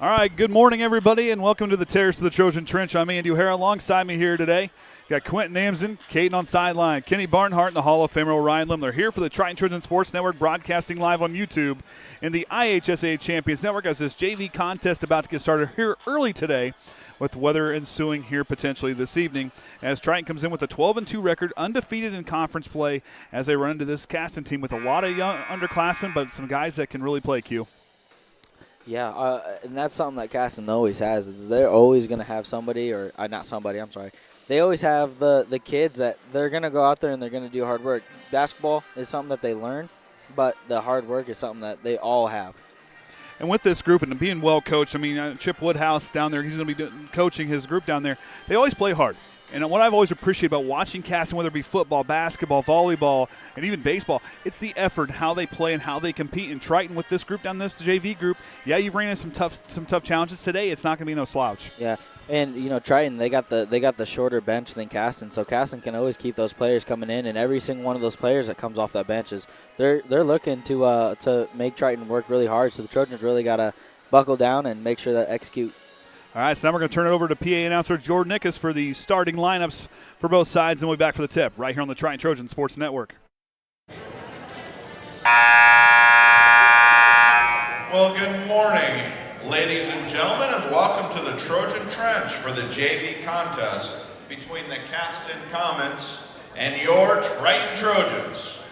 All right, good morning, everybody, and welcome to the Terrace of the Trojan Trench. I'm Andy O'Hara. Alongside me here today, got Quentin Amson, Caden on sideline, Kenny Barnhart, and the Hall of Famer Ryan Lim. They're here for the Triton Trojan Sports Network, broadcasting live on YouTube in the IHSA Champions Network as this JV contest about to get started here early today, with weather ensuing here potentially this evening as Triton comes in with a 12-2 record, undefeated in conference play as they run into this Caston team with a lot of young underclassmen, but some guys that can really play, Q. Yeah, and that's something that Caston always has. Is they're always going to have somebody, or not somebody, I'm sorry. They always have the kids that they're going to go out there and they're going to do hard work. Basketball is something that they learn, but the hard work is something that they all have. And with this group and being well coached, I mean, Chip Woodhouse down there, he's going to be coaching his group down there. They always play hard. And what I've always appreciated about watching Caston, whether it be football, basketball, volleyball, and even baseball, it's the effort, how they play and how they compete. And Triton with this group down this JV group, yeah, you've ran into some tough challenges today. It's not going to be no slouch. Yeah, and Triton they got the shorter bench than Caston, so Caston can always keep those players coming in. And every single one of those players that comes off that bench they're looking to make Triton work really hard. So the Trojans really got to buckle down and make sure that execute. All right, so now we're going to turn it over to PA announcer Jordan Nickus for the starting lineups for both sides, and we'll be back for the tip right here on the Triton Trojan Sports Network. Well, good morning, ladies and gentlemen, and welcome to the Trojan Trench for the JV contest between the Caston Comets and your Triton Trojans.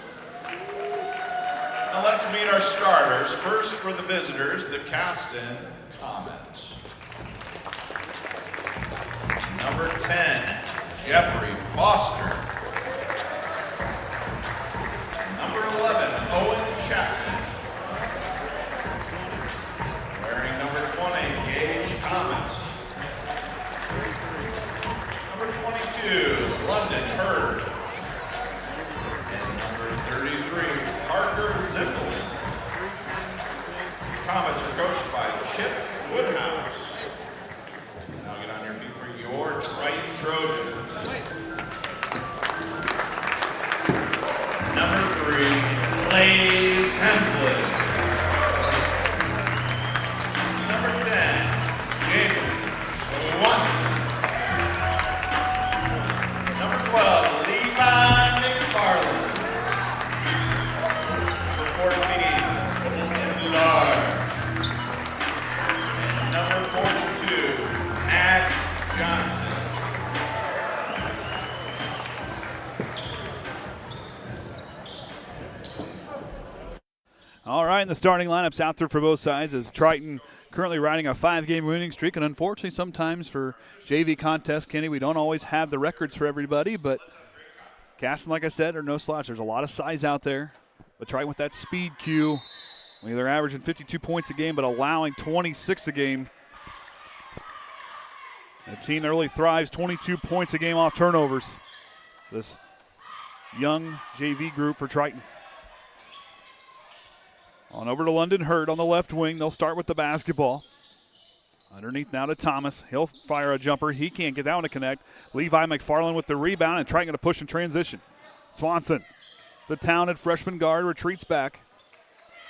Now let's meet our starters. First for the visitors, the Caston Comets. Number 10, Jeffrey Foster. Number 11, Owen Chapman. Wearing number 20, Gage Thomas. Number 22, London Hurd. And number 33, Parker Zippel. The Comets are coached by Chip Woodhouse. Now get on your feet for your Triton Trojans. Number 3, Blaze Hensley. Number 10, Jameson Swanson. Number 12, Levi McFarland. Number 14, Large. And number 42, Max Johnson. All right, and the starting lineups out there for both sides as Triton currently riding a 5-game winning streak. And unfortunately, sometimes for JV contests, Kenny, we don't always have the records for everybody. But Caston, like I said, are no slouch. There's a lot of size out there. But Triton with that speed cue, they're averaging 52 points a game but allowing 26 a game. The team that really thrives, 22 points a game off turnovers. This young JV group for Triton. On over to London Hurd on the left wing. They'll start with the basketball. Underneath now to Thomas. He'll fire a jumper. He can't get that one to connect. Levi McFarland with the rebound and trying to push in transition. Swanson, the talented freshman guard, retreats back.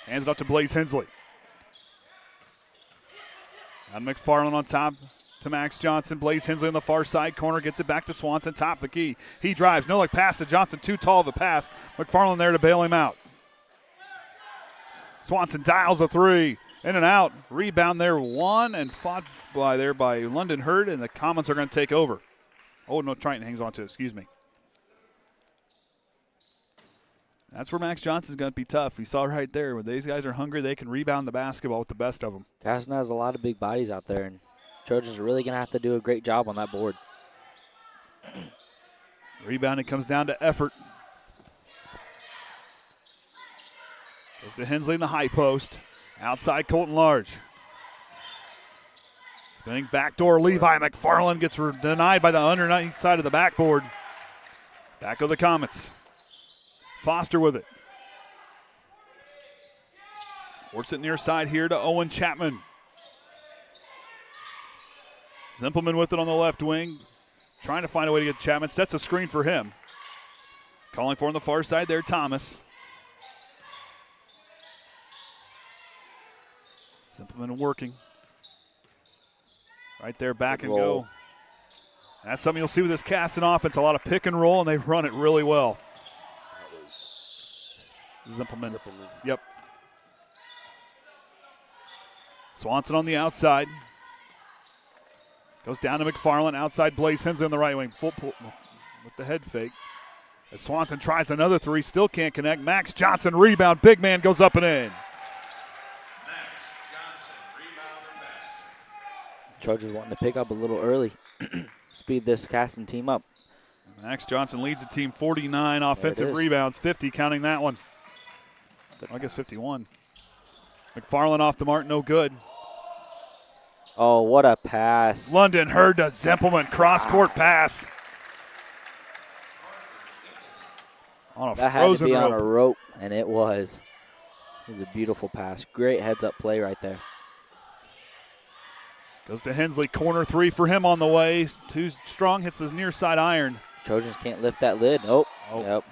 Hands it up to Blaze Hensley. And McFarland on top to Max Johnson. Blaze Hensley on the far side corner. Gets it back to Swanson. Top of the key. He drives. No look pass to Johnson. Too tall of a pass. McFarland there to bail him out. Swanson dials a three. In and out. Rebound there. One and fought by London Hurd. And the Comets are going to take over. Oh, no, Triton hangs on to it. Excuse me. That's where Max Johnson's going to be tough. We saw right there. When these guys are hungry, they can rebound the basketball with the best of them. Caston has a lot of big bodies out there, and Trojans are really going to have to do a great job on that board. Rebounding comes down to effort. Goes to Hensley in the high post. Outside Colton Large. Spinning backdoor Levi McFarland gets denied by the underneath side of the backboard. Back of the Comets. Foster with it. Works it near side here to Owen Chapman. Zimpelman with it on the left wing. Trying to find a way to get Chapman. Sets a screen for him. Calling for on the far side there, Thomas. Zimpelman working. Right there, back Good and roll. go. That's something you'll see with this Caston offense. A lot of pick and roll, and they run it really well. That was Zimpelman. Zippelman. Yep. Swanson on the outside. Goes down to McFarland. Outside Blaze Hensley on the right wing. Full pull with the head fake. As Swanson tries another three, still can't connect. Max Johnson rebound. Big man goes up and in. Max Johnson, rebound and basket. Trojans wanting to pick up a little early. Speed this Caston team up. Max Johnson leads the team 49 offensive is. rebounds, 50 counting that one. I guess 51. McFarland off the mark, no good. Oh, what a pass. London Hurd to Zimpelman, cross-court pass. On a That had to frozen be on a rope. rope, and it was. It was a beautiful pass. Great heads-up play right there. Goes to Hensley, corner three for him on the way. Too strong, hits his near side iron. Trojans can't lift that lid. Nope. Oh. Yep.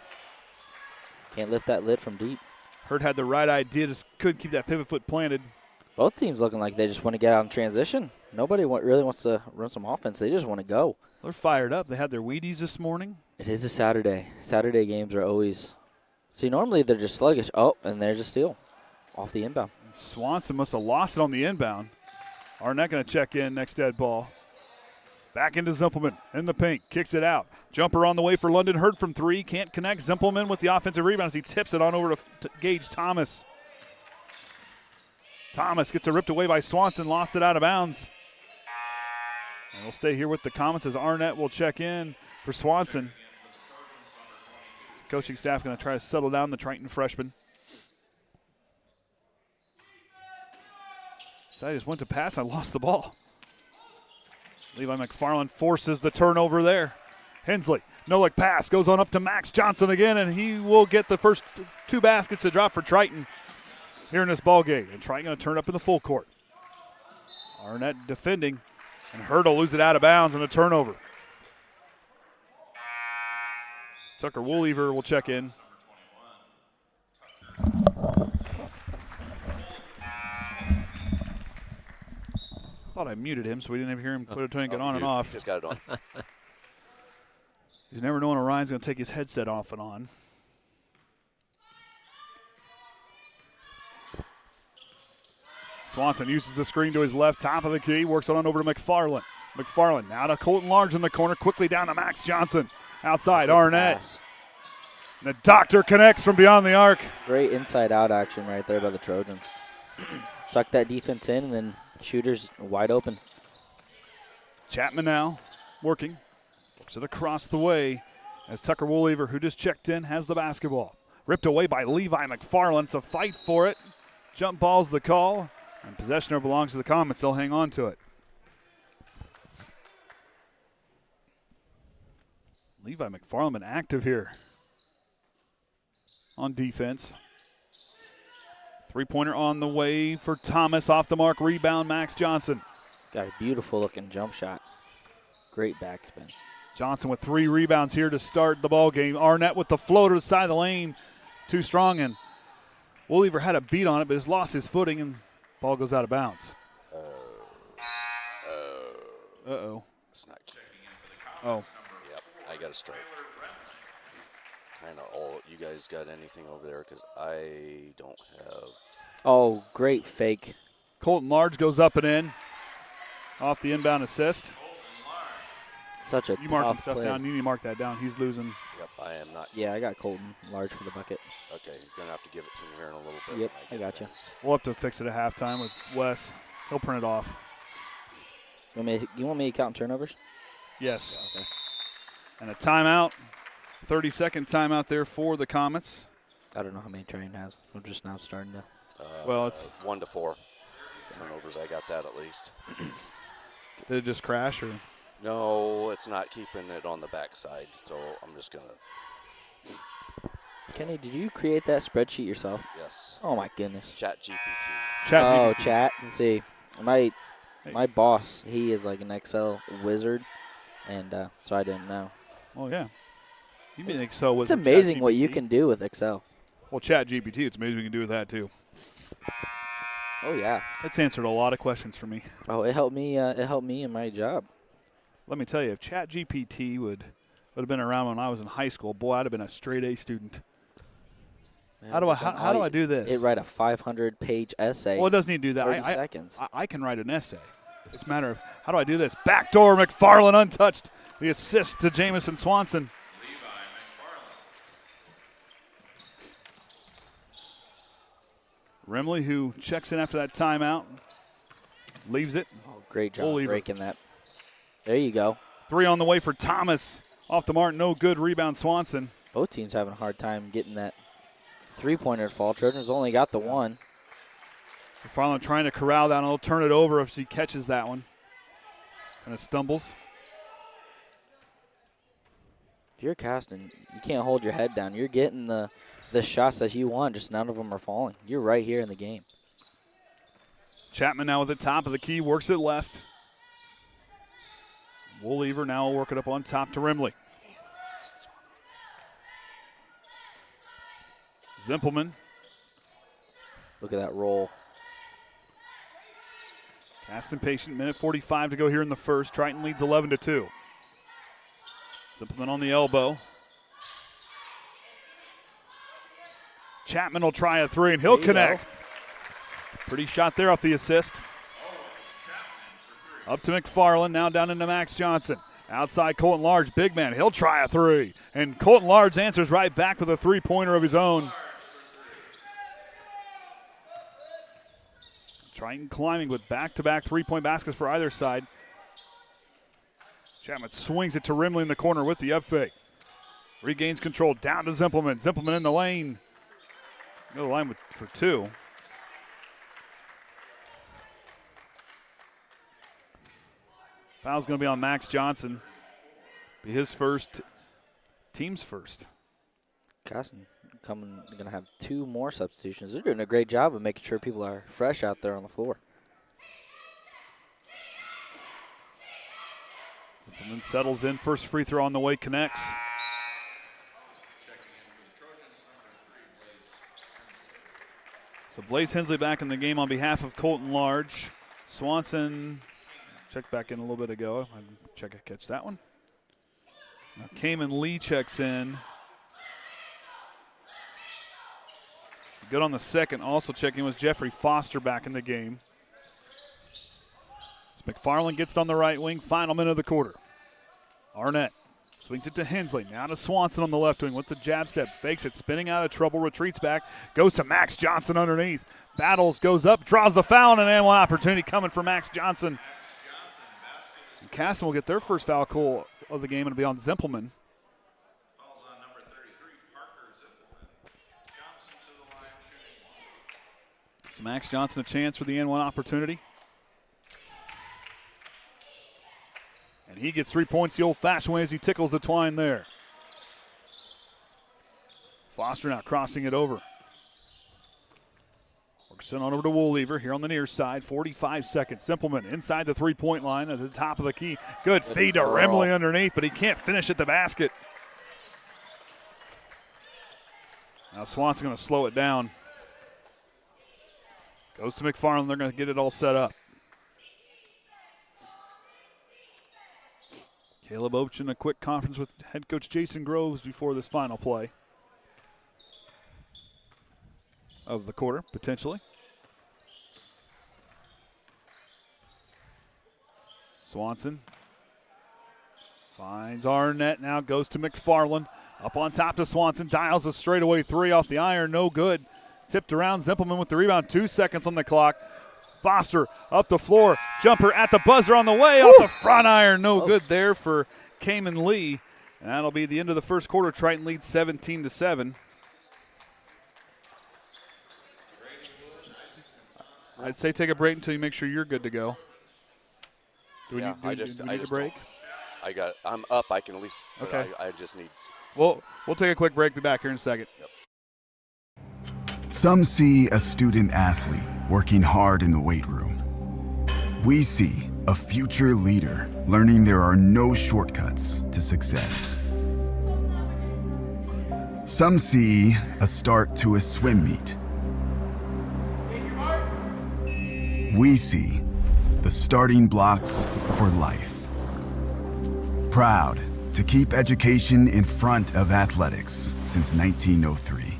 Can't lift that lid from deep. Hurd had the right idea, just couldn't keep that pivot foot planted. Both teams looking like they just want to get out in transition. Nobody really wants to run some offense. They just want to go. They're fired up. They had their Wheaties this morning. It is a Saturday. Saturday games are always. See, normally they're just sluggish. Oh, and there's a steal off the inbound. Swanson must have lost it on the inbound. Arnett going to check in, next dead ball. Back into Zimpelman in the paint, kicks it out. Jumper on the way for London Hurd from three, can't connect. Zimpelman with the offensive rebound as he tips it on over to Gage Thomas. Thomas gets it ripped away by Swanson, lost it out of bounds. And we'll stay here with the comments as Arnett will check in for Swanson. Coaching staff going to try to settle down the Triton freshman. So I just went to pass, I lost the ball. Levi McFarland forces the turnover there. Hensley, no-look pass, goes on up to Max Johnson again, and he will get the first two baskets to drop for Triton here in this ball game. And Triton going to turn up in the full court. Arnett defending, and Hurd will lose it out of bounds on a turnover. Tucker Woollever will check in. Thought I muted him so we didn't even hear him put it to get on and off. Just got it on. He's never known Orion's going to take his headset off and on. Swanson uses the screen to his left, top of the key, works it on over to McFarland. McFarland now to Colton Large in the corner, quickly down to Max Johnson. Outside, Arnett. Pass. And the doctor connects from beyond the arc. Great inside-out action right there by the Trojans. Suck that defense in, and then shooters wide open. Chapman now working. Works it across the way as Tucker Woollever, who just checked in, has the basketball. Ripped away by Levi McFarland. It's a fight for it. Jump ball's the call. And possession belongs to the Comets. They'll hang on to it. Levi McFarland been active here on defense. Three-pointer on the way for Thomas. Off the mark, rebound, Max Johnson. Got a beautiful-looking jump shot. Great backspin. Johnson with 3 rebounds here to start the ball game. Arnett with the floater to the side of the lane. Too strong, and Woollever had a beat on it, but has lost his footing, and ball goes out of bounds. Uh-oh. It's not. Oh. Yep, I got a strike. Kind of all. You guys got anything over there? Because I don't have. Oh, great fake. Colton Large goes up and in. Off the inbound assist. Such a You mark tough stuff play. down. You need to mark that down. He's losing. Yep, I am not. Yeah, I got Colton Large for the bucket. Okay, you're gonna have to give it to me here in a little bit. Yep, when I get gotcha. this. We'll have to fix it at halftime with Wes. He'll print it off. You want me to count turnovers? Yes. Okay. And a timeout. 30-second timeout there for the Comets. I don't know how many Triton has. I'm just now starting to. Well, it's 1 to 4 turnovers. I got that at least. Did it just crash or? No, it's not keeping it on the backside. So I'm just gonna. Kenny, did you create that spreadsheet yourself? Yes. Oh my goodness. Chat GPT. Oh, GPT. chat. See, my boss, he is like an Excel wizard, and so I didn't know. Oh yeah. You mean Excel with It's amazing what you can do with Excel. Well, Chat GPT, it's amazing what you can do with that too. Oh, yeah. That's answered a lot of questions for me. Oh, it helped me. It helped me in my job. Let me tell you, if ChatGPT would have been around when I was in high school, boy, I'd have been a straight A student. How do I do this? It write a 500-page essay. Well, it doesn't need to do that. 30 seconds. I can write an essay. It's a matter of how do I do this? Backdoor McFarland untouched. The assist to Jamison Swanson. Rimley, who checks in after that timeout, leaves it. Oh, great job breaking that. There you go. 3 on the way for Thomas. Off the mark, no good. Rebound Swanson. Both teams having a hard time getting that three-pointer to fall. Trojans only got the one. McFarland trying to corral that, and he'll turn it over if she catches that one. Kind of stumbles. If you're Caston, you can't hold your head down. You're getting the shots that you want, just none of them are falling. You're right here in the game. Chapman now at the top of the key, works it left. Woollever now will work it up on top to Rimley. Zimpelman. Look at that roll. Caston patient, minute 45 to go here in the first. Triton leads 11-2. Zimpelman on the elbow. Chapman will try a 3, and he'll connect. Pretty shot there off the assist. Up to McFarland, now down into Max Johnson. Outside Colton Large, big man. He'll try a 3. And Colton Large answers right back with a three-pointer of his own. Triton climbing with back-to-back three-point baskets for either side. Chapman swings it to Rimley in the corner with the up fake. Regains control down to Zimpelman. Zimpelman in the lane. Go to the line for 2. Foul's going to be on Max Johnson. Be his first, team's first. Caston going to have 2 more substitutions. They're doing a great job of making sure people are fresh out there on the floor. Zimpelman settles in. First free throw on the way, connects. So Blaze Hensley back in the game on behalf of Colton Large. Swanson checked back in a little bit ago. I catch that one. Now Cayman Lee checks in. Good on the second. Also checking was Jeffrey Foster back in the game. As McFarland gets it on the right wing. Final minute of the quarter. Arnett swings it to Hensley. Now to Swanson on the left wing with the jab step. Fakes it, spinning out of trouble, retreats back. Goes to Max Johnson underneath. Battles, goes up, draws the foul, and one opportunity coming for Max Johnson. And Caston will get their first foul call of the game, and it'll be on Zimpelman. Fouls on number 33, Parker Zimpelman. Johnson to the line, shooting 1. So Max Johnson a chance for the N1 opportunity. And he gets 3 points the old-fashioned way as he tickles the twine there. Foster now crossing it over. Works it on over to Woollever here on the near side. 45 seconds. Zimpelman inside the three-point line at the top of the key. Good feed to Rimley underneath, but he can't finish at the basket. Now Swanson going to slow it down. Goes to McFarland. They're going to get it all set up. Caleb Oach in a quick conference with head coach Jason Groves before this final play of the quarter, potentially. Swanson finds Arnett, now goes to McFarland. Up on top to Swanson, dials a straightaway 3 off the iron, no good. Tipped around, Zimpelman with the rebound, 2 seconds on the clock. Foster up the floor, jumper at the buzzer on the way, off the front iron, no good there for Cayman Lee. And that'll be the end of the first quarter. Triton leads 17-7. I'd say take a break until you make sure you're good to go. Do we need a break? I'm up. I can at least. Okay. I just need. We'll take a quick break. Be back here in a second. Yep. Some see a student athlete working hard in the weight room. We see a future leader learning there are no shortcuts to success. Some see a start to a swim meet. We see the starting blocks for life. Proud to keep education in front of athletics since 1903.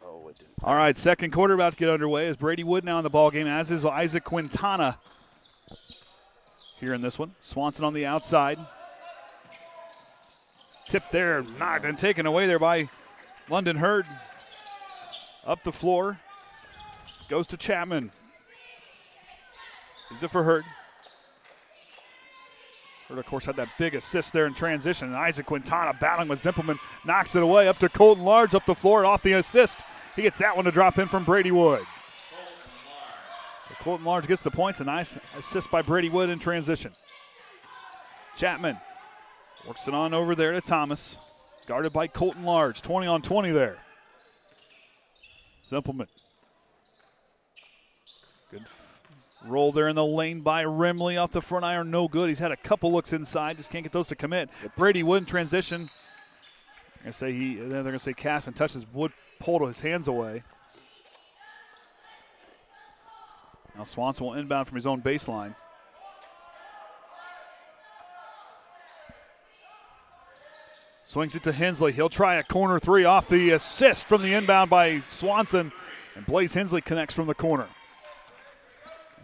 Oh, it didn't. All right, second quarter about to get underway as Brady Wood now in the ball game, as is Isaac Quintana here in this one. Swanson on the outside. Tip there, knocked and taken away there by London Hurd. Up the floor, goes to Chapman. Is it for Hurd? Hurd, of course, had that big assist there in transition. And Isaac Quintana battling with Zimpelman, knocks it away up to Colton Large up the floor and off the assist. He gets that one to drop in from Brady Wood. So Colton Large gets the points. A nice assist by Brady Wood in transition. Chapman works it on over there to Thomas. Guarded by Colton Large. 20 on 20 there. Zimpelman. Good roll there in the lane by Rimley off the front iron. No good. He's had a couple looks inside. Just can't get those to commit. Brady Wood in transition. They're going to say Caston touches Wood, pulled his hands away. Now Swanson will inbound from his own baseline. Swings it to Hensley. He'll try a corner three off the assist from the inbound by Swanson. And Blaze Hensley connects from the corner.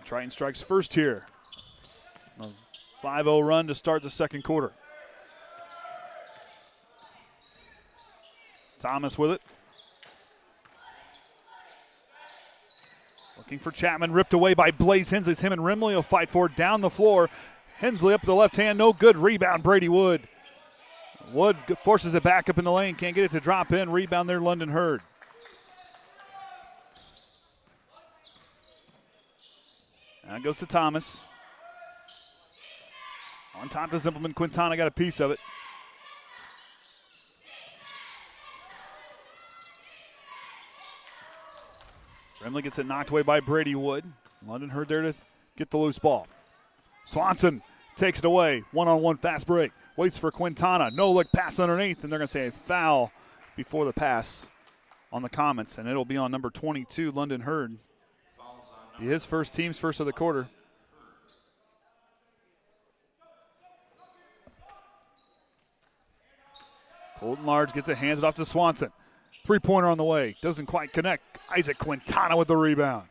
Triton strikes first here. A 5-0 run to start the second quarter. Thomas with it. Looking for Chapman, ripped away by Blaze Hensley. Him and Rimley will fight for it down the floor. Hensley up the left hand, no good. Rebound, Brady Wood. Wood forces it back up in the lane, can't get it to drop in. Rebound there, London Hurd. Now it goes to Thomas. On top of Zimpelman, Quintana got a piece of it. Rimley gets it knocked away by Brady Wood. London Hurd there to get the loose ball. Swanson takes it away. One-on-one fast break. Waits for Quintana. No look pass underneath, and they're going to say a foul before the pass on the comments, and it'll be on number 22, London Hurd. Be his first, team's first of the quarter. Colton Large gets it, hands it off to Swanson. Three-pointer on the way. Doesn't quite connect. Isaac Quintana with the rebound.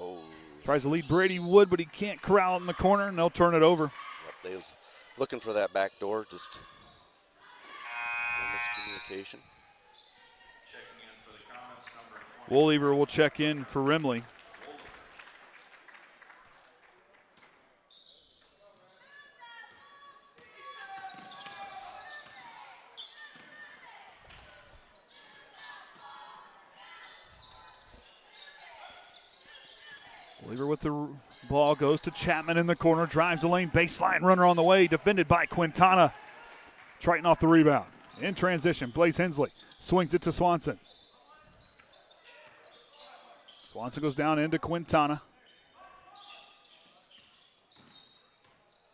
Oh. Tries to lead Brady Wood, but he can't corral it in the corner, and they'll turn it over. Yep, they was looking for that back door, just miscommunication. Woollever will check in for Rimley. Woollever with the ball, goes to Chapman in the corner, drives the lane, baseline runner on the way, defended by Quintana. Triton off the rebound. In transition, Blaze Hensley swings it to Swanson. Swanson goes down into Quintana.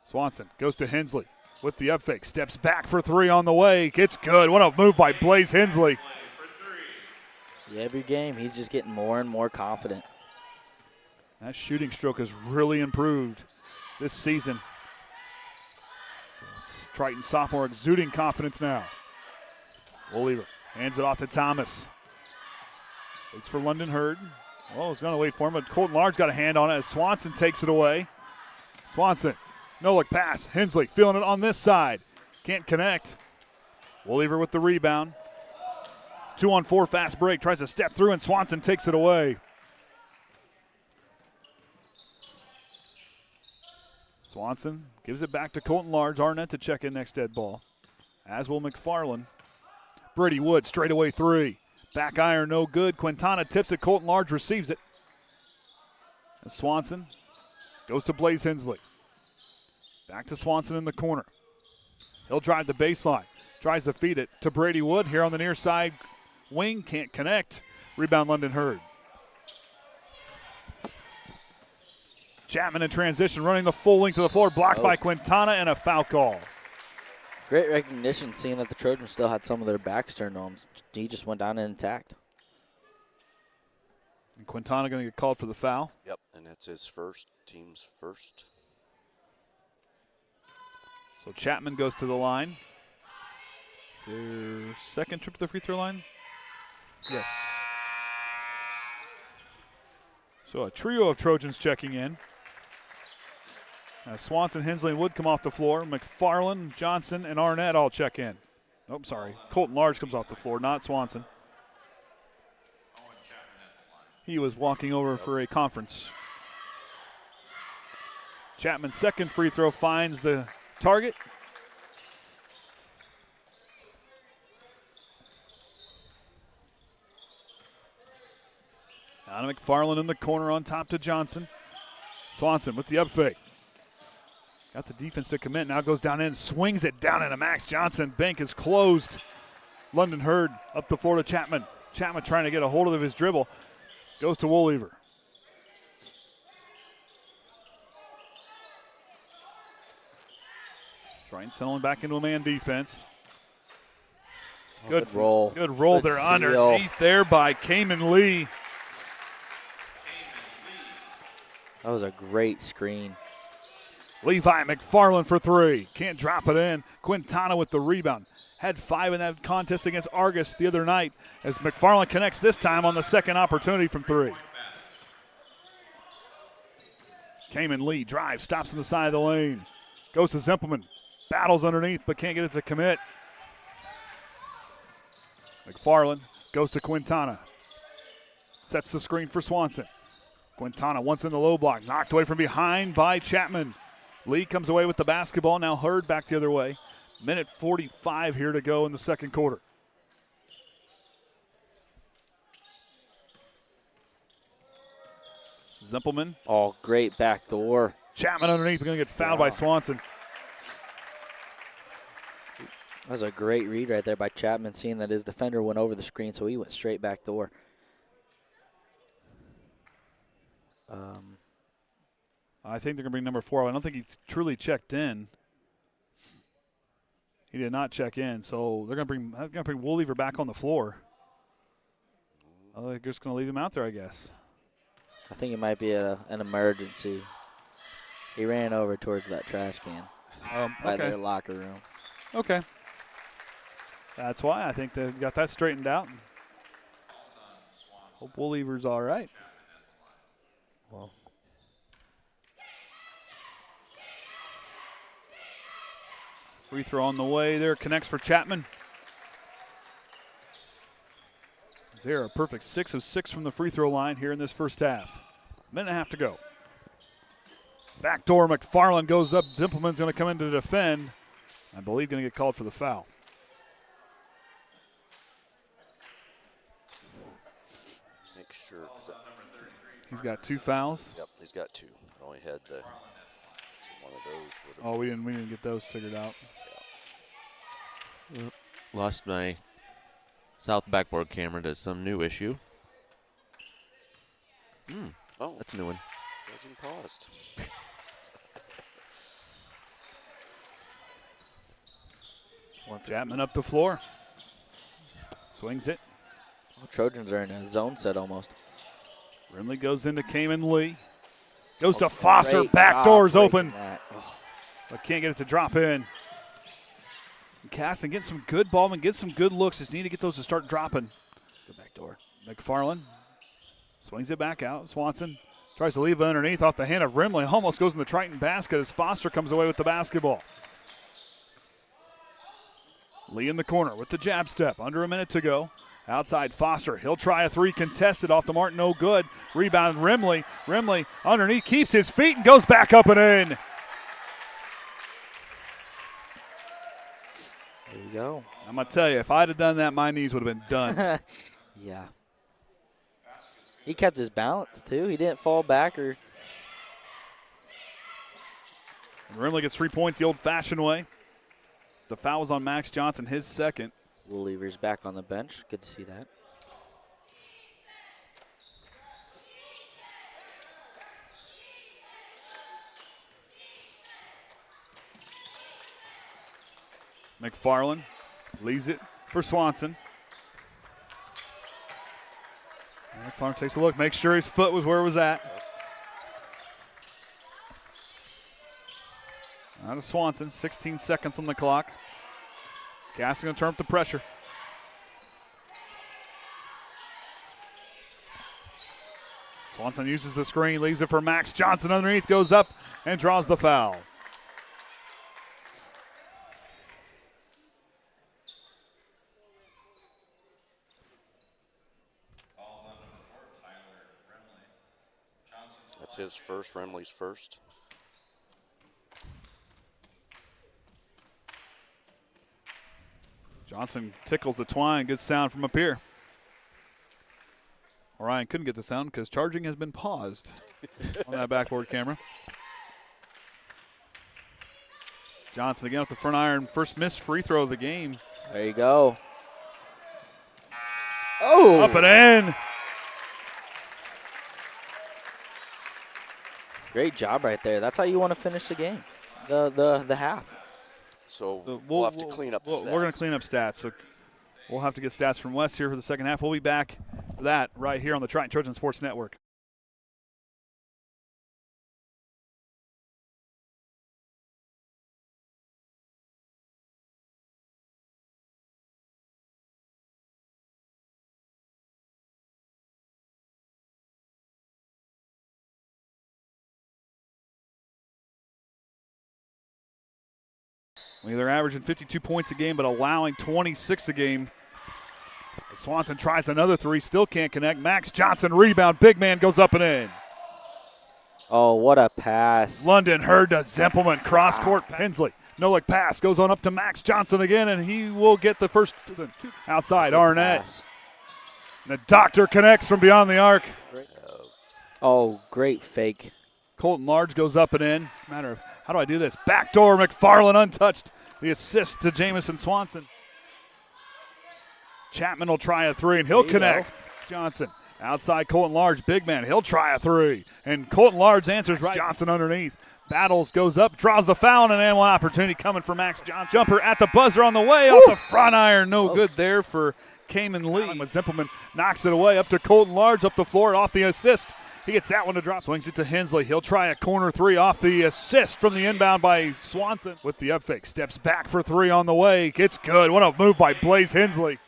Swanson goes to Hensley with the up fake. Steps back for three on the way. It's good. What a move by Blaze Hensley. Yeah, every game he's just getting more and more confident. That shooting stroke has really improved this season. Triton sophomore exuding confidence now. Woollever hands it off to Thomas. Waits for London Hurd. Oh, he's going to wait for him, but Colton Large got a hand on it as Swanson takes it away. Swanson, no look pass. Hensley feeling it on this side. Can't connect. Woollever with the rebound. 2-on-4 fast break. Tries to step through, and Swanson takes it away. Swanson gives it back to Colton Large. Arnett to check in next dead ball, as will McFarland. Brady Wood, straightaway three. Back iron, no good. Quintana tips it. Colton Large receives it. And Swanson goes to Blaze Hensley. Back to Swanson in the corner. He'll drive the baseline. Tries to feed it to Brady Wood here on the near side wing. Can't connect. Rebound London Hurd. Chapman in transition, running the full length of the floor. Blocked by Quintana and a foul call. Great recognition, seeing that the Trojans still had some of their backs turned on him. He just went down and attacked. And Quintana going to get called for the foul. Yep, and it's his team's first. So Chapman goes to the line. Their second trip to the free throw line? Yes. So a trio of Trojans checking in. Swanson, Hensley, and Wood come off the floor. McFarland, Johnson, and Arnett all check in. Oh, sorry. Colton Large comes off the floor, not Swanson. He was walking over for a conference. Chapman's second free throw finds the target. Now to McFarland in the corner on top to Johnson. Swanson with the up fake. Got the defense to commit. Now goes down in, swings it down into Max Johnson. Bank is closed. London Hurd up the floor to Chapman. Chapman trying to get a hold of his dribble. Goes to Woollever. Triton settling back into a man defense. Good roll. Good roll Good there seal. underneath there by Kamen Lee. That was a great screen. Levi McFarland for three. Can't drop it in. Quintana with the rebound. Had 5 in that contest against Argos the other night as McFarland connects this time on the second opportunity from three. Kamen Lee drives, stops on the side of the lane. Goes to Zimpelman. Battles underneath but can't get it to commit. McFarland goes to Quintana. Sets the screen for Swanson. Quintana once in the low block. Knocked away from behind by Chapman. Lee comes away with the basketball. Now Hurd back the other way. Minute 45 here to go in the second quarter. Zimpelman. Oh, great backdoor. Chapman underneath. We're going to get fouled by Swanson. That was a great read right there by Chapman, seeing that his defender went over the screen, so he went straight back door. I think they're going to bring number 4. I don't think he truly checked in. He did not check in, so they're going to bring Woollever back on the floor. They're just going to leave him out there, I guess. I think it might be an emergency. He ran over towards that trash can by their locker room. Okay. That's why I think they've got that straightened out. Hope Woollever's all right. Well, free throw on the way there. Connects for Chapman. Zero, a perfect 6 of 6 from the free throw line here in this first half. Minute and a half to go. Backdoor, McFarland goes up. Zimpelman's going to come in to defend. I believe going to get called for the foul. Make sure. He's got 2 fouls. Yep, he's got 2. I only had the one of those. Oh, we didn't get those figured out. Yep. Lost my south backboard camera to some new issue. Oh, That's a new one. Judging paused. Chapman up the floor. Swings it. well, Trojans are in a zone set almost. Rimley goes into Kamen Lee. Goes to Foster. Great Back job door's breaking open. that. Oh, But can't get it to drop in. Caston getting some good ball and get some good looks. Just need to get those to start dropping. good back door. McFarland swings it back out. Swanson tries to leave it underneath off the hand of Rimley. Almost goes in the Triton basket as Foster comes away with the basketball. Lee in the corner with the jab step. Under a minute to go. Outside Foster. He'll try a 3 contested off the mark. No good. Rebound Rimley. Rimley underneath keeps his feet and goes back up and in. you go. I'm going to tell you, if I'd have done that, my knees would have been done. Yeah. He kept his balance, too. He didn't fall back or. Rimley gets 3 points the old-fashioned way. The foul was on Max Johnson, his second. Will Lever's back on the bench. Good to see that. McFarland leads it for Swanson. McFarland takes a look, makes sure his foot was where it was at. Out of Swanson, 16 seconds on the clock. Caston going to turn up the pressure. Swanson uses the screen, leaves it for Max Johnson underneath, goes up and draws the foul. That's his first, Remley's first. Johnson tickles the twine, good sound from up here. Orion couldn't get the sound because charging has been paused on that backboard camera. Johnson again with the front iron, first missed free throw of the game. There you go. Oh! Up and in. Great job right there. That's how you want to finish the game, the half. So we'll have to clean up stats. We're going to clean up stats. So we'll have to get stats from Wes here for the second half. We'll be back for that right here on the Triton Trojan Sports Network. Well, they're averaging 52 points a game, but allowing 26 a game. Swanson tries another three, still can't connect. Max Johnson rebound, big man goes up and in. Oh, what a pass. London Hurd to Zempelman, cross court. Hensley, no look pass, goes on up to Max Johnson again, and he will get the first. Outside, Arnett. Pass. The doctor connects from beyond the arc. Oh, great fake. Colton Large goes up and in. It's a matter of how do I do this? Backdoor, McFarland untouched. The assist to Jamison Swanson. Chapman will try a three, and he'll connect. Johnson outside Colton Large, big man. He'll try a three, and Colton Large answers right. Johnson underneath. Battles, goes up, draws the foul, and then one opportunity coming for Max Johnson. Jumper at the buzzer on the way, off the front iron. No good there for Kamen Lee. But Zempelman knocks it away up to Colton Large, up the floor, off the assist. He gets that one to drop. Swings it to Hensley. He'll try a corner three off the assist from the inbound by Swanson. With the up fake, steps back for three on the way. It's good. What a move by Blaze Hensley.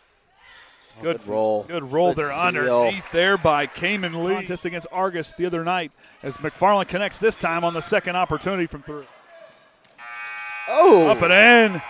Good roll. Good roll there underneath there by Kamen Lee. Contest against Argos the other night as McFarland connects this time on the second opportunity from three. Oh! Up and in.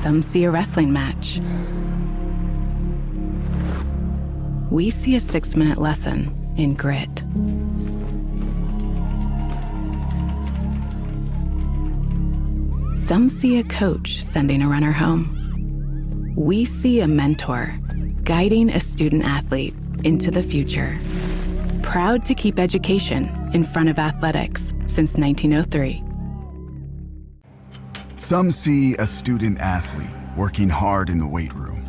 Some see a wrestling match. We see a 6-minute lesson in grit. Some see a coach sending a runner home. We see a mentor guiding a student athlete into the future. Proud to keep education in front of athletics since 1903. Some see a student athlete working hard in the weight room.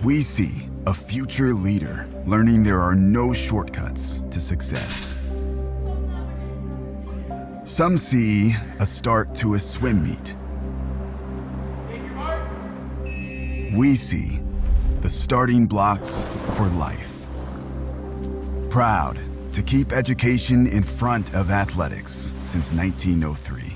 We see a future leader learning there are no shortcuts to success. Some see a start to a swim meet. We see the starting blocks for life. Proud to keep education in front of athletics since 1903.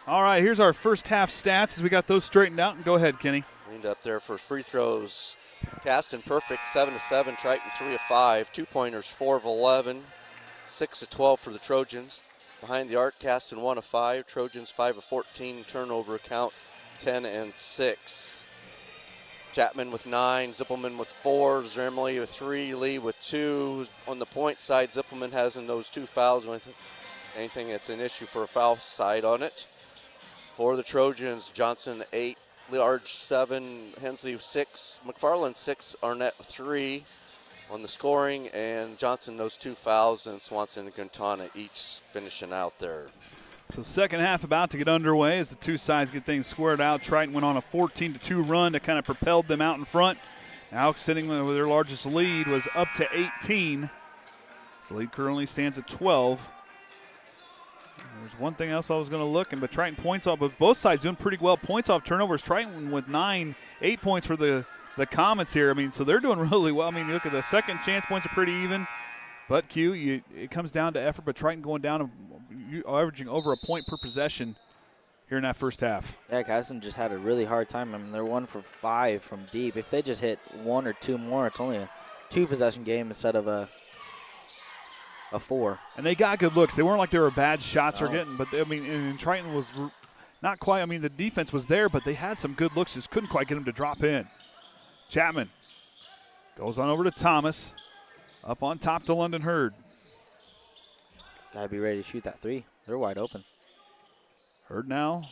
All right, here's our first half stats as we got those straightened out. And go ahead, Kenny. Cleaned up there for free throws. Caston perfect, 7-7. Triton 3 of 5. 2-pointers, 4 of 11. 6 of 12 for the Trojans. Behind the arc, Caston 1 of 5. Trojans 5 of 14. Turnover count 10 and 6. Chapman with 9. Zippelman with 4. Zermley with 3. Lee with 2. On the point side, Zippelman has in those 2 fouls. Anything that's an issue for a foul side on it. For the Trojans, Johnson 8, Large 7, Hensley 6, McFarland 6, Arnett 3 on the scoring, and Johnson those 2 fouls, and Swanson and Quintana each finishing out there. So second half about to get underway as the two sides get things squared out. Triton went on a 14-2 run that kind of propelled them out in front. Now sitting with their largest lead was up to 18. So the lead currently stands at 12. There's one thing else I was going to look, but Triton points off, but both sides doing pretty well. Points off turnovers. Triton with 8 points for the Comets here. I mean, so they're doing really well. I mean, you look at the second chance points are pretty even. But it comes down to effort, but Triton going down, averaging over a point per possession here in that first half. Yeah, Caston just had a really hard time. I mean, they're 1 for 5 from deep. If they just hit 1 or 2 more, it's only a 2-possession game instead of a 4. And they got good looks. They weren't like they were bad shots or getting, but and Triton was not quite. I mean, the defense was there, but they had some good looks. Just couldn't quite get them to drop in. Chapman goes on over to Thomas. Up on top to London Hurd. Got to be ready to shoot that 3. They're wide open. Hurd now.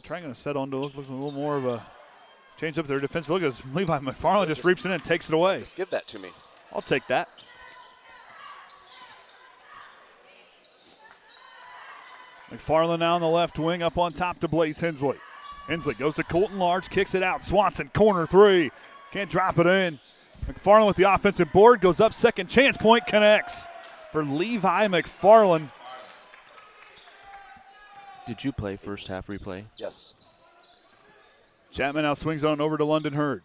Trying to set on to looks a little more of a change up their defense. Look at Levi McFarland just reaps it in and takes it away. Just give that to me. I'll take that. McFarland now on the left wing up on top to Blaze Hensley. Hensley goes to Colton Large, kicks it out. Swanson, corner 3. Can't drop it in. McFarland with the offensive board, goes up, second chance point, connects for Levi McFarland. Did you play first half replay? Yes. Chapman now swings on over to London Hurd.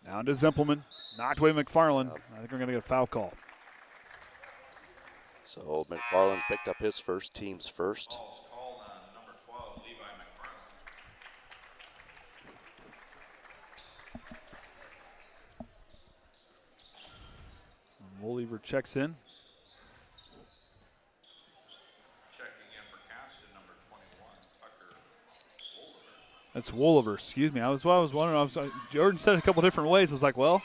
Now to Zimpelman, knocked away McFarland. I think we're going to get a foul call. So McFarland picked up his first, team's first. Woolliver checks in. Checking in for Caston, number 21, Tucker Woolliver. That's Woolliver, excuse me. I was wondering. Jordan said it a couple different ways. I was like, well,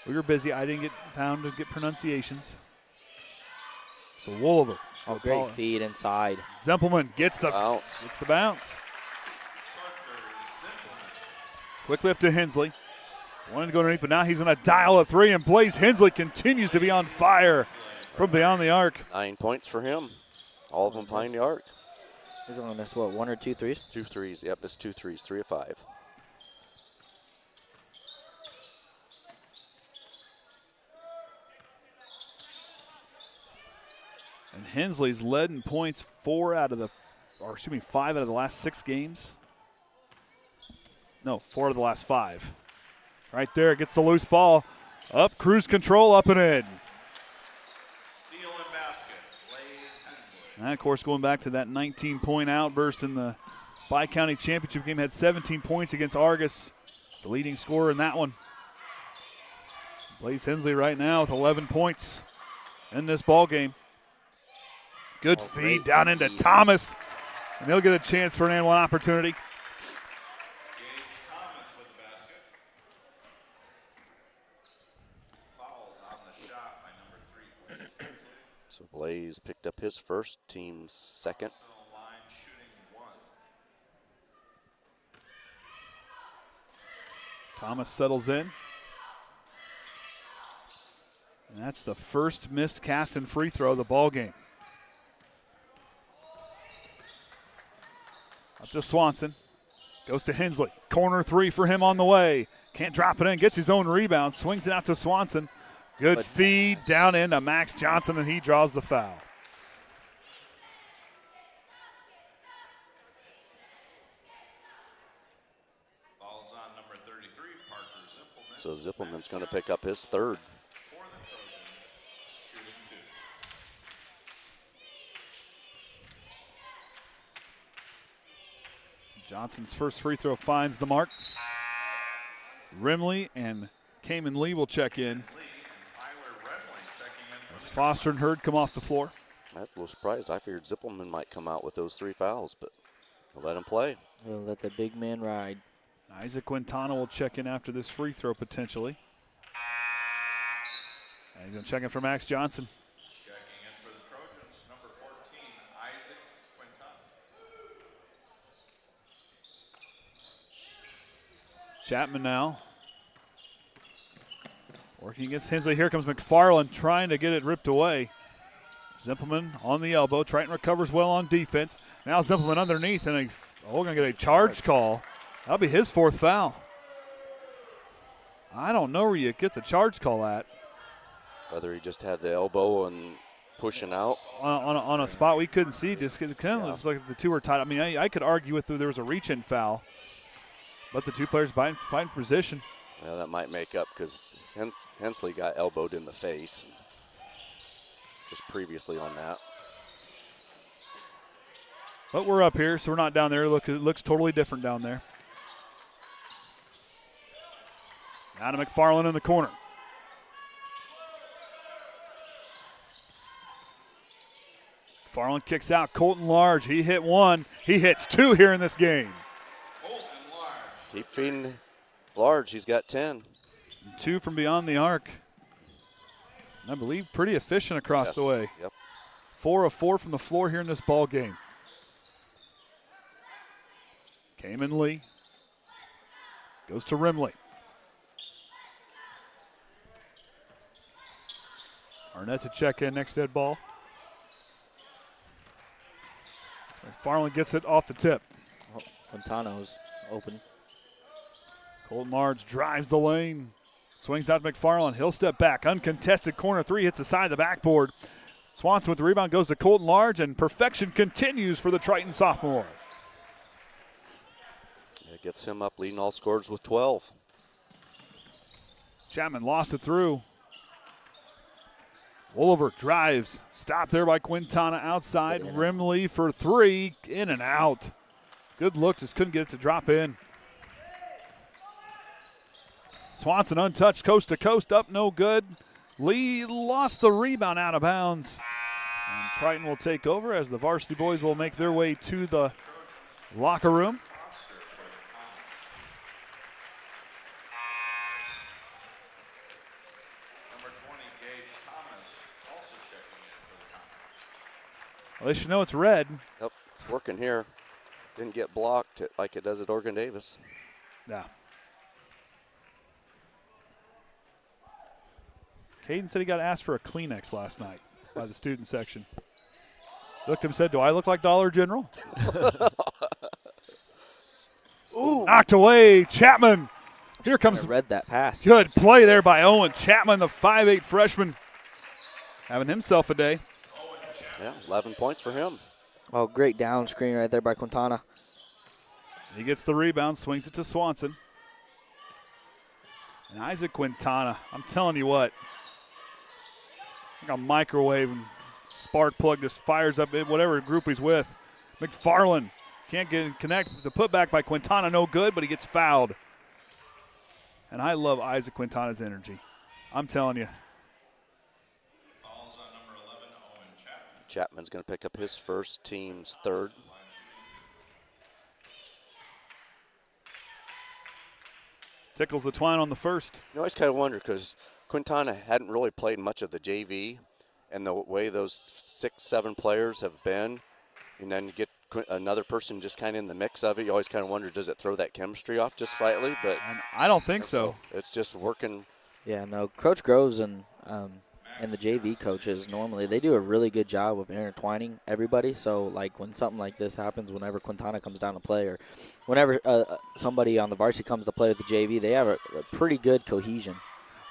we were busy. I didn't get down to get pronunciations. So Woolliver. Oh, great feed inside. Zimpelman gets the bounce. Gets the bounce. Quickly up to Hensley. Wanted to go underneath, but now he's going to dial a 3, and Blaze Hensley continues to be on fire from beyond the arc. 9 points for him. All of them behind the arc. He's only missed, what, 1 or 2 threes? 2 threes. Yep, missed 2 threes. 3 of 5. And Hensley's led in points 5 out of the last 6 games. No, 4 of the last 5. Right there, gets the loose ball. Up, cruise control, up and in. Steal and basket, Blaze Hensley. And of course, going back to that 19-point outburst in the Bi-County Championship game, had 17 points against Argos. It's the leading scorer in that one. Blaze Hensley right now with 11 points in this ball game. Good feed down into Thomas, and he'll get a chance for an and one opportunity. Thomas with the basket. Fouled on the shot by number 3, Blaze Hensley. So Blaze picked up his first, team's second. Arsenal line shooting 1. Thomas settles in. And that's the first missed Caston free throw of the ball game. Up to Swanson. Goes to Hensley. Corner 3 for him on the way. Can't drop it in. Gets his own rebound. Swings it out to Swanson. Good feed down into Max Johnson, and he draws the foul. Ball's on number 33, Parker Zimpelman. So Zippelman's going to pick up his third. For the Trojans, shooting 2. Johnson's first free throw finds the mark. Rimley and Kamen Lee will check in. Lee and Tyler Redwing checking in for As Foster and Hurd come off the floor. That's a little surprised. I figured Zippelman might come out with those 3 fouls, but we'll let him play. He'll let the big man ride. Isaac Quintana will check in after this free throw potentially. And he's going to check in for Max Johnson. Checking in for the Trojans, number 14, Isaac Quintana. Chapman now. Working against Hensley. Here comes McFarland trying to get it ripped away. Zimpelman on the elbow. Triton recovers well on defense. Now Zimpelman underneath, and going to get a charge call. That'll be his 4th foul. I don't know where you get the charge call at. Whether he just had the elbow and pushing out. On a spot we couldn't see, just kind of looks like the two were tied. I mean, I could argue with there was a reach-in foul, but the two players find position. Yeah, that might make up because Hensley got elbowed in the face just previously on that. But we're up here, so we're not down there. Look, it looks totally different down there. Now to McFarland in the corner. McFarland kicks out. Colton Large, he hit one. He hits two here in this game. Keep feeding Large. He's got 10. Two from beyond the arc. I believe pretty efficient across the way. Yep. 4 of 4 from the floor here in this ball game. Kamen Lee goes to Rimley. Arnett to check in next dead ball. McFarland gets it off the tip. Quintana's open. Colton Large drives the lane. Swings out to McFarland. He'll step back. Uncontested corner three hits the side of the backboard. Swanson with the rebound goes to Colton Large, and perfection continues for the Triton sophomore. It gets him up leading all scorers with 12. Chapman lost it through. Wolver drives. Stopped there by Quintana outside. Rimley for three. In and out. Good look. Just couldn't get it to drop in. Swanson untouched coast to coast. Up no good. Lee lost the rebound out of bounds. And Triton will take over as the varsity boys will make their way to the locker room. Well, they should know it's red. Yep, it's working here. Didn't get blocked like it does at Oregon Davis. Yeah. Caden said he got asked for a Kleenex last night by the student section. Looked at him and said, "Do I look like Dollar General?" Ooh. Knocked away. Chapman. Here comes. I read that pass. Good play there by Owen Chapman, the 5'8" freshman, having himself a day. Yeah, 11 points for him. Oh, great down screen right there by Quintana. He gets the rebound, swings it to Swanson. And Isaac Quintana, I'm telling you what, like a microwave and spark plug just fires up in whatever group he's with. McFarland can't connect. The putback by Quintana, no good, but he gets fouled. And I love Isaac Quintana's energy. I'm telling you. Chapman's going to pick up his first, team's third. Tickles the twine on the first. You know, I just kind of wonder because Quintana hadn't really played much of the JV, and the way those 6, 7 players have been, and then you get another person just kind of in the mix of it, you always kind of wonder, does it throw that chemistry off just slightly? But I don't think so. It's just working. Yeah, no, Coach Groves and the JV coaches, normally they do a really good job of intertwining everybody. So, like, when something like this happens, whenever Quintana comes down to play or whenever somebody on the varsity comes to play with the JV, they have a pretty good cohesion.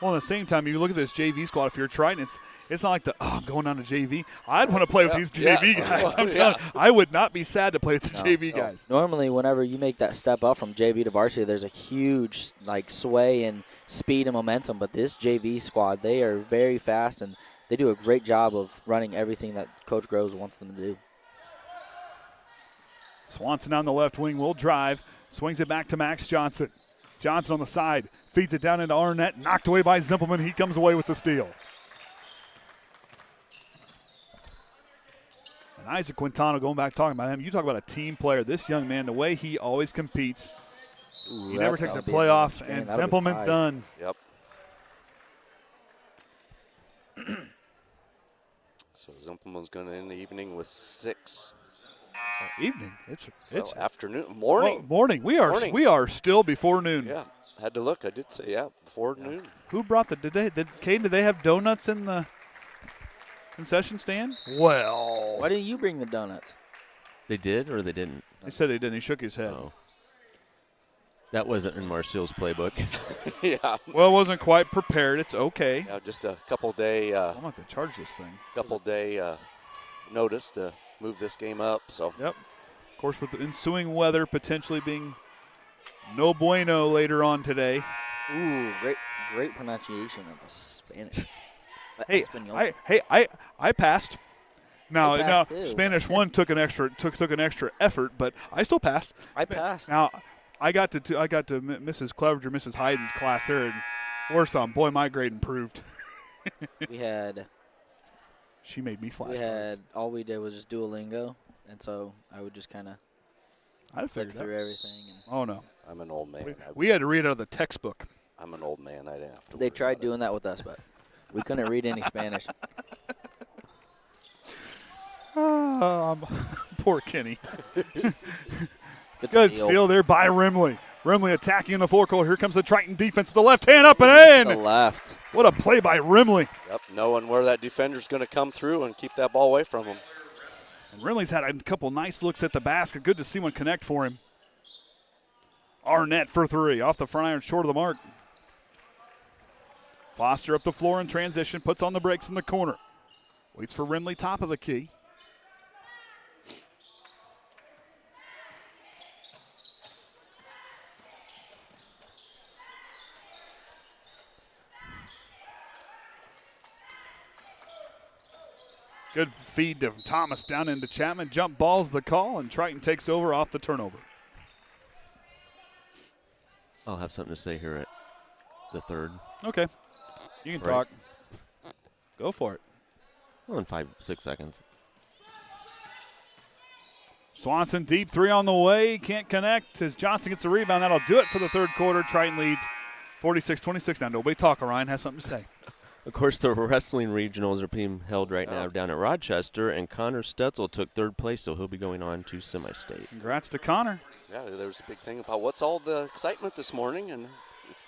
Well, at the same time, you look at this JV squad, if you're Triton, it's not like I'm going down to JV. I'd want to play with these JV guys. I'm telling you, I would not be sad to play with the JV guys. Normally, whenever you make that step up from JV to varsity, there's a huge, like, sway and speed and momentum. But this JV squad, they are very fast, and they do a great job of running everything that Coach Groves wants them to do. Swanson on the left wing will drive, swings it back to Max Johnson. Johnson on the side, feeds it down into Arnett, knocked away by Zimpelman. He comes away with the steal. And Isaac Quintana, going back talking about him, you talk about a team player. This young man, the way he always competes, he never takes a playoff, and Zimpelman's done. Yep. So Zimpelman's going to end the evening with 6. Evening. It's afternoon, morning. Oh, morning. We are still before noon. Yeah, I had to look. I did say before noon. Who brought did they have donuts in the concession stand? Well, why didn't you bring the donuts? They did or they didn't? He said they didn't. He shook his head. Oh. That wasn't in Marcial's playbook. Yeah. Well, it wasn't quite prepared. It's okay. Yeah, just a couple day I'm going to charge this thing. Notice to move this game up. So. Yep. Of course, with the ensuing weather potentially being no bueno later on today. Ooh, great pronunciation of the Spanish. Hey, Espanol. I passed. Now, I passed too. Spanish 1 took an extra effort, but I still passed. I passed. Now, I got to Mrs. Clevenger, Mrs. Hayden's class there, and worse on. Boy, my grade improved. She made me flash. All we did was just Duolingo, and so I would just kind of flick through everything. Oh no, I'm an old man. We had to read out of the textbook. I'm an old man. I didn't have to. They tried doing that with us, but we couldn't read any Spanish. Poor Kenny. Good steal there by Rimley. Rimley attacking in the forecourt. Here comes the Triton defense with the left hand up and in. The left. What a play by Rimley. Yep, knowing where that defender's going to come through and keep that ball away from him. And Rimley's had a couple nice looks at the basket. Good to see one connect for him. Arnett for 3. Off the front iron, short of the mark. Foster up the floor in transition. Puts on the brakes in the corner. Waits for Rimley, top of the key. Good feed to Thomas down into Chapman. Jump ball's the call, and Triton takes over off the turnover. I'll have something to say here at the third. Okay. You can talk. Go for it. Well, in 5-6 seconds. Swanson, deep 3 on the way. Can't connect as Johnson gets a rebound. That'll do it for the third quarter. Triton leads 46-26. Now, nobody talk. Orion has something to say. Of course, the wrestling regionals are being held right now down at Rochester, and Connor Stetzel took third place, so he'll be going on to semi-state. Congrats to Connor. Yeah, there was a big thing about what's all the excitement this morning, and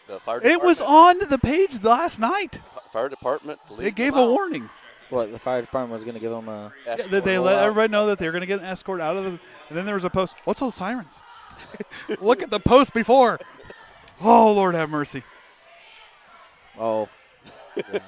the fire department. It was on the page last night. Fire department. They gave a warning. What, the fire department was going to give them a... Yeah, they let everybody know that they were going to get an escort out of the... And then there was a post. What's all the sirens? Look at the post before. Oh, Lord have mercy. Oh. Yeah.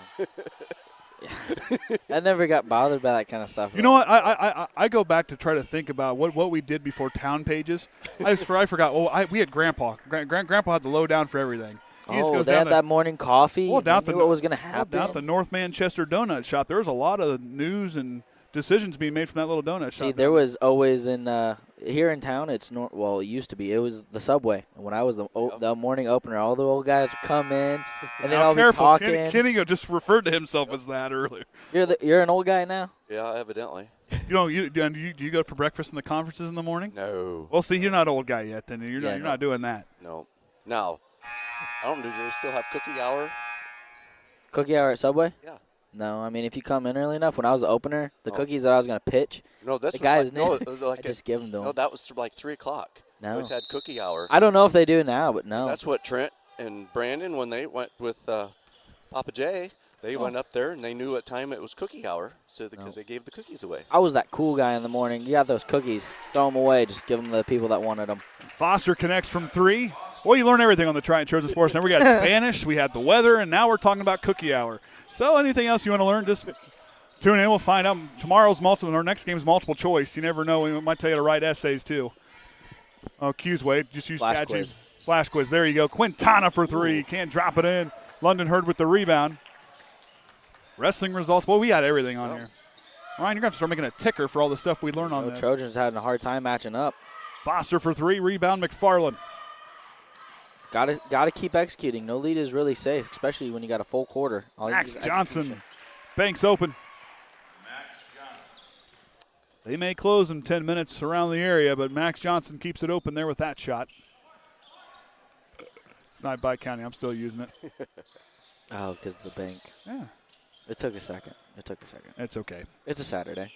I never got bothered by that kind of stuff. You know what? I go back to try to think about what we did before town pages. I forgot. Oh, we had Grandpa. Grandpa had the lowdown for everything. He just goes they down had that morning coffee. Well, down knew what was going to happen. Down at the North Manchester Donut Shop, there was a lot of news and decisions being made from that little donut shop. See, there was always here in town. It used to be. It was the Subway. When I was the morning opener, all the old guys would come in, and then I'll be talking. Kenny just referred to himself as that earlier. You're an old guy now. Yeah, evidently. Do you go for breakfast in the conferences in the morning? No. Well, see, you're not an old guy yet. Then you're not doing that. No. Now, I don't know. Do they still have cookie hour? Cookie hour at Subway? Yeah. No, I mean, if you come in early enough, when I was the opener, the cookies that I was going to pitch, no, this the was guys like, no, it was like I just give them to them. No, that was like 3 o'clock. No. We always had cookie hour. I don't know if they do now, but no. That's what Trent and Brandon, when they went with Papa Jay, they went up there and they knew what time it was cookie hour, because they gave the cookies away. I was that cool guy in the morning. You got those cookies, throw them away, just give them to the people that wanted them. Foster connects from 3. Well, you learn everything on the Triton Trojan Sports Network. We got Spanish, we had the weather, and now we're talking about cookie hour. So anything else you want to learn, just tune in. We'll find out. Our next game's multiple choice. You never know. We might tell you to write essays, too. Oh, Qsway. Just use Flash chat. quiz. Flash quiz. There you go. Quintana for 3. Can't drop it in. London Hurd with the rebound. Wrestling results. Well, we got everything on here. Ryan, you're going to have to start making a ticker for all the stuff we learn on this. Trojans having a hard time matching up. Foster for 3. Rebound, McFarland. Got to keep executing. No lead is really safe, especially when you got a full quarter. Max Johnson. Banks open. They may close in 10 minutes around the area, but Max Johnson keeps it open there with that shot. It's not by county. I'm still using it. Oh, because of the bank. Yeah. It took a second. It's okay. It's a Saturday.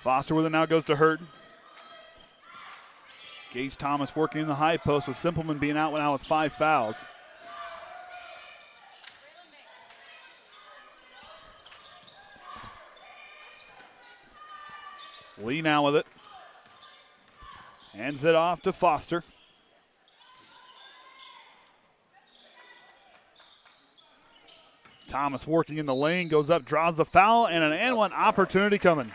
Foster with it now goes to Hurd. Gage Thomas working in the high post with Simpleman being out now with 5 fouls. Lee now with it. Hands it off to Foster. Thomas working in the lane, goes up, draws the foul, and an and one opportunity coming.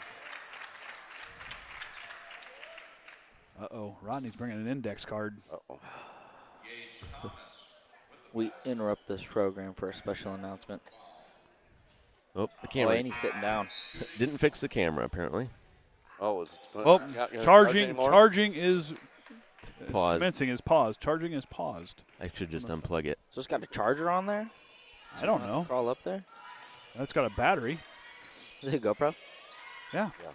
Uh-oh, Rodney's bringing an index card. Uh-oh. We interrupt this program for a special announcement. Oh, the Oh, camera and he's sitting down. didn't fix the camera, apparently. Oh, is Oh, charging is Paused. commencing is paused. Charging is paused. I should just unplug it. So it's got a charger on there? I don't know. Crawl up there? It's got a battery. Is it a GoPro? Yeah. Yeah.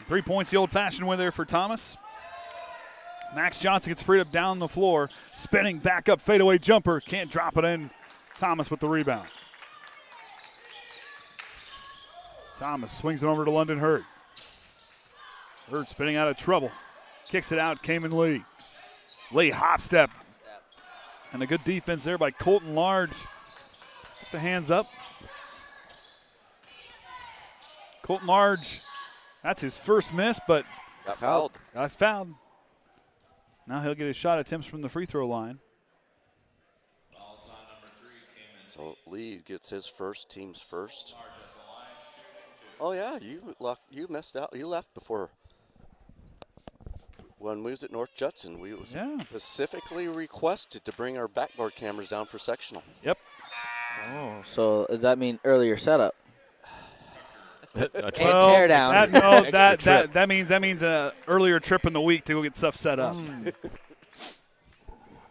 3 points the old-fashioned way there for Thomas. Max Johnson gets freed up down the floor. Spinning back up fadeaway jumper. Can't drop it in. Thomas with the rebound. Thomas swings it over to London Hurd. Hurd spinning out of trouble. Kicks it out, Kamen Lee. Lee hop step. And a good defense there by Colton Large. Put the hands up. Colton Large, that's his first miss, but Got fouled. got fouled. Now he'll get his shot attempts from the free throw line. So Lee gets his first, team's first. Oh yeah, you messed out. You left before. When we was at North Judson, we was specifically requested to bring our backboard cameras down for sectional. Yep. Oh, so does that mean earlier setup? A And trip. tear down. That means an earlier trip in the week to go get stuff set up.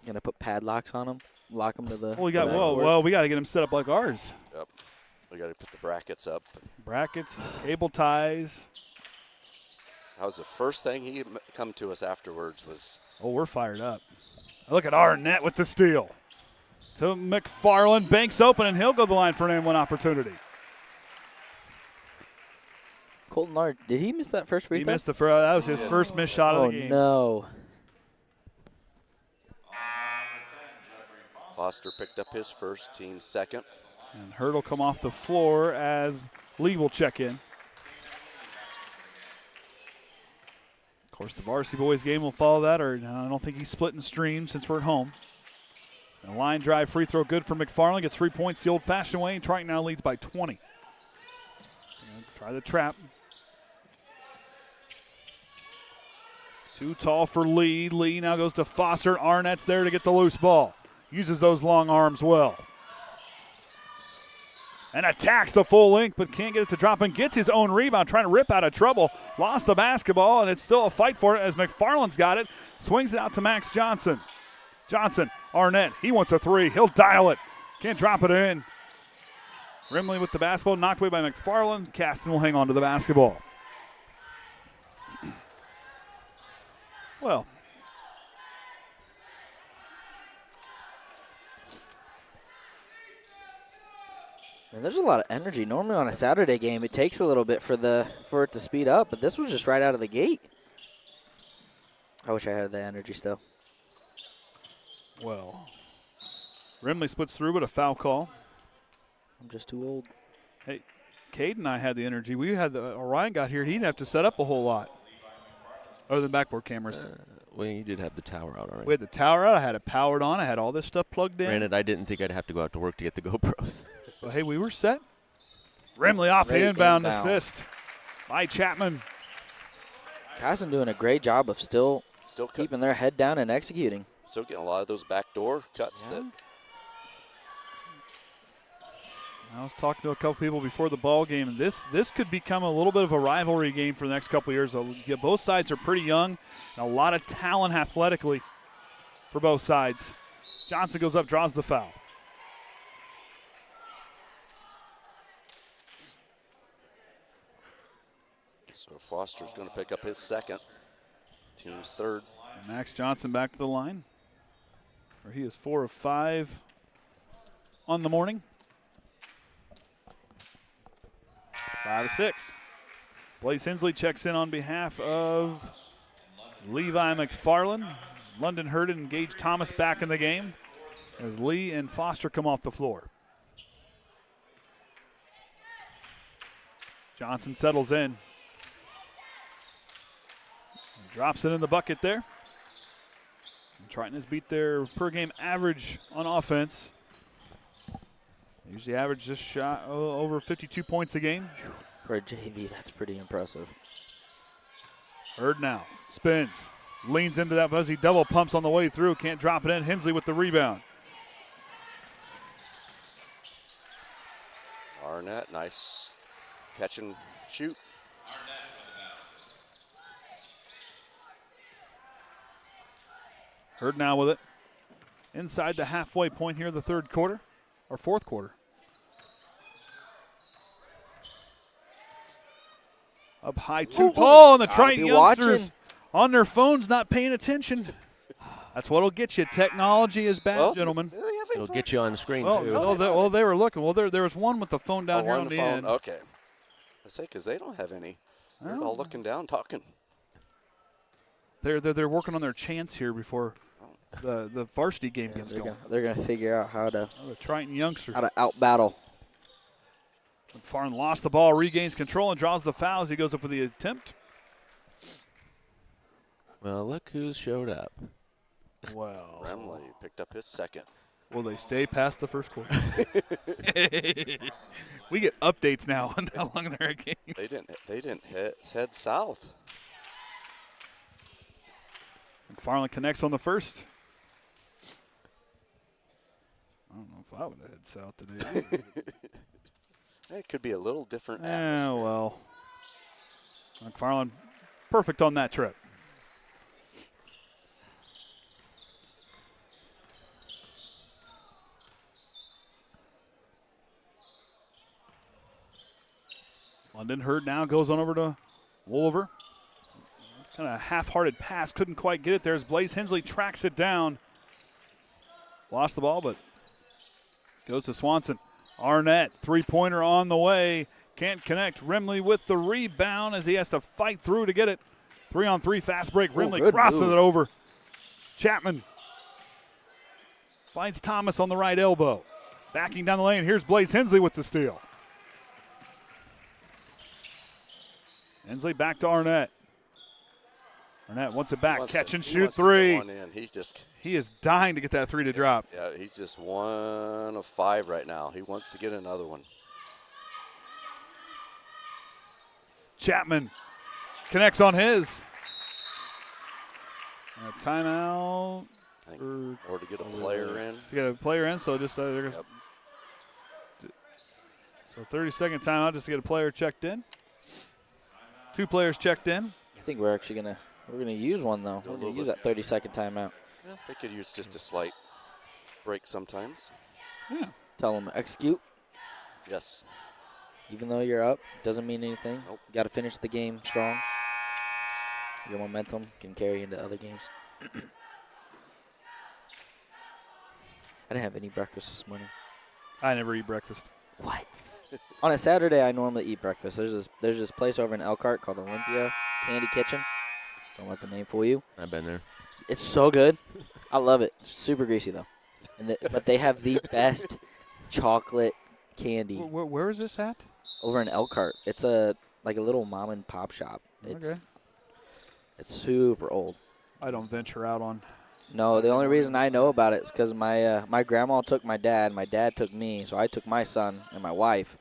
Gonna put padlocks on them, lock them to the. we got we got to get them set up like ours. Yep. We got to put the brackets up. Brackets, cable ties. That was the first thing he come to us afterwards was. Oh, we're fired up. Look at Arnett with the steal. To McFarland, banks open, and he'll go to the line for an N1 opportunity. Colton Lard, did he miss that first free He throw? missed the first. That was his first missed shot of the game. No. Foster picked up his first, team second. And Hurd will come off the floor as Lee will check in. Of course, the Varsity Boys game will follow that, or I don't think he's splitting streams since we're at home. And a line drive free throw good for McFarland. Gets 3 points the old-fashioned way, and Triton now leads by 20. Try the trap. Too tall for Lee. Lee now goes to Foster. Arnett's there to get the loose ball. Uses those long arms well. And attacks the full length, but can't get it to drop and gets his own rebound, trying to rip out of trouble. Lost the basketball, and it's still a fight for it as McFarland's got it. Swings it out to Max Johnson. Johnson, Arnett, he wants a three. He'll dial it. Can't drop it in. Rimley with the basketball, knocked away by McFarland. Caston will hang on to the basketball. Well, Man, there's a lot of energy. Normally on a Saturday game, it takes a little bit for it to speed up, but this was just right out of the gate. I wish I had the energy still. well. Rimley splits through, but a foul call. I'm just too old. Hey, Cade and I had the energy. We had Orion got here. He didn't have to set up a whole lot, other than backboard cameras. Well, you did have the tower out already. We had the tower out. I had it powered on. I had all this stuff plugged in. Granted, I didn't think I'd have to go out to work to get the GoPros. But hey, we were set. Rimley off Great the inbound inbound. assist by Chapman. Caston doing a great job of still keeping their head down and executing. Still getting a lot of those backdoor cuts that. I was talking to a couple people before the ball game, and this could become a little bit of a rivalry game for the next couple of years. Both sides are pretty young, and a lot of talent athletically for both sides. Johnson goes up, draws the foul. So Foster's going to pick up his second, team's third. And Max Johnson back to the line, where he is 4 of 5 on the morning. 5 of 6. Blaze Hensley checks in on behalf of Levi McFarland. London Hurd and Gage Thomas back in the game as Lee and Foster come off the floor. Johnson settles in. Drops it in the bucket there. And Triton has beat their per-game average on offense. They usually average just shot over 52 points a game. For a JV, that's pretty impressive. Hurd now spins, leans into that buzzy double pumps on the way through. Can't drop it in. Hensley with the rebound. Arnett, nice catch and shoot. Hurd now with it. Inside the halfway point here, the third quarter, or fourth quarter. Up high, too tall, and the Triton youngsters on their phones not paying attention. That's what'll get you. Technology is bad, gentlemen. It'll get you on the screen, Oh, too. well, they were looking. Well, there was one with the phone down here on the end. Okay. I say, because they don't have any. They're all looking down, talking. They're working on their chance here before the varsity game gets going. They're gonna figure out how to The Triton youngsters. out battle. McFarland lost the ball, regains control, and draws the foul as he goes up with the attempt. Well, look who's showed up. Well, Remley picked up his second. will they stay past the first quarter? We get updates now on how long they're at games. They didn't head south. McFarland connects on the first. I don't know if I would have head south today. It could be a little different Yeah, atmosphere. well, McFarland perfect on that trip. London Hurd now goes on over to Wolver. Kind of a half-hearted pass, couldn't quite get it there as Blaze Hensley tracks it down. Lost the ball, but goes to Swanson. Arnett, three-pointer on the way. Can't connect. Rimley with the rebound as he has to fight through to get it. 3-on-3 fast break. Rimley crosses it over. Chapman finds Thomas on the right elbow. Backing down the lane. Here's Blaze Hensley with the steal. Hensley back to Arnett. Arnett wants it back. Catch and shoot three. He is dying to get that three to drop. Yeah, he's just 1 of 5 right now. He wants to get another one. Chapman connects on his. A timeout. Or to get a player in. To get a player in, so just so 30-second timeout just to get a player checked in. 2 players checked in. I think we're actually gonna use one though. We're gonna use that 30-second timeout. Yeah, they could use just a slight break sometimes. Yeah. Tell them execute. Yes. Even though you're up, doesn't mean anything. Nope. Got to finish the game strong. Your momentum can carry into other games. I didn't have any breakfast this morning. I never eat breakfast. What? On a Saturday, I normally eat breakfast. There's this place over in Elkhart called Olympia Candy Kitchen. Don't let the name fool you. I've been there. It's so good. I love it. It's super greasy though, but they have the best chocolate candy. Where is this at? Over in Elkhart. It's like a little mom and pop shop. It's super old. I don't venture out on. No, the only reason I know about it is because my grandma took my dad took me, so I took my son and my wife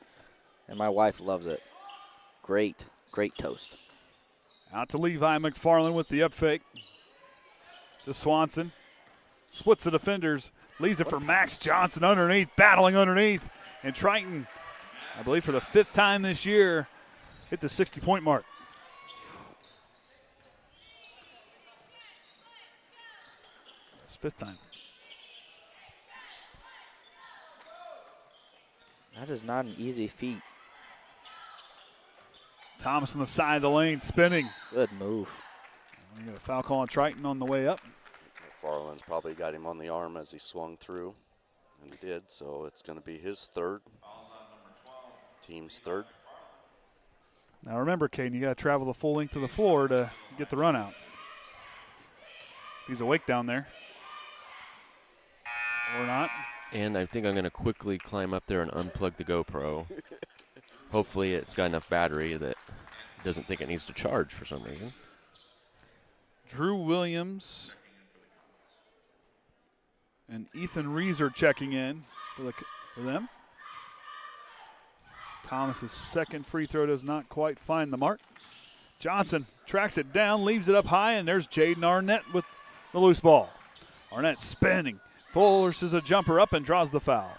loves it. Great toast. Out to Levi McFarland with the up fake. To Swanson. Splits the defenders. Leaves it for Max Johnson underneath, battling underneath. And Triton, I believe for the 5th time this year, hit the 60-point mark. It's 5th time. That is not an easy feat. Thomas on the side of the lane, spinning. Good move. We got a foul call on Triton on the way up. McFarland's probably got him on the arm as he swung through, and he did, so it's going to be his 3rd. Team's 3rd. Now remember, Caden, you got to travel the full length of the floor to get the run out. He's awake down there. Or not. And I think I'm going to quickly climb up there and unplug the GoPro. Hopefully it's got enough battery that it doesn't think it needs to charge for some reason. Drew Williams and Ethan Reeser checking in for them. Thomas's second free throw does not quite find the mark. Johnson tracks it down, leaves it up high, and there's Jaden Arnett with the loose ball. Arnett spinning, forces a jumper up and draws the foul.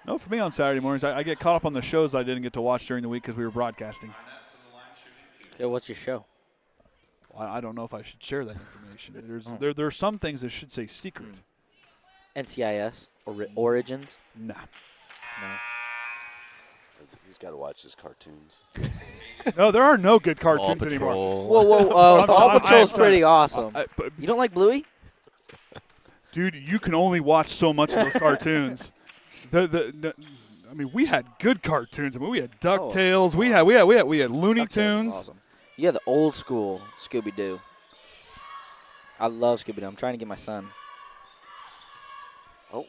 No, for me on Saturday mornings, I get caught up on the shows I didn't get to watch during the week because we were broadcasting. Okay, what's your show? I don't know if I should share that information. There are some things that should say secret. NCIS or Origins? Nah. No. He's got to watch his cartoons. No, there are no good cartoons Paw anymore. Patrol. Whoa. Paw Patrol's pretty awesome. But You don't like Bluey? dude, you can only watch so much of those cartoons. I mean, we had good cartoons. I mean, we had DuckTales. We had Looney Tunes. Awesome. You had the old school Scooby-Doo. I love Scooby-Doo. I'm trying to get my son. Oh.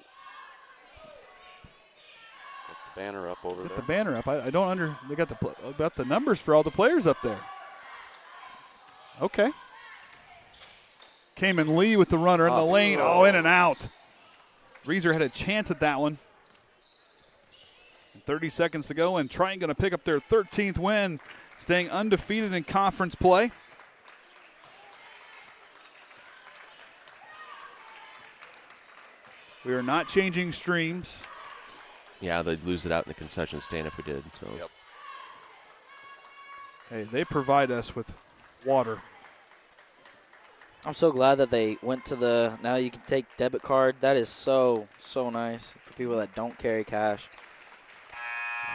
Got the banner up over Get there. the banner up. I don't they got the numbers for all the players up there. Okay. Cayman Lee with the runner in the lane. Oh, in and out. Reeser had a chance at that one. 30 seconds to go, and Triton going to pick up their 13th win, staying undefeated in conference play. We are not changing streams. Yeah, they'd lose it out in the concession stand if we did. So. Yep. Hey, they provide us with water. I'm so glad that they went to now you can take debit card. That is so nice for people that don't carry cash.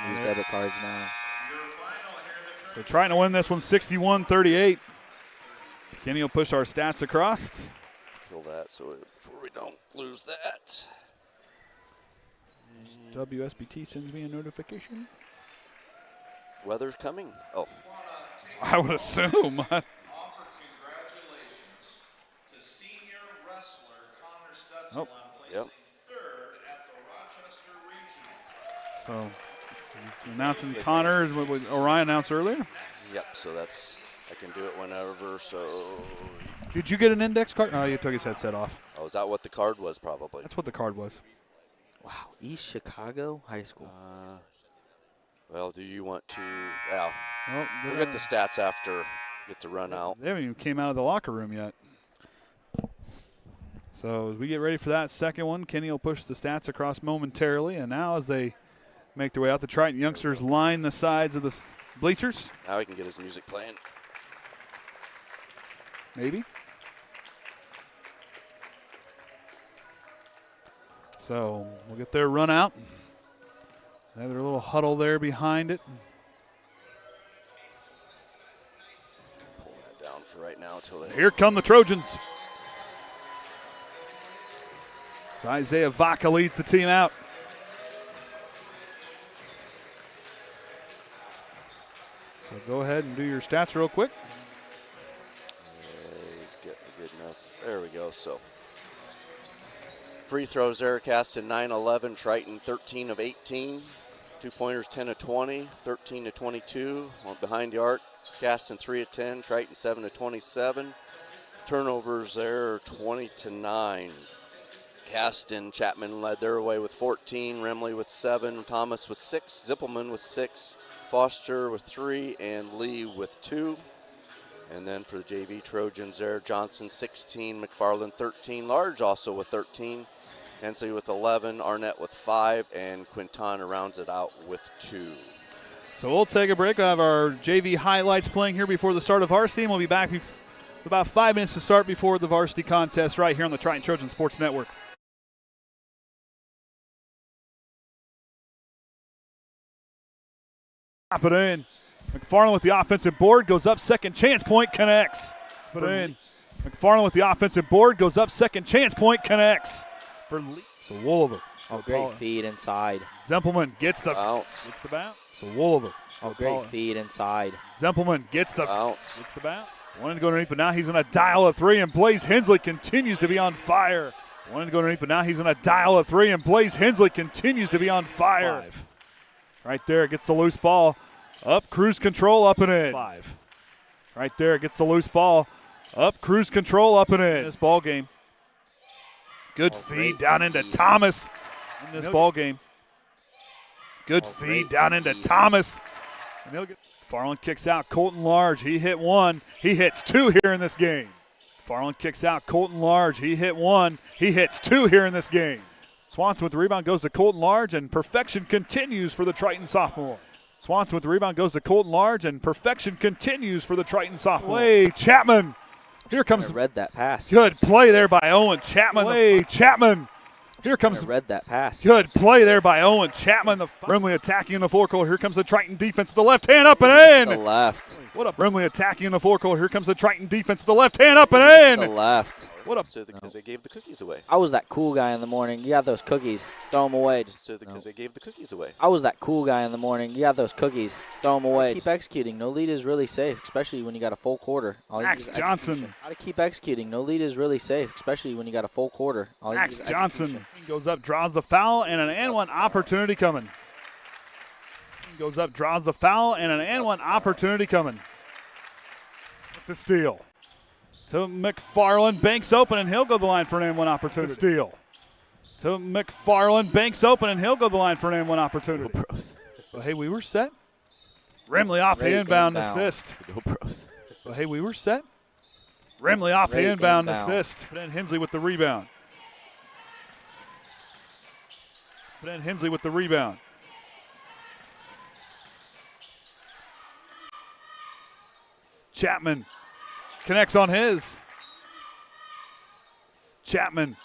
Use debit cards now. So trying to win this one 61-38. Kenny will push our stats across. Kill that so before we don't lose that. WSBT sends me a notification. Weather's coming. Oh. I would assume. Offer congratulations to senior wrestler Connor Stetzel on placing third at the Rochester Regional. So announcing Connor is what Orion announced earlier. Yep, so that's, I can do it whenever, so. Did you get an index card? Oh, you took his headset off. Oh, is that what the card was probably? That's what the card was. Wow, East Chicago High School. Well, do you want to, well, Well, we'll get the stats after, get to run out. They haven't even came out of the locker room yet. So as we get ready for that second one, Kenny will push the stats across momentarily. And now as they make their way out, the Triton youngsters line the sides of the bleachers. Now he can get his music playing. Maybe. So we'll get their run out. They have their little huddle there behind it. Pull that down for right now until they. Here come the Trojans. As Isaiah Vaca leads the team out. So go ahead and do your stats real quick. He's getting good enough. There we go. So free throws there. Caston 9-11. Triton 13 of 18. 2-pointers 10 of 20. 13 to 22. Behind the arc. Caston 3 of 10. Triton 7 of 27. Turnovers there 20 to 9. Caston, Chapman led their way with 14. Remley with 7. Thomas with 6. Zippelman with 6. Foster with 3. And Lee with 2. And then for the JV Trojans there, Johnson 16, McFarland 13, Large also with 13, Hensley with 11, Arnett with 5, and Quintana rounds it out with 2. So we'll take a break. We'll have our JV highlights playing here before the start of varsity, and we'll be back with about 5 minutes to start before the varsity contest right here on the Triton Trojan Sports Network. Pop it in. McFarland with the offensive board, goes up, second chance point, connects. Put it in. McFarland with the offensive board, goes up, second chance point, connects. For Lee. So Woolover. Oh, great feed inside. Zempelman gets the bounce. Gets the bounce. So Woolover. Oh, great feed inside. Zempelman gets the bounce. Gets the bounce. Wanted to go underneath, but now he's going to dial a 3, and Blaze Hensley continues to be on fire. Wanted to go underneath, but now he's going to dial a 3, and Blaze Hensley continues to be on fire. 5. Right there, gets the loose ball. Up, cruise control, up and in. 5. Right there, gets the loose ball. Up, cruise control, up and in. This ball game. Good feed down into Thomas in this ball game. Good feed down into Thomas. And he'll get Farland kicks out. Colton Large, he hit one. He hits two here in this game. Farland kicks out. Colton Large, he hit one. He hits two here in this game. Swanson with the rebound goes to Colton Large, and perfection continues for the Triton sophomore. Swanson with the rebound goes to Colton Large, and perfection continues for the Triton sophomore. Hey, Chapman. Here comes. I read that pass. Good play there by Owen Chapman. Hey, Chapman. Here comes. I read that pass. Good play there by Owen Chapman. The Brimley attacking in the forecourt. Here comes the Triton defense with the left hand up and in. The left. What up? Brimley attacking in the forecourt. Here comes the Triton defense with the left hand up and The in. left. What up? So because they gave the cookies away. I was that cool guy in the morning. You got those cookies. Throw them away. So because they gave the cookies away. I was that cool guy in the morning. You got those cookies. Throw them away. Keep executing. No lead is really safe, especially when you got a full quarter. Max Johnson. Got to keep executing. No lead is really safe, especially when you got a full quarter. Max Johnson goes up, draws the foul, and an and one opportunity coming. Goes up, draws the foul, and an and one opportunity coming. With the steal. To McFarland, banks open, and he'll go to the line for an and one opportunity. Steal. To McFarland, banks open, and he'll go to the line for an and one opportunity. Well, hey, we were set. Rimley off the inbound assist. Well, hey, we were set. Rimley off the inbound assist. Ben Hensley with the rebound. Ben Hensley with the rebound. Chapman connects on his. Chapman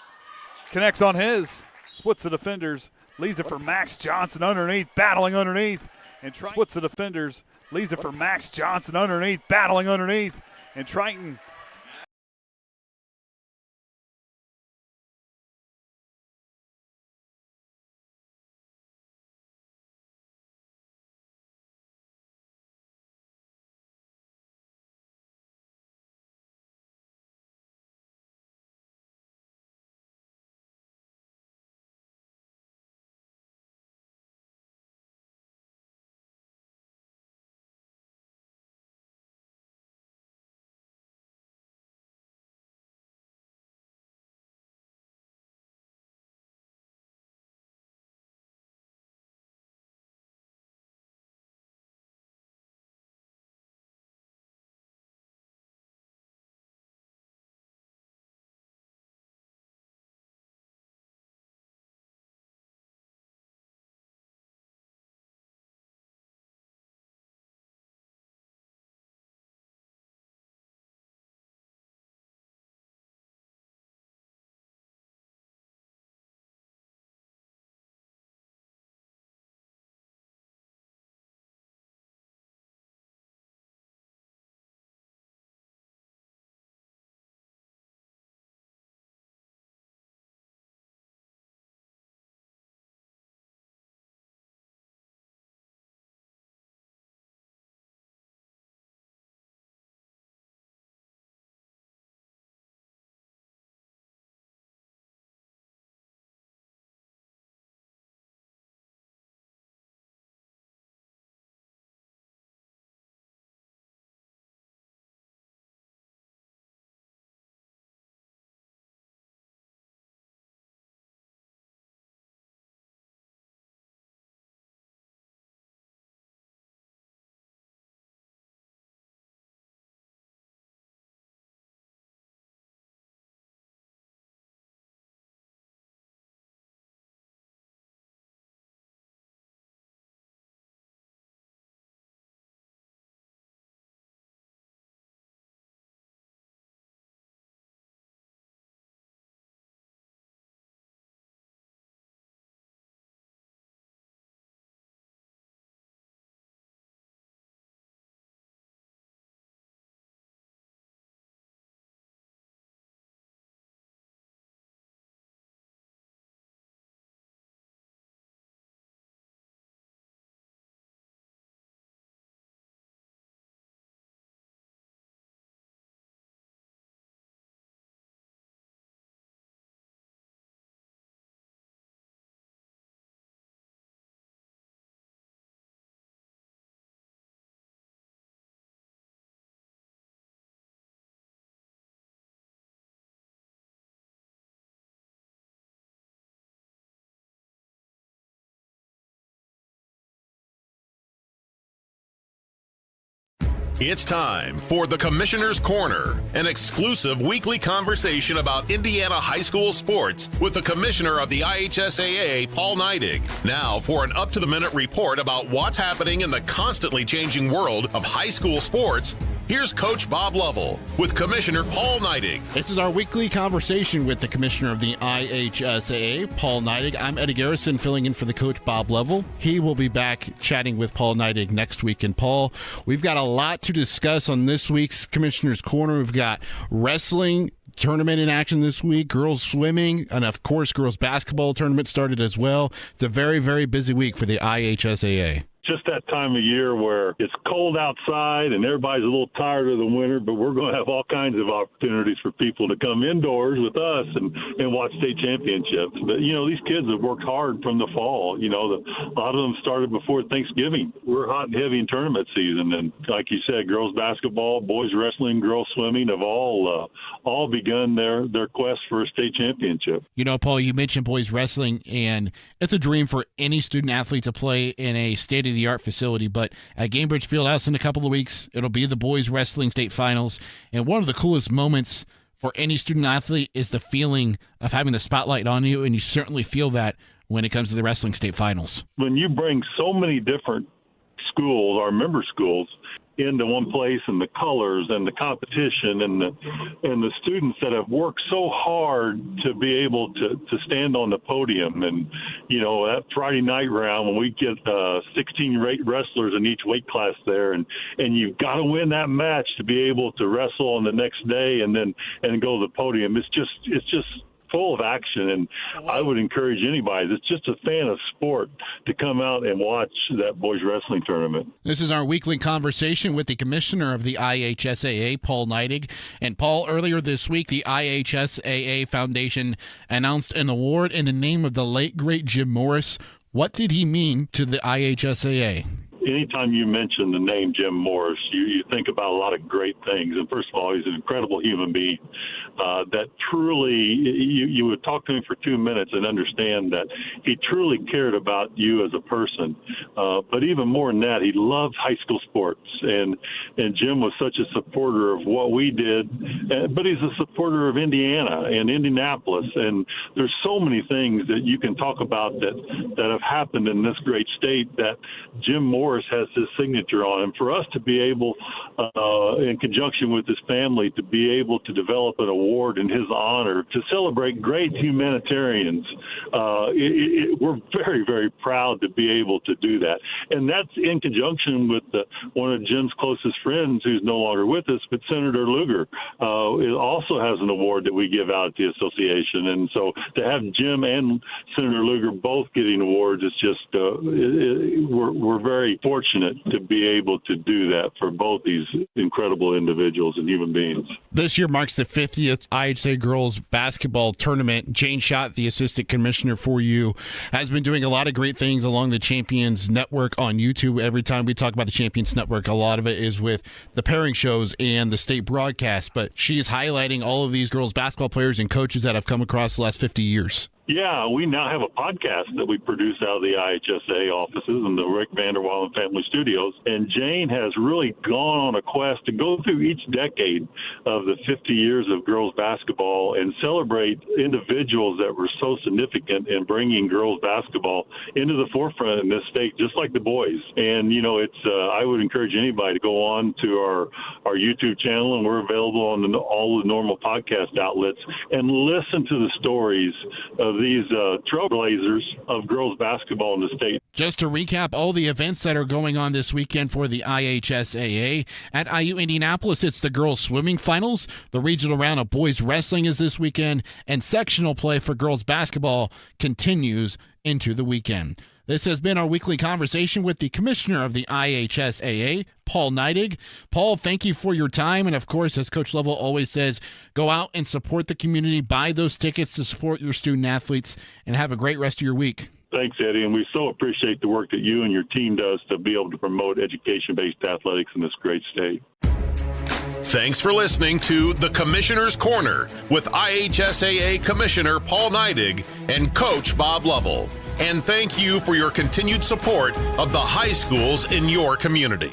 connects on his. Splits the defenders. Leaves it for Max Johnson underneath, battling underneath. And splits the defenders. Leaves it for Max Johnson underneath, battling underneath. And Triton It's time for the Commissioner's Corner, an exclusive weekly conversation about Indiana high school sports with the Commissioner of the IHSAA, Paul Neidig. Now for an up-to-the-minute report about what's happening in the constantly changing world of high school sports, here's Coach Bob Lovell with Commissioner Paul Neidig. This is our weekly conversation with the Commissioner of the IHSAA, Paul Neidig. I'm Eddie Garrison, filling in for the Coach Bob Lovell. He will be back chatting with Paul Neidig next week. And Paul, we've got a lot to discuss on this week's Commissioner's Corner. We've got wrestling tournament in action this week, girls swimming, and of course girls basketball tournament started as well. It's a very, very busy week for the IHSAA. Just that time of year where it's cold outside and everybody's a little tired of the winter, but we're going to have all kinds of opportunities for people to come indoors with us and watch state championships. But, these kids have worked hard from the fall. A lot of them started before Thanksgiving. We're hot and heavy in tournament season. And like you said, girls basketball, boys wrestling, girls swimming have all begun their quest for a state championship. Paul, you mentioned boys wrestling, and it's a dream for any student athlete to play in a state-of-the-art facility, but at Gainbridge Fieldhouse in a couple of weeks, it'll be the boys wrestling state finals. And one of the coolest moments for any student athlete is the feeling of having the spotlight on you, and you certainly feel that when it comes to the wrestling state finals. When you bring so many different schools, our member schools, into one place, and the colors and the competition and the students that have worked so hard to be able to stand on the podium. And that Friday night round when we get 16 wrestlers in each weight class there, and you've got to win that match to be able to wrestle on the next day and go to the podium. It's just full of action, and I would encourage anybody that's just a fan of sport to come out and watch that boys wrestling tournament. This is our weekly conversation with the Commissioner of the IHSAA, Paul Neidig. And Paul, earlier this week, the IHSAA Foundation announced an award in the name of the late, great Jim Morris. What did he mean to the IHSAA? Anytime you mention the name Jim Morris, you think about a lot of great things. And first of all, he's an incredible human being that truly, you would talk to him for 2 minutes and understand that he truly cared about you as a person. But even more than that, he loved high school sports. And Jim was such a supporter of what we did, but he's a supporter of Indiana and Indianapolis. And there's so many things that you can talk about that have happened in this great state that Jim Morris has his signature on him. For us to be able, in conjunction with his family, to be able to develop an award in his honor to celebrate great humanitarians, we're very, very proud to be able to do that. And that's in conjunction with one of Jim's closest friends who's no longer with us, but Senator Lugar also has an award that we give out at the association. And so to have Jim and Senator Lugar both getting awards is just, we're very fortunate to be able to do that for both these incredible individuals and human beings. This year marks the 50th IHSA girls basketball tournament. Jane Schott, the assistant commissioner for you, has been doing a lot of great things along the Champions Network on YouTube. Every time we talk about the Champions Network, a lot of it is with the pairing shows and the state broadcast, but she's highlighting all of these girls basketball players and coaches that have come across the last 50 years. Yeah, we now have a podcast that we produce out of the IHSA offices and the Rick Vanderwall and Family Studios. And Jane has really gone on a quest to go through each decade of the 50 years of girls basketball and celebrate individuals that were so significant in bringing girls basketball into the forefront in this state, just like the boys. And, I would encourage anybody to go on to our YouTube channel, and we're available on all the normal podcast outlets, and listen to the stories of these trailblazers of girls basketball in the state. Just to recap all the events that are going on this weekend for the IHSAA. At IU Indianapolis, it's the girls swimming finals. The regional round of boys wrestling is this weekend, and sectional play for girls basketball continues into the weekend. This has been our weekly conversation with the Commissioner of the IHSAA, Paul Neidig. Paul, thank you for your time. And, of course, as Coach Lovell always says, go out and support the community, buy those tickets to support your student athletes, and have a great rest of your week. Thanks, Eddie, and we so appreciate the work that you and your team does to be able to promote education-based athletics in this great state. Thanks for listening to The Commissioner's Corner with IHSAA Commissioner Paul Neidig and Coach Bob Lovell. And thank you for your continued support of the high schools in your community.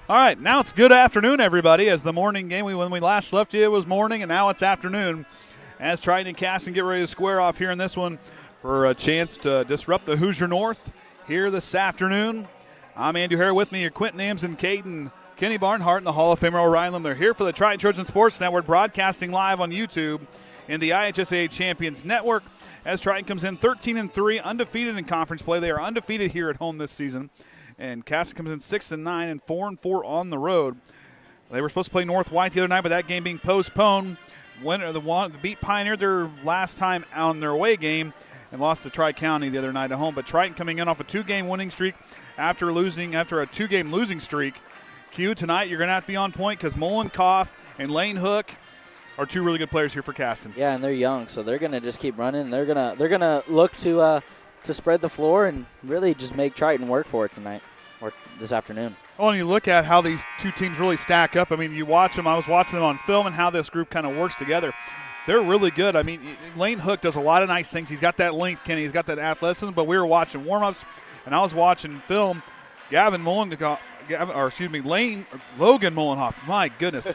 All right, now it's good afternoon, everybody, as the morning game, when we last left you, it was morning, and now it's afternoon as Triton and Caston get ready to square off here in this one for a chance to disrupt the Hoosier North here this afternoon. I'm Andy O'Hara. With me are Quentin Ames and Caden Kenny Barnhart and the Hall of Famer Orion Lim. They're here for the Triton Trojan Sports Network, broadcasting live on YouTube in the IHSAA Champions Network as Triton comes in 13-3, undefeated in conference play. They are undefeated here at home this season. And Caston comes in 6-9 and 4-4 on the road. They were supposed to play North White the other night, but that game being postponed. The beat Pioneer their last time on their away game and lost to Tri-County the other night at home. But Triton coming in off a 2-game winning streak after a 2-game losing streak. Q, tonight you're going to have to be on point because Mullenkoff and Lane Hook are two really good players here for Caston. Yeah, and they're young, so they're going to just keep running. They're gonna look to spread the floor and really just make Triton work for it tonight or this afternoon. Oh, and you look at how these two teams really stack up. I mean, you watch them. I was watching them on film and how this group kind of works together. They're really good. I mean, Lane Hook does a lot of nice things. He's got that length, Kenny. He's got that athleticism. But we were watching warm-ups, and I was watching film. Logan Mullenhoff. My goodness.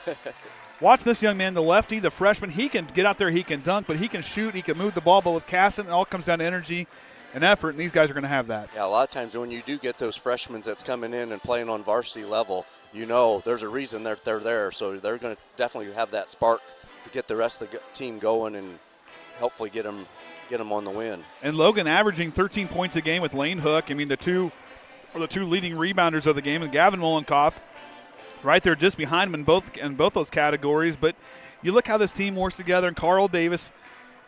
Watch this young man, the lefty, the freshman. He can get out there. He can dunk, but he can shoot. He can move the ball. But with Caston, it all comes down to energy and effort, and these guys are going to have that. Yeah, a lot of times when you do get those freshmen that's coming in and playing on varsity level, you know there's a reason they're there. So they're going to definitely have that spark to get the rest of the team going and hopefully get them on the win. And Logan averaging 13 points a game with Lane Hook. I mean, the two leading rebounders of the game, and Gavin Mullenkoff right there just behind him in both those categories. But you look how this team works together, and Carl Davis,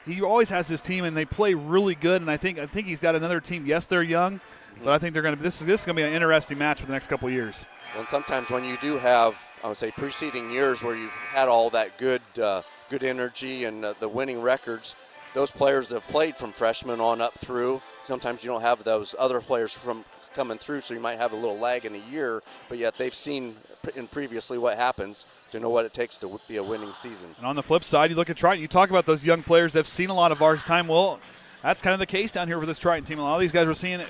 he always has his team, and they play really good. And I think he's got another team. Yes, they're young, but I think they're going to. This is going to be an interesting match for the next couple of years. And sometimes when you do have, I would say, preceding years where you've had all that good energy and the winning records, those players that have played from freshmen on up through, sometimes you don't have those other players from coming through, so you might have a little lag in a year, but yet they've seen in previously what happens to know what it takes to be a winning season. And on the flip side, you look at Triton, you talk about those young players that have seen a lot of varsity time. Well, that's kind of the case down here for this Triton team. A lot of these guys are seeing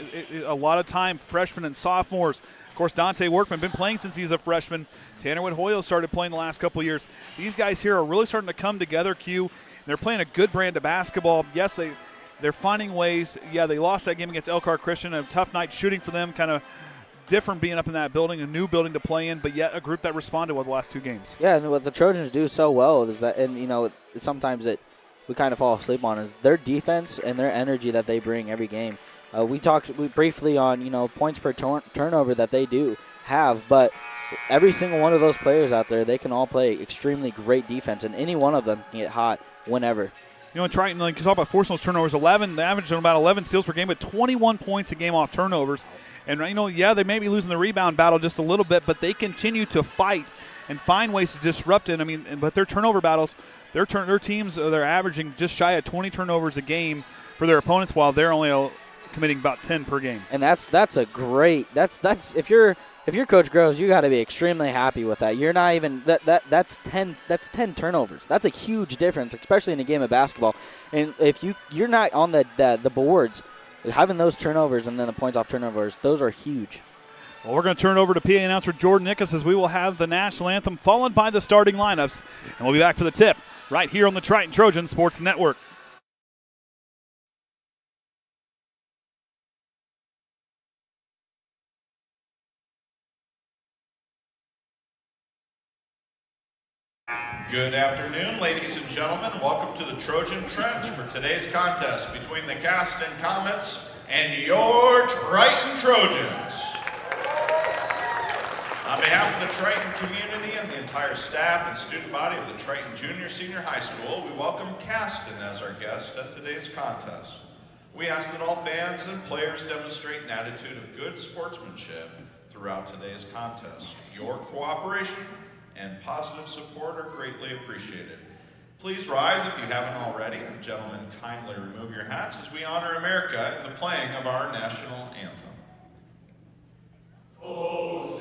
a lot of time, freshmen and sophomores. Of course, Dante Workman been playing since he's a freshman. Tanner Wood-Hoyle started playing the last couple of years. These guys here are really starting to come together, Q. They're playing a good brand of basketball. Yes, they're finding ways. Yeah, they lost that game against Elkhart Christian. A tough night shooting for them, kind of different being up in that building, a new building to play in, but yet a group that responded well the last two games. Yeah, and what the Trojans do so well is that, and sometimes we kind of fall asleep on is their defense and their energy that they bring every game. We talked briefly on points per turnover that they do have, but every single one of those players out there, they can all play extremely great defense, and any one of them can get hot whenever. In Triton, like you talk about forcing those turnovers, 11, they average about 11 steals per game, but 21 points a game off turnovers. And, they may be losing the rebound battle just a little bit, but they continue to fight and find ways to disrupt it. But their turnover battles, their teams, they're averaging just shy of 20 turnovers a game for their opponents, while they're only committing about 10 per game. And that's a great – that's if you're Coach Groves, you got to be extremely happy with that. You're not even that's 10 turnovers. That's a huge difference, especially in a game of basketball. And if you're not on the boards, having those turnovers and then the points off turnovers, those are huge. Well, we're going to turn it over to PA announcer Jordan Nickus as we will have the national anthem followed by the starting lineups, and we'll be back for the tip right here on the Triton Trojan Sports Network. Good afternoon, ladies and gentlemen. Welcome to the Trojan Trench for today's contest between the Caston Comets and your Triton Trojans. On behalf of the Triton community and the entire staff and student body of the Triton Junior Senior High School, we welcome Caston as our guest at today's contest. We ask that all fans and players demonstrate an attitude of good sportsmanship throughout today's contest. Your cooperation and positive support are greatly appreciated. Please rise if you haven't already, and gentlemen, kindly remove your hats as we honor America in the playing of our national anthem. Oh.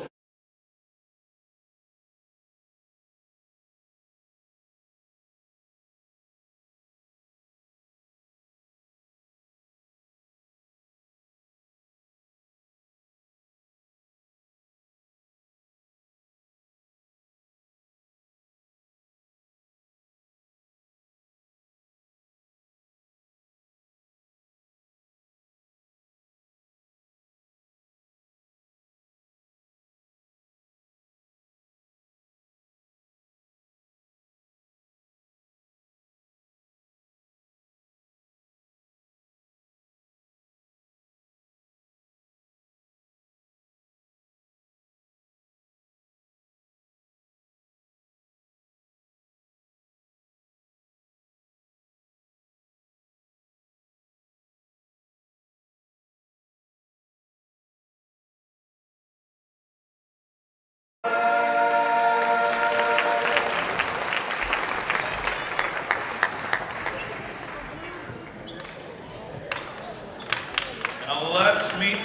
let's meet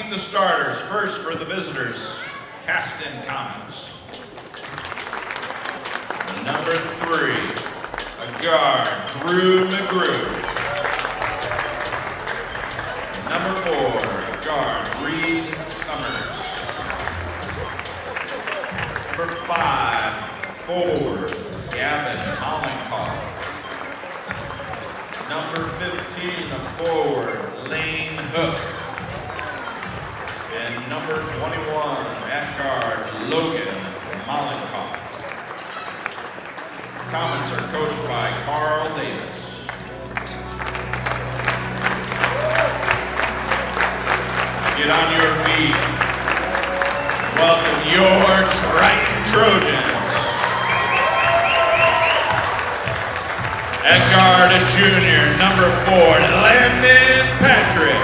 the starters. First for the visitors, Caston Comets. Number 3, a guard, Drew McGrew. Number 4, a guard, Reed Summers. Number 5, forward, Gavin Mollenkoff. Number 15, a forward, Lane Hook. And number 21, at guard, Logan Mollenkoff. Comets are coached by Carl Davis. Get on your feet. Welcome your Triton Trojans. At guard, a junior, number 4, Landon Patrick.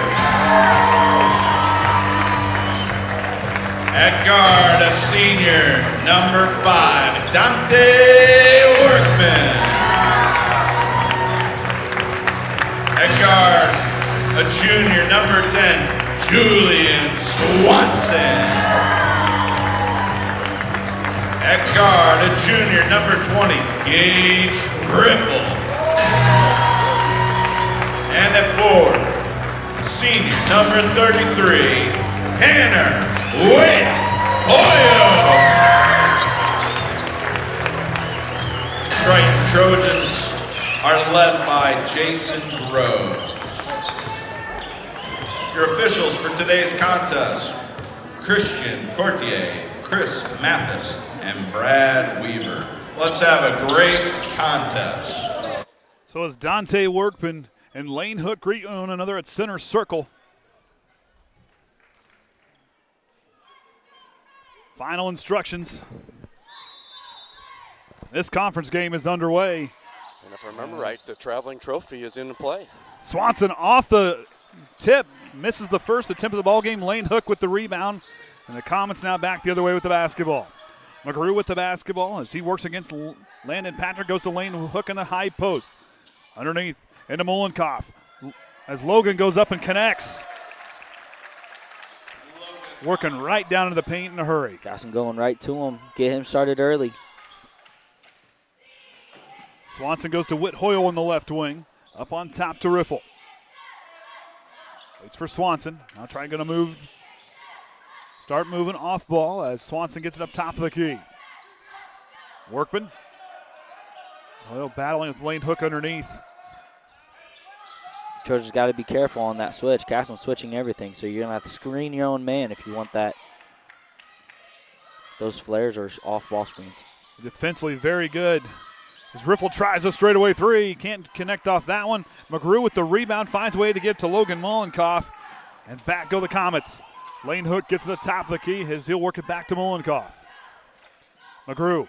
At guard, a senior, number 5, Dante Workman. At guard, a junior, number 10, Julian Swanson. At guard, a junior, number 20, Gage Ripple. And at forward, senior, number 33, Tanner Witt Hoyle. Triton Trojans are led by Jason Groves. Your officials for today's contest, Christian Courtier, Chris Mathis, and Brad Weaver. Let's have a great contest. So as Dante Workman and Lane Hook greet one another at center circle. Final instructions. This conference game is underway. And if I remember right, the traveling trophy is in play. Swanson off the tip, misses the first attempt of the ball game. Lane Hook with the rebound, and the Comets now back the other way with the basketball. McGrew with the basketball as he works against Landon Patrick, goes to Lane Hook in the high post. Underneath into Molenkoff as Logan goes up and connects. Working right down into the paint in a hurry. Caston going right to him. Get him started early. Swanson goes to Whit Hoyle on the left wing. Up on top to Riffle. Waits for Swanson. Now trying to move. Start moving off ball as Swanson gets it up top of the key. Workman. Hoyle battling with Lane Hook underneath. Trojans got to be careful on that switch. Caston's switching everything, so you're going to have to screen your own man if you want that. Those flares are off-ball screens. Defensively very good. As Riffle tries a straightaway three. Can't connect off that one. McGrew with the rebound finds a way to get to Logan Molenkoff. And back go the Comets. Lane Hook gets to the top of the key. He'll work it back to Molenkoff. McGrew.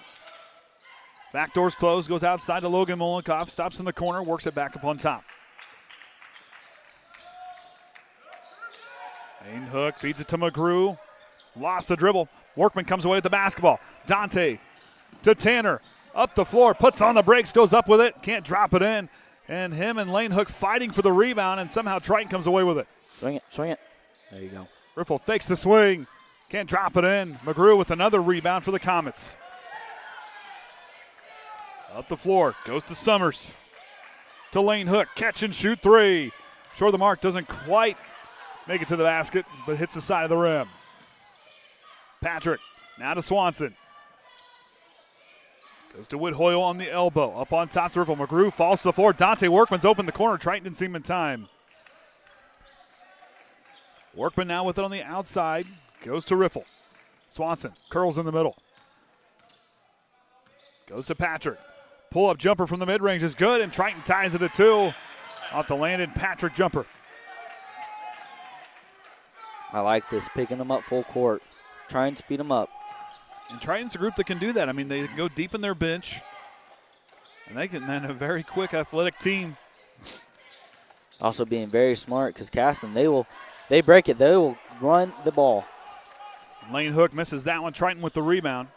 Back door's closed. Goes outside to Logan Molenkoff. Stops in the corner. Works it back up on top. Lane Hook feeds it to McGrew. Lost the dribble. Workman comes away with the basketball. Dante to Tanner. Up the floor. Puts on the brakes. Goes up with it. Can't drop it in. And him and Lane Hook fighting for the rebound. And somehow Triton comes away with it. Swing it. Swing it. There you go. Riffle fakes the swing. Can't drop it in. McGrew with another rebound for the Comets. Up the floor. Goes to Summers. To Lane Hook. Catch and shoot three. Short of the mark. Doesn't quite make it to the basket, but hits the side of the rim. Patrick, now to Swanson. Goes to Whit Hoyle on the elbow. Up on top to Riffle. McGrew falls to the floor. Dante Workman's open the corner. Triton didn't see him in time. Workman now with it on the outside. Goes to Riffle. Swanson curls in the middle. Goes to Patrick. Pull-up jumper from the mid-range is good, and Triton ties it at 2. Off the Landon Patrick jumper. I like this, picking them up full court, trying to speed them up. And Triton's a group that can do that. I mean, they can go deep in their bench, and they can then a very quick, athletic team. Also being very smart because Caston, they break it, they will run the ball. Lane Hook misses that one. Triton with the rebound.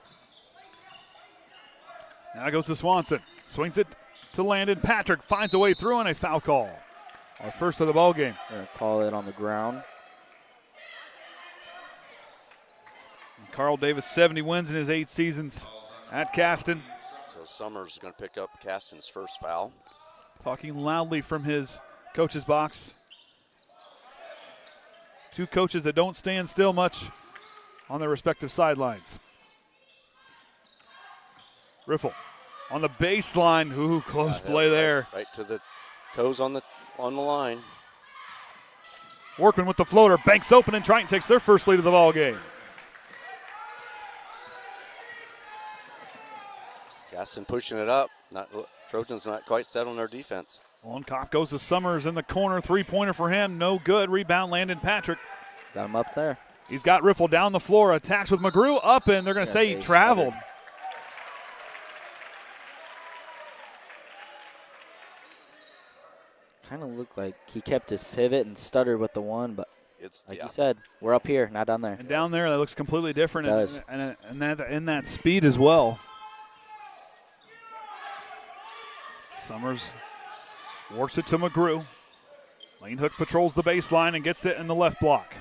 Now it goes to Swanson. Swings it to Landon Patrick. Finds a way through and a foul call Our first of the ball game. We're going to call it on the ground. Carl Davis, 70 wins in his 8 seasons at Caston. So Summers is going to pick up Caston's first foul. Talking loudly from his coach's box. 2 coaches that don't stand still much on their respective sidelines. Riffle on the baseline. Ooh, close play there. Right to the toes on the line. Workman with the floater. Banks open, and Triton takes their first lead of the ball game. Caston pushing it up. Trojans not quite settling their defense. Mollenkoff goes to Summers in the corner. 3-pointer for him. No good. Rebound Landon Patrick. Got him up there. He's got Riffle down the floor. Attacks with McGrew up, and they're going to say he traveled. Kind of looked like he kept his pivot and stuttered with the one, but it's like you said, we're up here, not down there. And down there, that looks completely different. It does. And that speed as well. Summers works it to McGrew. Lane Hook patrols the baseline and gets it in the left block.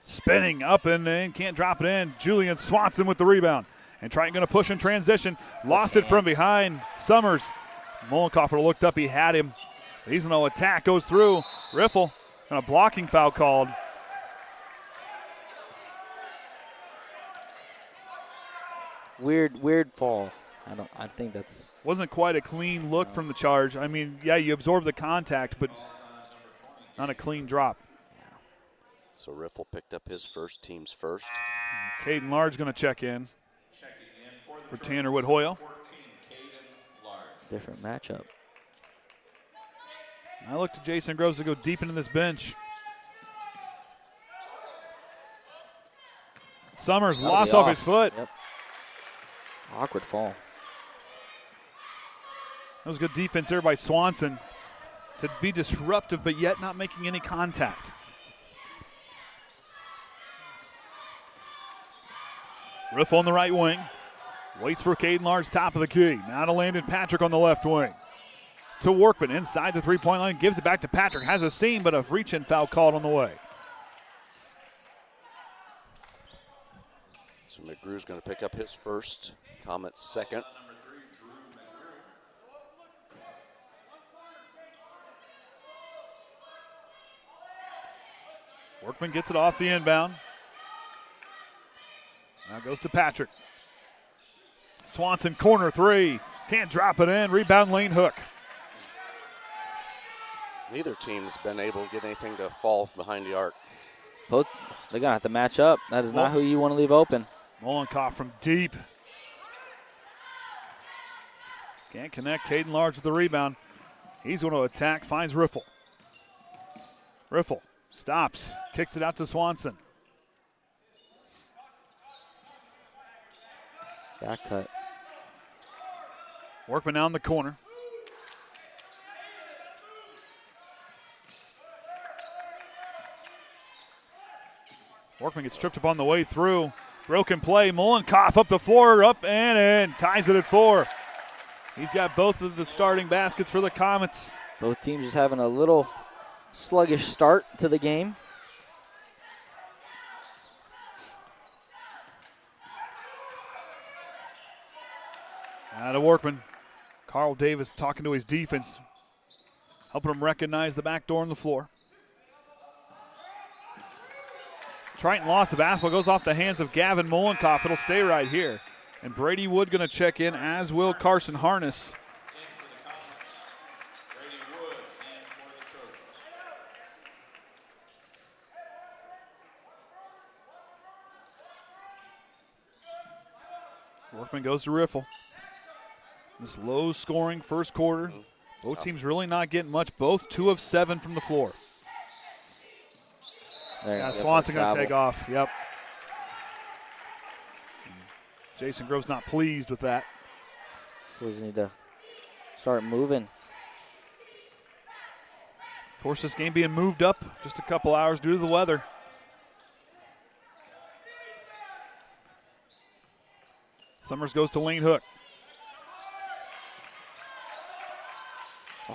Spinning up and in, can't drop it in. Julian Swanson with the rebound. And Triton going to push in transition. Lost it from behind. Summers. Mollenkoff looked up, he had him. He's going to attack, goes through. Riffle, and a blocking foul called. Weird fall. I think that's wasn't quite a clean look from the charge. I mean, yeah, you absorb the contact, but not a clean drop. So Riffle picked up his first, team's first. Caden Large going to check in for Tanner Wood-Hoyle. different matchup. I look to Jason Groves to go deep into this bench. Summers lost off his foot. Yep. Awkward fall. That was good defense there by Swanson to be disruptive, but yet not making any contact. Riff on the right wing. Waits for Caden Large, top of the key. Now to Landon Patrick on the left wing. To Workman inside the three-point line. Gives it back to Patrick. Has a seam, but a reach-in foul called on the way. So McGrew's going to pick up his first. Comet's second. Workman gets it off the inbound. Now goes to Patrick. Swanson corner three. Can't drop it in. Rebound Lane Hook. Neither team's been able to get anything to fall behind the arc. Both, they're going to have to match up. That is not who you want to leave open. Mollenkoff from deep. Can't connect. Caden Large with the rebound. He's going to attack. Finds Riffle. Riffle stops. Kicks it out to Swanson. Back cut. Workman down the corner. Workman gets tripped up on the way through. Broken play. Mollenkoff up the floor, up and in. Ties it at 4. He's got both of the starting baskets for the Comets. Both teams just having a little sluggish start to the game. Out of Workman. Carl Davis talking to his defense, helping him recognize the back door on the floor. Triton lost the basketball, goes off the hands of Gavin Mollenkoff. It'll stay right here. And Brady Wood going to check in, as will Carson Harness. Workman goes to Riffle. This low-scoring first quarter. Both teams really not getting much. Both 2 of 7 from the floor. Yeah, Swanson going to take off. Yep. Jason Groves not pleased with that. We just need to start moving. Of course, this game being moved up just a couple hours due to the weather. Summers goes to Lane Hook.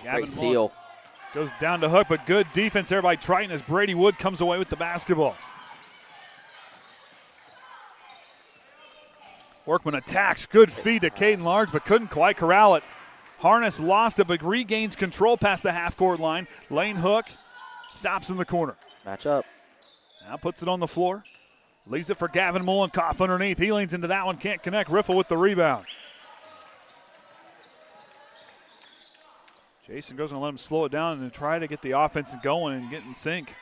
Great seal. Goes down to Hook, but good defense there by Triton as Brady Wood comes away with the basketball. Workman attacks, good feed to Caden Large, but couldn't quite corral it. Harness lost it, but regains control past the half-court line. Lane Hook stops in the corner. Match up. Now puts it on the floor. Leaves it for Gavin Mullenkoff underneath. He leans into that one, can't connect. Riffle with the rebound. Jason goes going to let him slow it down and try to get the offense going and get in sync.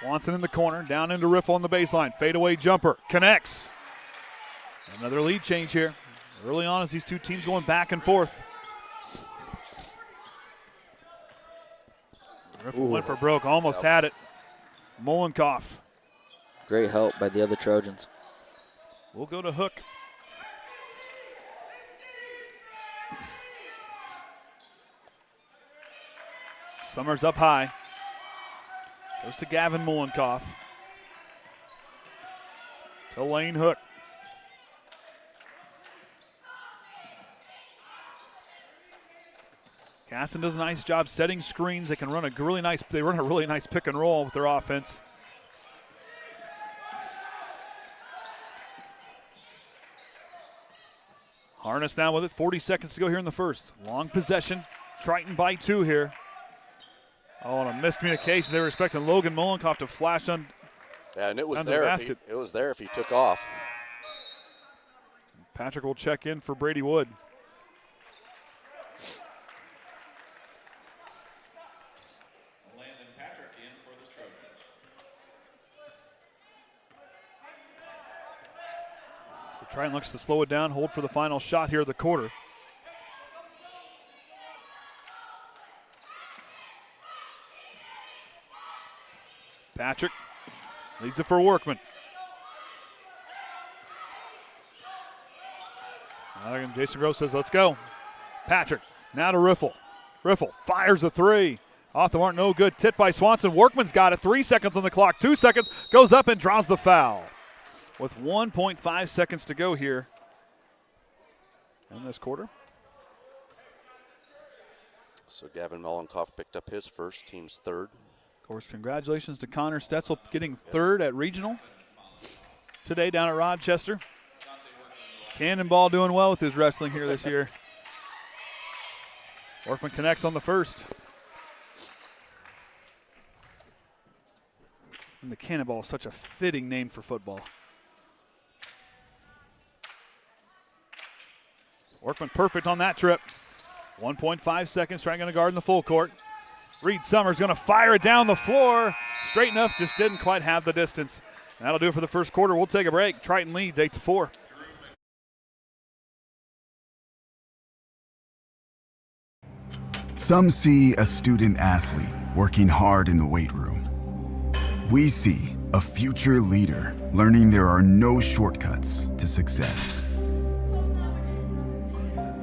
Swanson in the corner, down into Riffle on the baseline. Fadeaway jumper, connects. Another lead change here. Early on as these two teams going back and forth. Riffle went for broke, almost had it. Mullenkoff. Great help by the other Trojans. We'll go to Hook. Summers up high. Goes to Gavin Mullenkoff. To Lane Hook. Caston does a nice job setting screens. They can run a really nice pick and roll with their offense. Harness now with it. 40 seconds to go here in the first. Long possession. Triton by 2 here. Oh, and a miscommunication. They were expecting Logan Mullenkoff to flash on. Yeah, and it was under there. the basket. It was there if he took off. Patrick will check in for Brady Wood. Landon Patrick in for the Trojans. So Triton looks to slow it down, hold for the final shot here of the quarter. Patrick leaves it for Workman. Jason Gross says, let's go. Patrick, now to Riffle. Riffle fires a 3. Off the mark, no good. Tip by Swanson. Workman's got it. 3 seconds on the clock. 2 seconds. Goes up and draws the foul. With 1.5 seconds to go here in this quarter. So Gavin Mullenkoff picked up his first, team's third. Of course, congratulations to Connor Stetzel getting third at regional today down at Rochester. Cannonball doing well with his wrestling here this year. Workman connects on the first. And the Cannonball is such a fitting name for football. Workman perfect on that trip. 1.5 seconds, trying to guard in the full court. Reed Summers going to fire it down the floor. Straight enough, just didn't quite have the distance. And that'll do it for the first quarter. We'll take a break. Triton leads 8-4. Some see a student athlete working hard in the weight room. We see a future leader learning there are no shortcuts to success.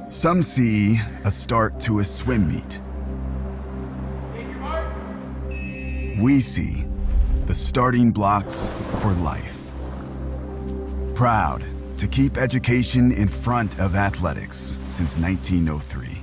Some see a start to a swim meet. We see the starting blocks for life. Proud to keep education in front of athletics since 1903.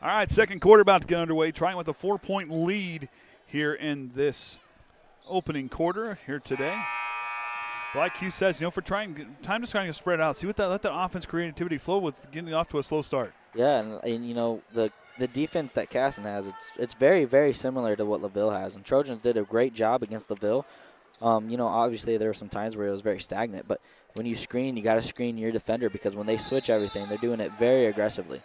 All right, second quarter about to get underway. Trying with a 4-point lead here in this opening quarter here today. Like Hugh says, for trying, time just trying to spread out. See what let that offense creativity flow with getting off to a slow start. Yeah, and the defense that Caston has, it's very, very similar to what LaVille has. And Trojans did a great job against LaVille. Obviously there were some times where it was very stagnant, but when you screen, you got to screen your defender because when they switch everything, they're doing it very aggressively.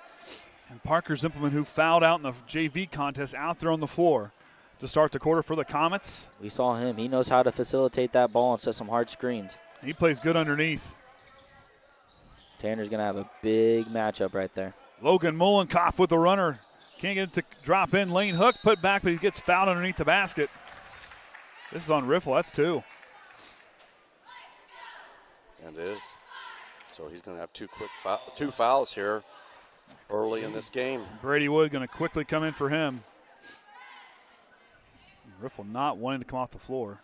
And Parker Zimpelman, who fouled out in the JV contest, out there on the floor to start the quarter for the Comets. We saw him. He knows how to facilitate that ball and set some hard screens. He plays good underneath. Tanner's going to have a big matchup right there. Logan Mullenkoff with the runner. Can't get it to drop in. Lane Hook put back, but he gets fouled underneath the basket. This is on Riffle. That's 2. And it is. So he's going to have two fouls here early in this game. Brady Wood going to quickly come in for him. Riffle not wanting to come off the floor.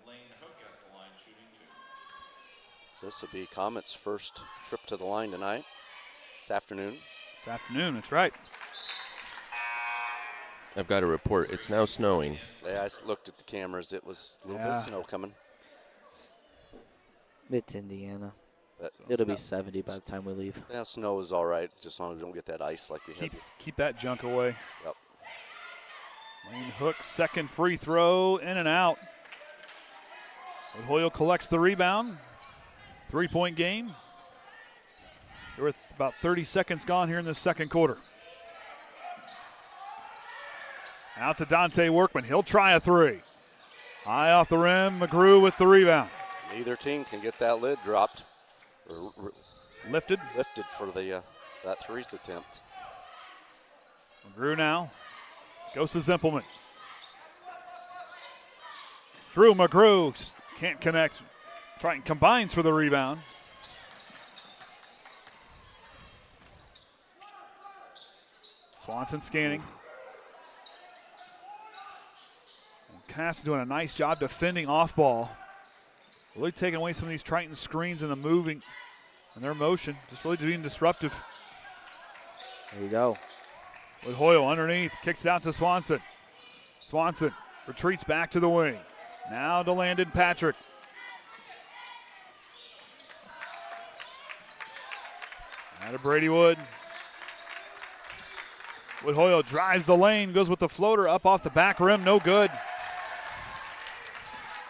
Lane Hook at the line shooting 2. So this will be Comet's first trip to the line tonight, this afternoon. This afternoon, that's right. I've got a report. It's now snowing. Yeah, I looked at the cameras. It was a little bit of snow coming. It's Indiana. But It'll be 70 by the time we leave. yeah, snow is all right, just as long as we don't get that ice like we have. Keep that junk away. Yep. Lane Hook, second free throw, in and out. Hoyle collects the rebound. 3-point game. We're with about 30 seconds gone here in the second quarter. Out to Dante Workman. He'll try a 3. High off the rim. McGrew with the rebound. Neither team can get that lid dropped. Lifted for the that threes attempt. McGrew now goes to Zimpelman. Drew McGrew can't connect. Triton combines for the rebound. Swanson scanning. Caston doing a nice job defending off ball. Really taking away some of these Triton screens and the moving and their motion. Just really being disruptive. There you go. With Hoyle underneath, kicks it out to Swanson. Swanson retreats back to the wing. Now to Landon Patrick. Out of Brady Wood. With Hoyle drives the lane, goes with the floater up off the back rim, no good.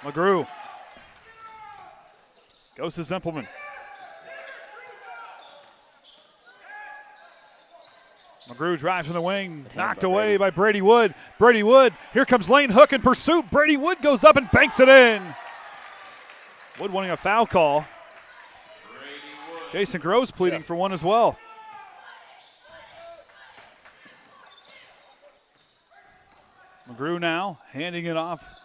McGrew goes to Zimpelman. McGrew drives from the wing, knocked away by Brady Wood. Brady Wood, here comes Lane Hook in pursuit. Brady Wood goes up and banks it in. Wood wanting a foul call. Jason Groves pleading for one as well. McGrew now handing it off.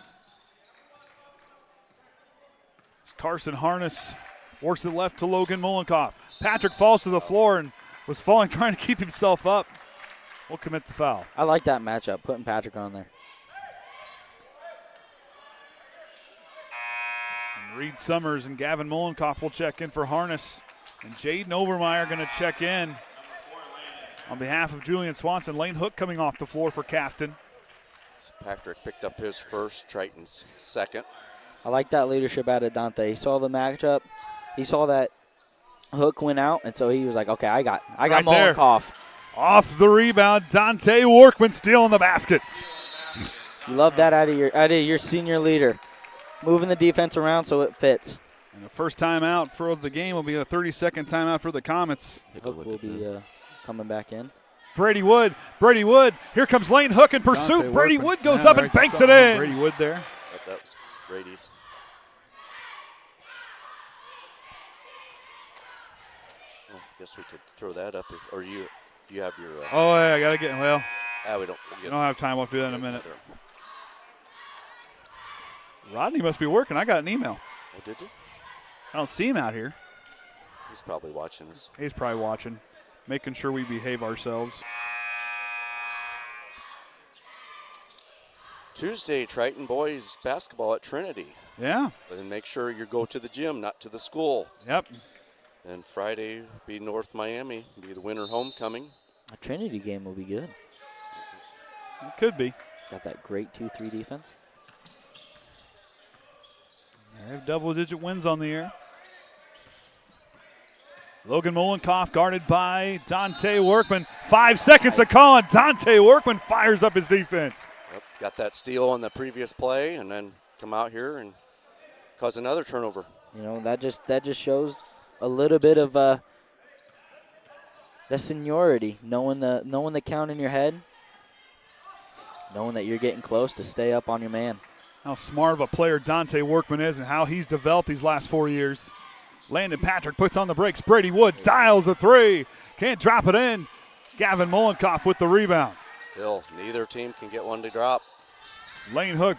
Carson Harness works it left to Logan Muhlenkoff. Patrick falls to the floor and was falling trying to keep himself up. Will commit the foul. I like that matchup, putting Patrick on there. And Reed Summers and Gavin Muhlenkoff will check in for Harness. And Jaden Overmeyer going to check in on behalf of Julian Swanson. Lane Hook coming off the floor for Caston. So Patrick picked up his first, Triton's second. I like that leadership out of Dante. He saw the matchup. He saw that Hook went out, and so he was like, okay, I got Muhlenkoff. Off the rebound, Dante Workman stealing the basket. You love that out of your senior leader. Moving the defense around so it fits. And the first timeout for the game will be a 30-second timeout for the Comets. Hook will be coming back in. Brady Wood. Here comes Lane Hook in pursuit. Dante Brady Workman. Wood goes up and banks it in. Brady Wood there. That was Brady's. Well, I guess we could throw that up, or you have your. Oh, yeah, I got to get, well. We don't have time. We'll have to do that in a minute. Rodney must be working. I got an email. Oh, did you? I don't see him out here. He's probably watching us. He's probably watching, making sure we behave ourselves. Tuesday, Triton boys basketball at Trinity. Yeah. But then make sure you go to the gym, not to the school. Yep. And Friday be North Miami, be the winter homecoming. A Trinity game will be good. It could be. Got that great 2-3 defense. They have double-digit wins on the year. Logan Muhlenkoff guarded by Dante Workman. 5 seconds to call, and Dante Workman fires up his defense. Yep. Got that steal on the previous play, and then come out here and cause another turnover. You know, that just shows a little bit of the seniority, knowing the count in your head, knowing that you're getting close to stay up on your man. How smart of a player Dante Workman is and how he's developed these last 4 years. Landon Patrick puts on the brakes. Brady Wood dials a 3. Can't drop it in. Gavin Mollenkoff with the rebound. Still, neither team can get one to drop. Lane Hook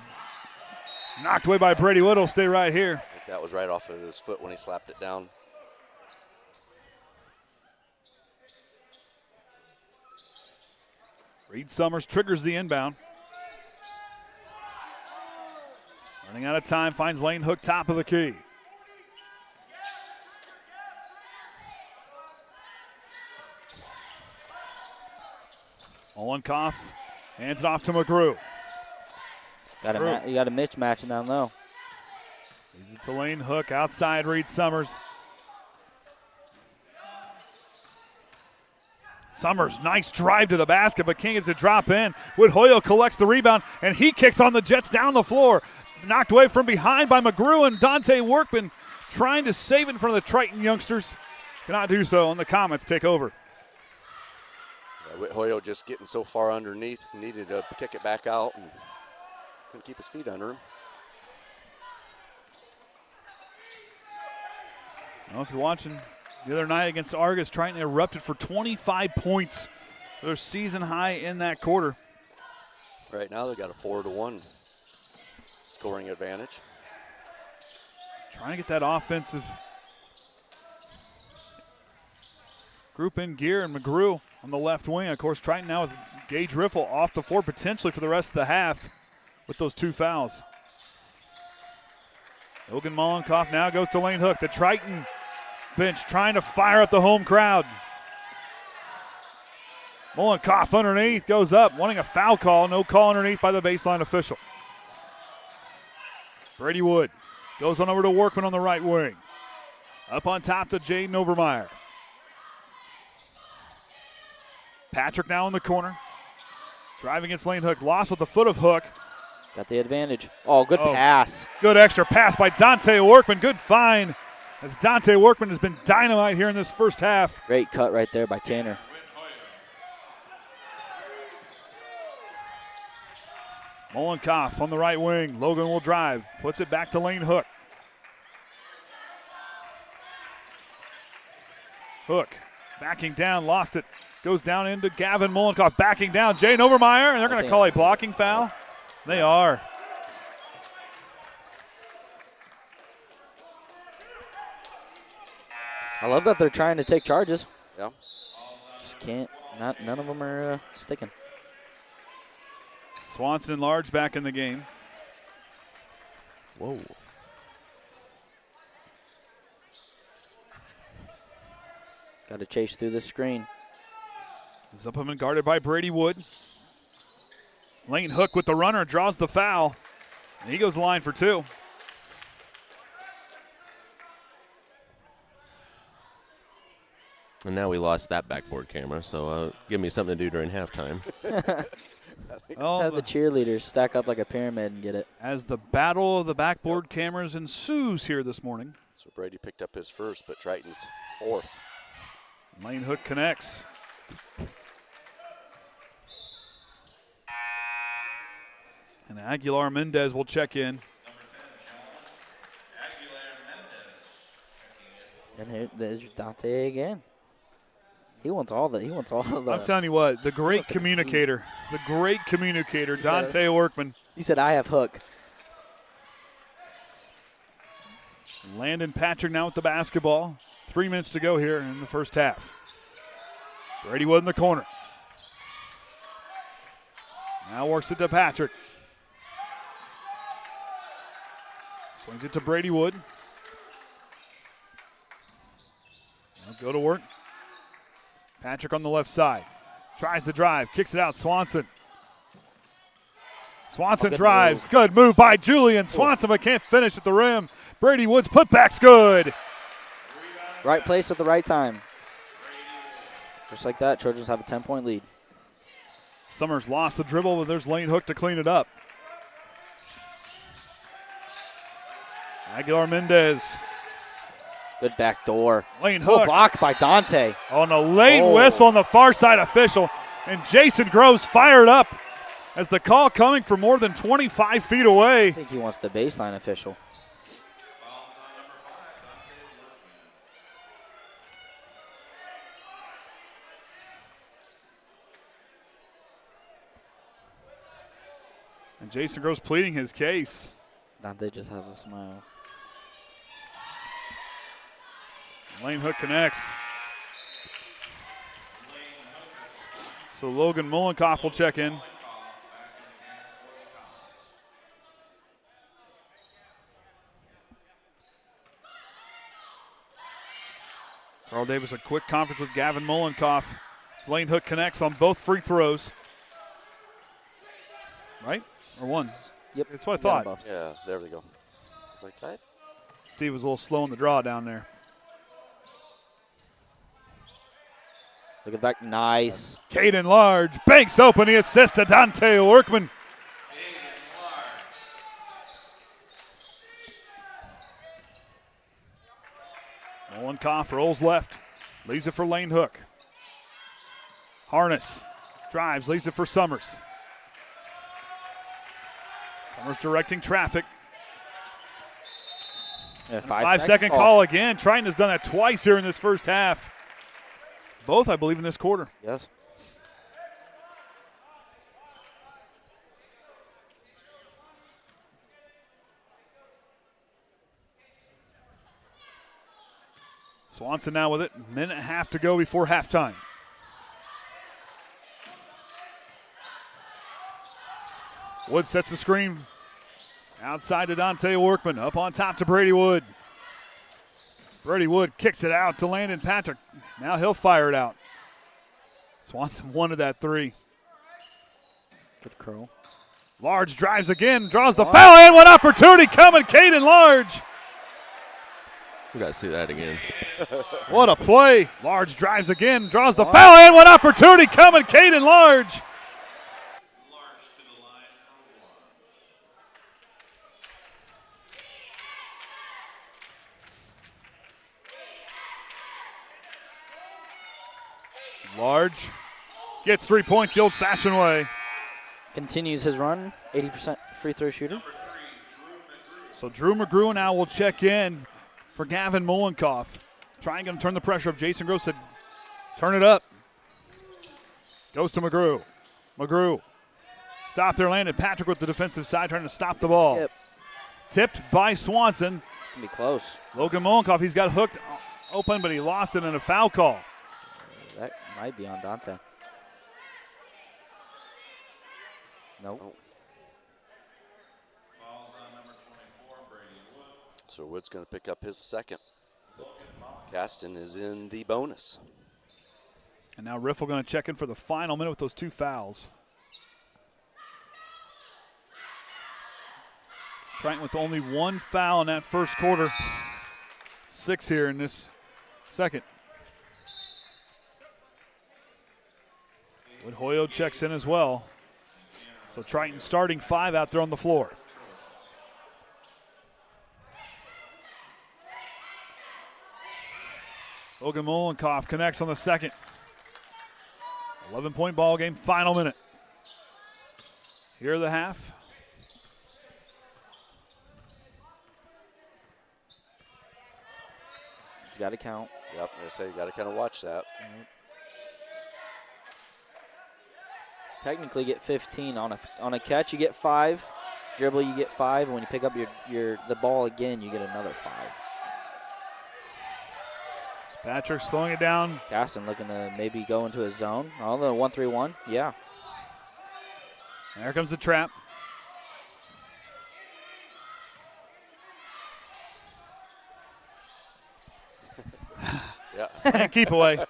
knocked away by Brady Wood. Will stay right here. I think that was right off of his foot when he slapped it down. Reed Summers triggers the inbound. Running out of time, finds Lane Hook top of the key. Mollenkoff hands it off to McGrew. You got a mismatch down low. Leads it to Lane Hook, outside Reed Summers. Summers, nice drive to the basket, but can't get to drop in. Woodhoyo collects the rebound, and he kicks on the Jets down the floor. Knocked away from behind by McGrew, and Dante Workman trying to save it in front of the Triton youngsters. Cannot do so, and the Comets take over. Woodhoyo just getting so far underneath, needed to kick it back out, and couldn't keep his feet under him. Well, if you're watching the other night against Argos, Triton erupted for 25 points. Their season high in that quarter. Right now they got a 4-1 scoring advantage. Trying to get that offensive group in gear, and McGrew on the left wing. Of course, Triton now with Gage Riffle off the floor potentially for the rest of the half with those 2 fouls. Logan Mollenkoff now goes to Lane Hook. The Triton bench trying to fire up the home crowd. Mollenkoff underneath, goes up, wanting a foul call. No call underneath by the baseline official. Brady Wood goes on over to Workman on the right wing. Up on top to Jaden Overmeyer. Patrick now in the corner. Driving against Lane Hook. Lost with the foot of Hook. Got the advantage. Oh, good pass. Good extra pass by Dante Workman. Good find as Dante Workman has been dynamite here in this first half. Great cut right there by Tanner. Mollenkoff on the right wing. Logan will drive. Puts it back to Lane Hook. Hook backing down. Lost it. Goes down into Gavin Mollenkoff. Backing down. Jaden Overmeyer. And they're going to call a blocking foul. They are. I love that they're trying to take charges. Yeah. Just can't. None of them are sticking. Swanson Large back in the game. Whoa. Got to chase through the screen. He's up and guarded by Brady Wood. Lane Hook with the runner, draws the foul. And he goes line for 2. And now we lost that backboard camera, so give me something to do during halftime. Let's have the cheerleaders stack up like a pyramid and get it. As the battle of the backboard cameras ensues here this morning. So Brady picked up his first, but Triton's 4th. Lane Hook connects. And Aguilar Mendez will check in. And here, there's Dante again. He wants all the. I'm telling you what, the great communicator, Dante Workman. He said, "I have Hook." Landon Patrick now with the basketball. 3 minutes to go here in the first half. Brady Wood in the corner. Now works it to Patrick. Swings it to Brady Wood. Now go to work. Patrick on the left side. Tries to drive. Kicks it out. Swanson. Swanson drives. Move. Good move by Julian Swanson, but can't finish at the rim. Brady Wood's putback's good. Right place at the right time. Just like that, Trojans have a 10-point lead. Summers lost the dribble, but there's Lane Hook to clean it up. Aguilar Mendez. Good back door. Lane Hook. Blocked by Dante. On a late whistle on the far side official. And Jason Groves fired up as the call coming from more than 25 feet away. I think he wants the baseline official. And Jason Gross pleading his case. Dante just has a smile. Lane hook connects. So Logan Mullenkoff will check in. Carl Davis, a quick conference with Gavin Mullenkoff. Lane hook connects on both free throws. Right? Or one? Yep. That's what I thought. Both. Yeah, there we go. It's like, Steve was a little slow in the draw down there. Look at the back. Nice. Caden Large banks open the assist to Dante Workman. Mullenkoff rolls left, leaves it for Lane Hook. Harness drives, leaves it for Summers. Summers directing traffic. Yeah, 5-second call again. Triton has done that twice here in this first half. Both, I believe, in this quarter. Yes. Swanson now with it. Minute and a half to go before halftime. Wood sets the screen. Outside to Dante Workman. Up on top to Brady Wood. Brady Wood kicks it out to Landon Patrick. Now he'll fire it out. Swanson wanted that three. Good curl. Large drives again, draws the foul, and what opportunity coming, Caden Large. We got to see that again. What a play. Large drives again, draws the foul, and what opportunity coming, Caden Large. Large gets 3 points the old-fashioned way. Continues his run, 80% free throw shooter. So Drew McGrew now will check in for Gavin Mullenkoff. Trying to turn the pressure up. Jason Gross said, turn it up. Goes to McGrew. McGrew. Stop there, Landon Patrick with the defensive side, trying to stop the ball. Skip. Tipped by Swanson. It's going to be close. Logan Mullenkoff, he's got hooked open, but he lost it in a foul call. That might be on Dante. Nope. So Wood's going to pick up his second. Caston is in the bonus. And now Riffle going to check in for the final minute with those two fouls. Triton with only one foul in that first quarter. 6 here in this second. Wood Hoyo checks in as well. So Triton starting 5 out there on the floor. Logan Mullenkoff connects on the second. 11-point ball game, final minute. Here are the half. He's got to count. Yep, I say you got to kind of watch that. Technically get 15 on a catch. You get 5. Dribble, you get 5. And when you pick up the ball again, you get another 5. Patrick slowing it down. Caston looking to maybe go into his zone. Oh, the 1-3-1. Yeah. There comes the trap. Yeah. And keep away.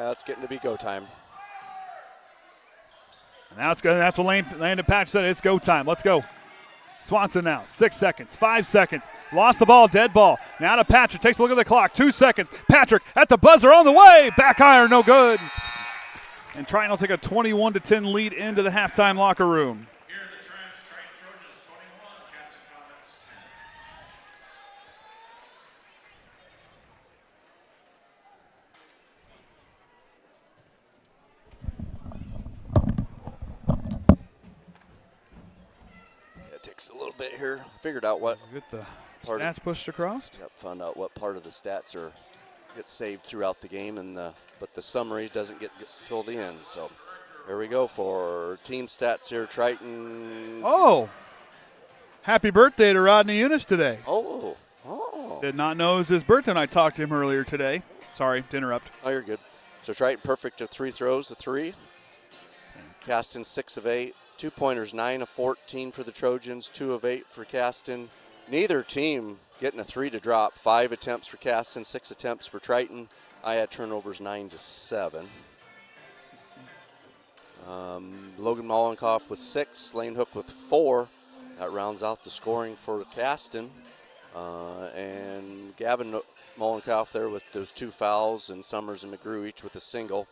It's getting to be go time. Now it's good. That's what Landon Patch said. It's go time. Let's go. Swanson now. 6 seconds. 5 seconds. Lost the ball. Dead ball. Now to Patrick. Takes a look at the clock. 2 seconds. Patrick at the buzzer on the way. Back iron. No good. And Triton will take a 21-10 lead into the halftime locker room. Here in the trench, Triton Trojans 21, Caston Comets 10. It takes a little bit here. Figured out what Get the part stats pushed across. Yep, found out what part of the stats get saved throughout the game, and but the summary doesn't get till the end. So Here we go for team stats here. Triton. Oh, happy birthday to Rodney Eunice today. Oh. Did not know it was his birthday, and I talked to him earlier today. Sorry to interrupt. Oh, you're good. So Triton perfect of 3 throws, a 3. Caston 6 of 8. 2-pointers, 9 of 14 for the Trojans, 2 of 8 for Caston. Neither team getting a 3 to drop. 5 attempts for Caston, 6 attempts for Triton. I had turnovers 9 to 7. Logan Mollenkoff with 6, Lane Hook with 4. That rounds out the scoring for Caston. And Gavin Mollenkoff there with those 2 fouls, and Summers and McGrew each with a single.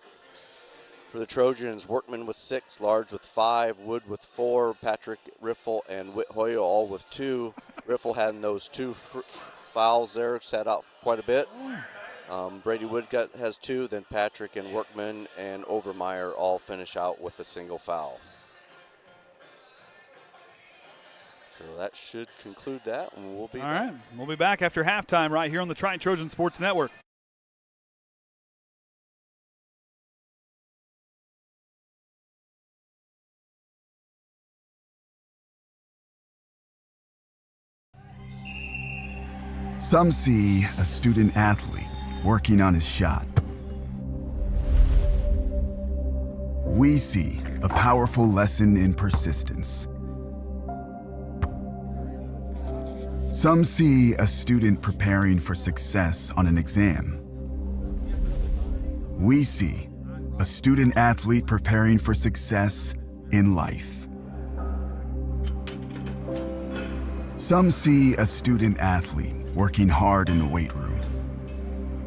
For the Trojans, Workman with 6, Large with 5, Wood with 4, Patrick Riffle and Whit Hoya all with 2. Riffle had those 2 fouls there, sat out quite a bit. Brady Wood has 2, then Patrick and Workman and Overmeyer all finish out with a single foul. So that should conclude that, and we'll be All back. right. We'll be back after halftime right here on the Triton Trojan Sports Network. Some see a student athlete working on his shot. We see a powerful lesson in persistence. Some see a student preparing for success on an exam. We see a student athlete preparing for success in life. Some see a student athlete working hard in the weight room.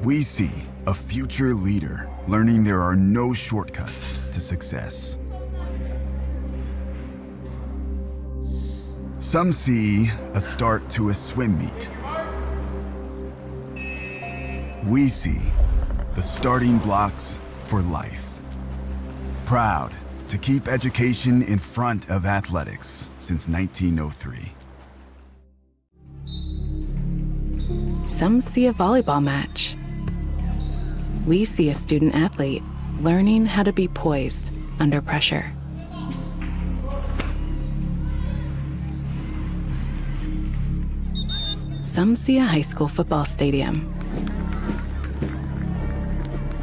We see a future leader learning there are no shortcuts to success. Some see a start to a swim meet. We see the starting blocks for life. Proud to keep education in front of athletics since 1903. Some see a volleyball match. We see a student athlete learning how to be poised under pressure. Some see a high school football stadium.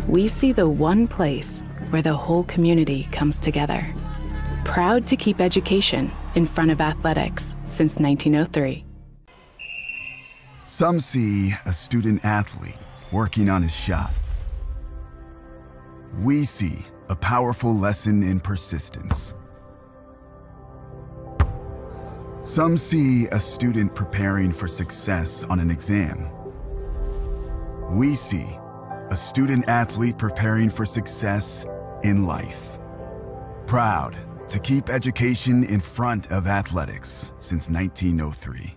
We see the one place where the whole community comes together. Proud to keep education in front of athletics since 1903. Some see a student athlete working on his shot. We see a powerful lesson in persistence. Some see a student preparing for success on an exam. We see a student athlete preparing for success in life. Proud to keep education in front of athletics since 1903.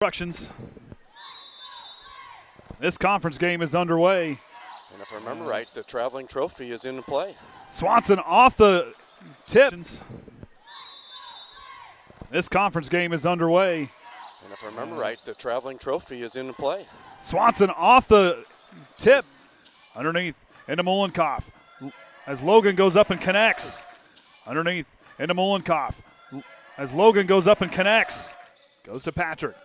Instructions. This conference game is underway. And if I remember right, the traveling trophy is in play. Swanson off the tip. This conference game is underway. And if I remember right, the traveling trophy is in play. Swanson off the tip. Underneath into Muhlenkoff. As Logan goes up and connects. Underneath into Muhlenkoff. As Logan goes up and connects. Goes to Patrick.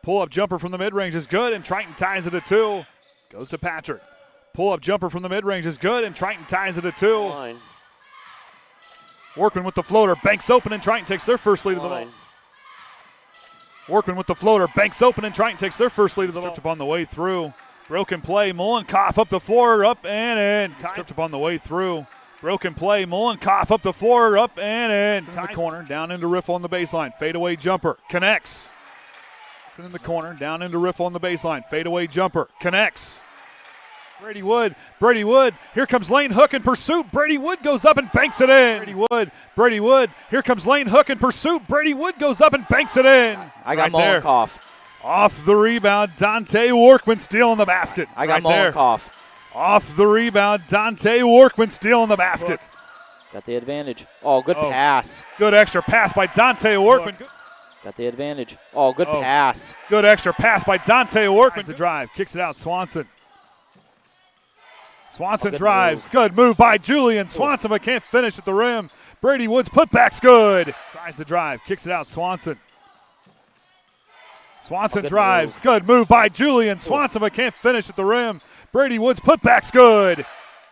Pull-up jumper from the mid-range is good, and Triton ties it at 2. Goes to Patrick. Pull-up jumper from the mid-range is good, and Triton ties it at 2. Line. Workman with the floater. Banks open, and Triton takes their first lead of the ball. Workman with the floater. Banks open, and Triton takes their first lead of the ball. Stripped up on the way through. Broken play. Muhlenkoff up the floor, up and in. Stripped up on the way through. Broken play. Muhlenkoff up the floor, up and in. In the corner, down into Riffle on the baseline. Fadeaway jumper. Connects. In the corner, down into Riffle on the baseline. Fadeaway jumper. Connects. Brady Wood. Brady Wood. Here comes Lane Hook in pursuit. Brady Wood goes up and banks it in. Brady Wood. Brady Wood. Here comes Lane Hook in pursuit. Brady Wood goes up and banks it in. I got Muhlenkoff. Off the rebound, Dante Workman stealing the basket. I got Muhlenkoff. Off the rebound, Dante Workman stealing the basket. Got the advantage. Oh, good pass. Good extra pass by Dante Workman. Got the advantage. Oh, good pass. Good extra pass by Dante Workman. The drive, kicks it out, Swanson. Swanson drives. Move. Good move by Julian Swanson, but can't finish at the rim. Brady Woods putback's good. Tries the drive, kicks it out, Swanson. Swanson drives. Good move by Julian Swanson, but can't finish at the rim. Brady Woods putback's good.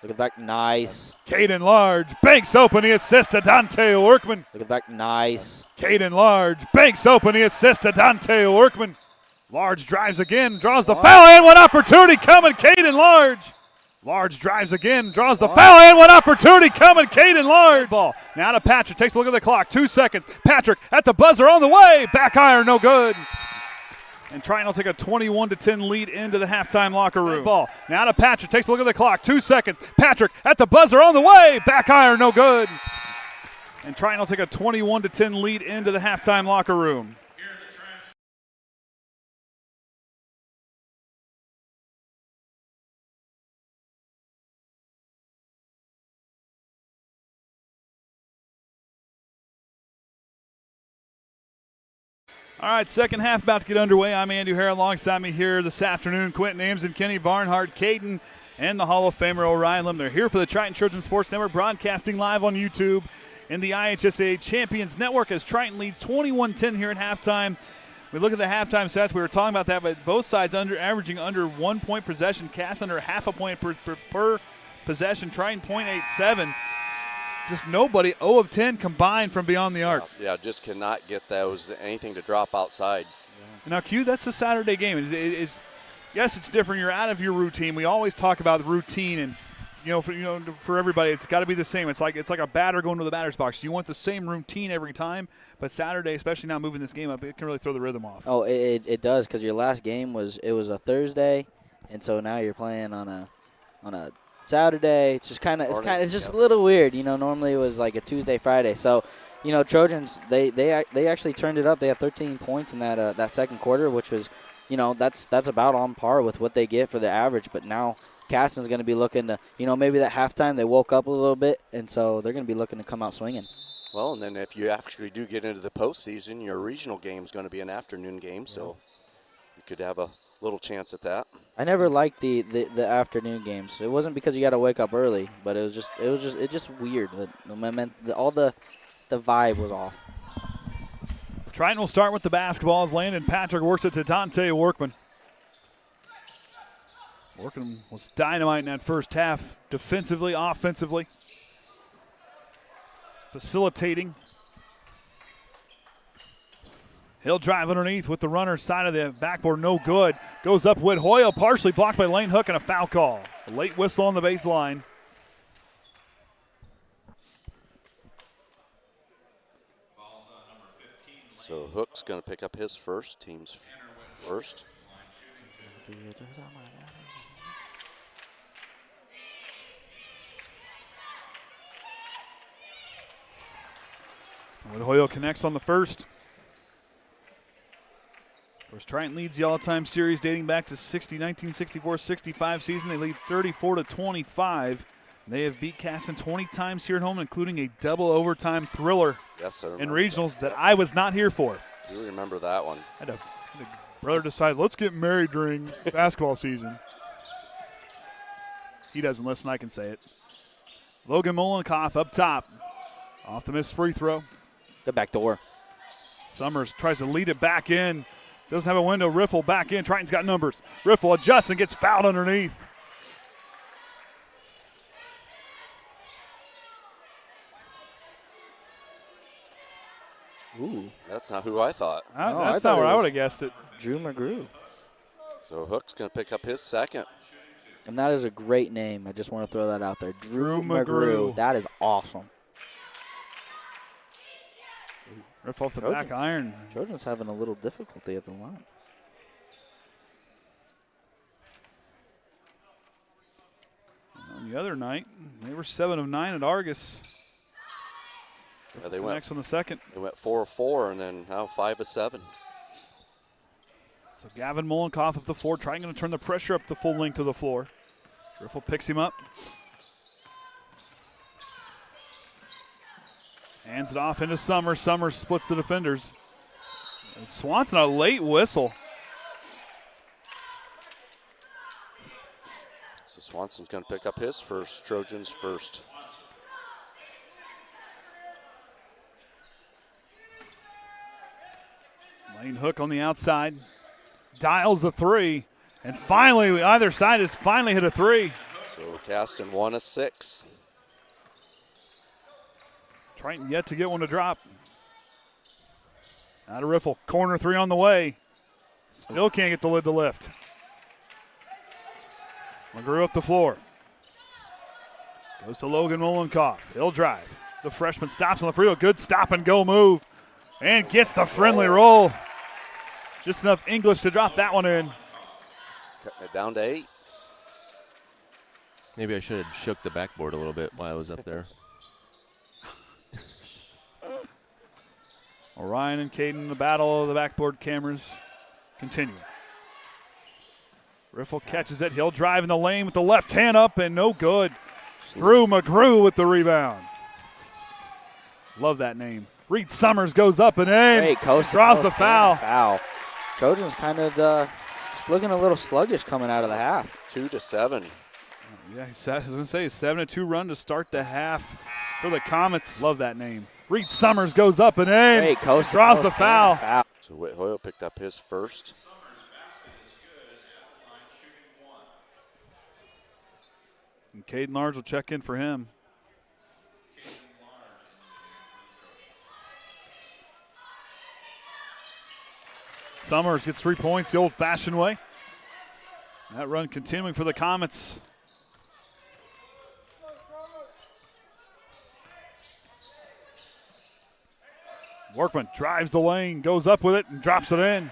Look at back, nice. Caden Large banks open, he assists to Dante Workman. Look at back, nice. Caden Large banks open, he assists to Dante Workman. Large drives again, draws the foul, and one opportunity coming, Caden Large. Large drives again, draws the foul, and one opportunity coming, Caden Large. Ball now to Patrick, takes a look at the clock, 2 seconds. Patrick at the buzzer on the way, back iron, no good. And Triton will take a 21-10 lead into the halftime locker room. Ball now to Patrick. Takes a look at the clock. 2 seconds. Patrick at the buzzer on the way. Back iron, no good. And Triton will take a 21-10 lead into the halftime locker room. All right, second half about to get underway. I'm Andy O'Hara. Alongside me here this afternoon, Quentin Ames and Kenny Barnhart, Caden, and the Hall of Famer Orion Lim. They're here for the Triton Trojan Sports Network, broadcasting live on YouTube in the IHSA Champions Network as Triton leads 21-10 here at halftime. We look at the halftime stats. We were talking about that, but both sides averaging under 1 point possession. Caston under half a point per possession. Triton 0.87. Just nobody 0 of 10 combined from beyond the arc. Yeah, just cannot get those anything to drop outside. Now, Q, that's a Saturday game. Yes, it's different. You're out of your routine. We always talk about routine, and for everybody, it's got to be the same. It's like a batter going to the batter's box. You want the same routine every time, but Saturday, especially now moving this game up, it can really throw the rhythm off. Oh, it does, because your last game was a Thursday, and so now you're playing on a Saturday. It's just a little weird. Normally it was like a Tuesday, Friday. So, Trojans they actually turned it up. They had 13 points in that second quarter, which was, that's about on par with what they get for the average. But now Caston's going to be looking to, maybe that halftime they woke up a little bit, and so they're going to be looking to come out swinging. Well, and then if you actually do get into the postseason, your regional game is going to be an afternoon game, so you could have a little chance at that. I never liked the afternoon games. It wasn't because you got to wake up early, but it was just weird. The vibe was off. Triton will start with the basketball as Landon Patrick works it to Dante Workman. Workman was dynamite in that first half, defensively, offensively, facilitating. He'll drive underneath with the runner side of the backboard, no good. Goes up with Hoyle, partially blocked by Lane Hook, and a foul call. A late whistle on the baseline. So Hook's going to pick up his first, team's first. When Hoyle connects on the first. Triton leads the all-time series dating back to 1964-65 season. They lead 34-25. They have beat Caston 20 times here at home, including a double overtime thriller in regionals that I was not here for. You remember that one. I had a brother decide, let's get married during basketball season. He doesn't listen, I can say it. Logan Molenkoff up top. Off the missed free throw. Good back door. Summers tries to lead it back in. Doesn't have a window. Riffle back in. Triton's got numbers. Riffle adjusts and gets fouled underneath. Ooh. That's not who I thought. That's not where I would have guessed it. Drew McGrew. So Hook's going to pick up his second. And that is a great name. I just want to throw that out there. Drew McGrew. That is awesome. Riff off the back iron. Trojans having a little difficulty at the line. On the other night, they were 7 of 9 at Argos. They went next on the second. They went 4 of 4, and then now 5 of 7. So Gavin Molenkoff up the floor, trying to turn the pressure up the full length of the floor. Riffle picks him up. Hands it off into Summers. Summers splits the defenders. And Swanson, a late whistle. So Swanson's going to pick up his first, Trojans first. Lane Hook on the outside. Dials a three. And finally, either side has finally hit a three. So Caston 1 of 6. Triton yet to get one to drop. Out of Riffle. Corner three on the way. Still can't get the lid to lift. McGrew up the floor. Goes to Logan Molenkoff. He'll drive. The freshman stops on the free throw. Good stop and go move. And gets the friendly roll. Just enough English to drop that one in. Cutting it down to 8. Maybe I should have shook the backboard a little bit while I was up there. Orion and Caden, the battle of the backboard cameras continue. Riffle catches it. He'll drive in the lane with the left hand up and no good. Drew McGrew with the rebound. Love that name. Reed Summers goes up and in. Great coast draws the foul. Trojans kind of just looking a little sluggish coming out of the half. 2 to 7. Yeah, I was going to say a 7-2 run to start the half for the Comets. Love that name. Reed Summers goes up and in. Great coast draws the foul. So Whit Hoyle picked up his first. And Caden Large will check in for him. Summers gets 3 points the old-fashioned way. That run continuing for the Comets. Workman drives the lane, goes up with it, and drops it in.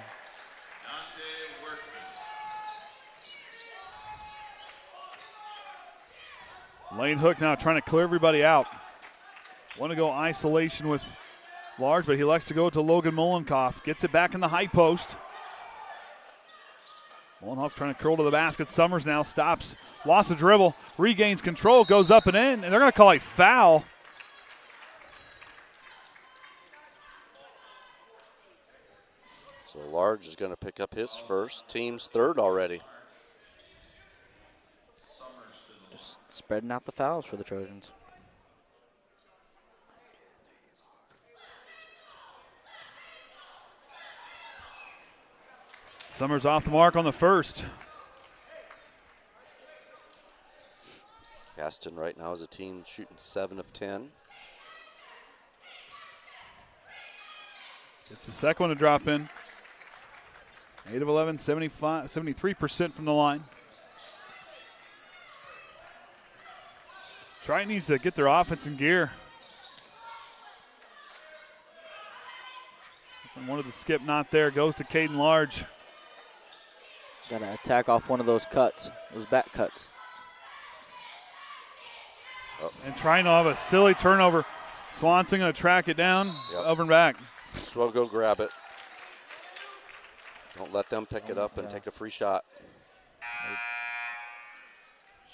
Lane Hook now trying to clear everybody out. Want to go isolation with Large, but he likes to go to Logan Molenkoff. Gets it back in the high post. Molenkoff trying to curl to the basket. Summers now stops. Lost the dribble. Regains control. Goes up and in. And they're going to call a foul. So Large is going to pick up his first. Team's third already. Just spreading out the fouls for the Trojans. Summers off the mark on the first. Caston right now is a team shooting 7 of 10. It's the second one to drop in. 8 of 11, 73% from the line. Triton needs to get their offense in gear. And one of the skip not there goes to Caden Large. Got to attack off one of those cuts, those back cuts. And trying to have a silly turnover. Swanson going to track it down, over and back. So I'll go grab it. Don't let them pick it up and take a free shot.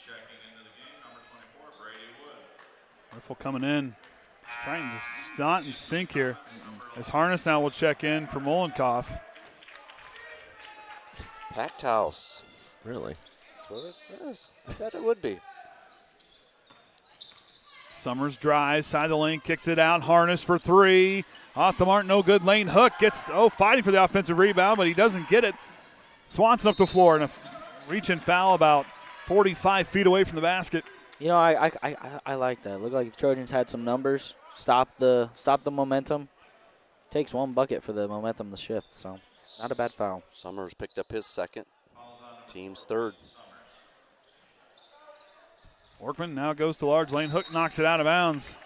Checking into the game, number 24, Brady Wood. Riffle coming in. He's trying to stunt and sink here. As Harness now will check in for Molenkoff. Packed house. Really? That's what it says. I bet it would be. Summers drives, side of the lane, kicks it out. Harness for three. Off the mark, no good. Lane Hook gets, fighting for the offensive rebound, but he doesn't get it. Swanson up the floor and a reach-in foul about 45 feet away from the basket. You know, I like that. Looked like the Trojans had some numbers. Stop the momentum. Takes one bucket for the momentum to shift, so not a bad foul. Summers picked up his second. Team's third. Workman now goes to large. Lane Hook knocks it out of bounds.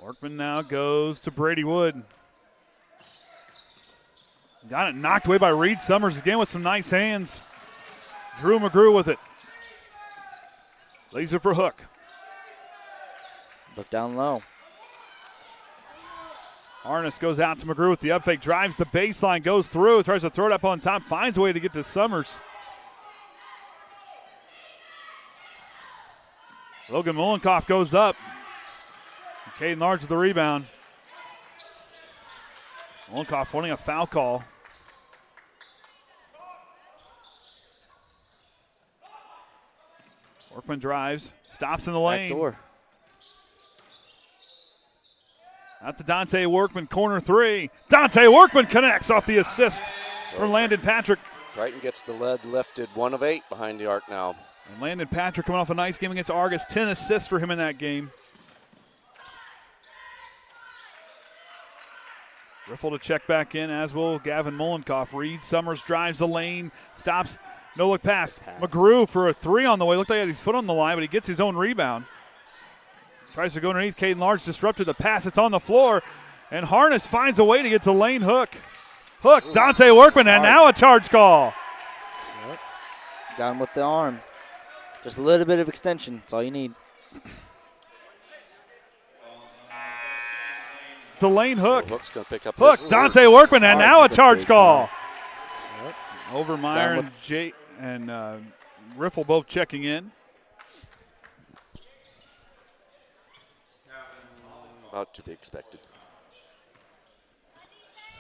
Workman now goes to Brady Wood. Got it knocked away by Reed Summers again with some nice hands. Drew McGrew with it. Laser for Hook. Look down low. Harness goes out to McGrew with the up fake, drives the baseline, goes through, tries to throw it up on top, finds a way to get to Summers. Logan Molenkoff goes up. Caden Large with the rebound. Molenkoff wanting a foul call. Workman drives, stops in the lane. Back door. Out to Dante Workman, corner three. Dante Workman connects off the assist from Landon Patrick. Triton gets the lead lifted, 1 of 8 behind the arc now. And Landon Patrick coming off a nice game against Argos, 10 assists for him in that game. Riffle to check back in, as will Gavin Molenkoff. Reed Summers drives the lane, stops, no look pass. McGrew for a three on the way. Looked like he had his foot on the line, but he gets his own rebound. Tries to go underneath. Caden Large disrupted the pass. It's on the floor, and Harness finds a way to get to Lane Hook. Dante Workman, and now a charge call. Yep. Got him with the arm. Just a little bit of extension. That's all you need. To Lane Hook. So Hook's going to pick up Hook, his Dante Workman, and now a charge call. Yep. Overmeyer and Riffle both checking in. About to be expected.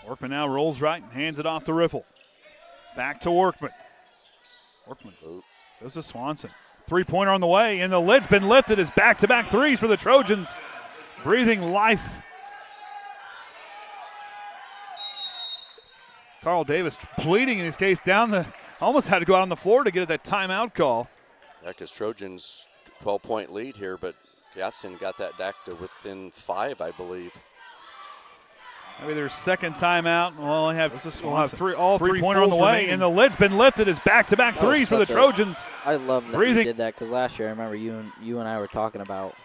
Workman now rolls right and hands it off to Riffle. Back to Workman. Workman goes to Swanson. Three-pointer on the way, and the lid's been lifted as back-to-back threes for the Trojans. Breathing life. Carl Davis pleading in his case almost had to go out on the floor to get that timeout call. Yeah, because Trojans 12-point lead here, but Caston got that back to within 5, I believe. Maybe their second timeout. We'll have all three-pointer on the fulls way, remaining. and the lid's been lifted as back-to-back threes for the Trojans. I love that Breathing. he did that because last year I remember you and I were talking about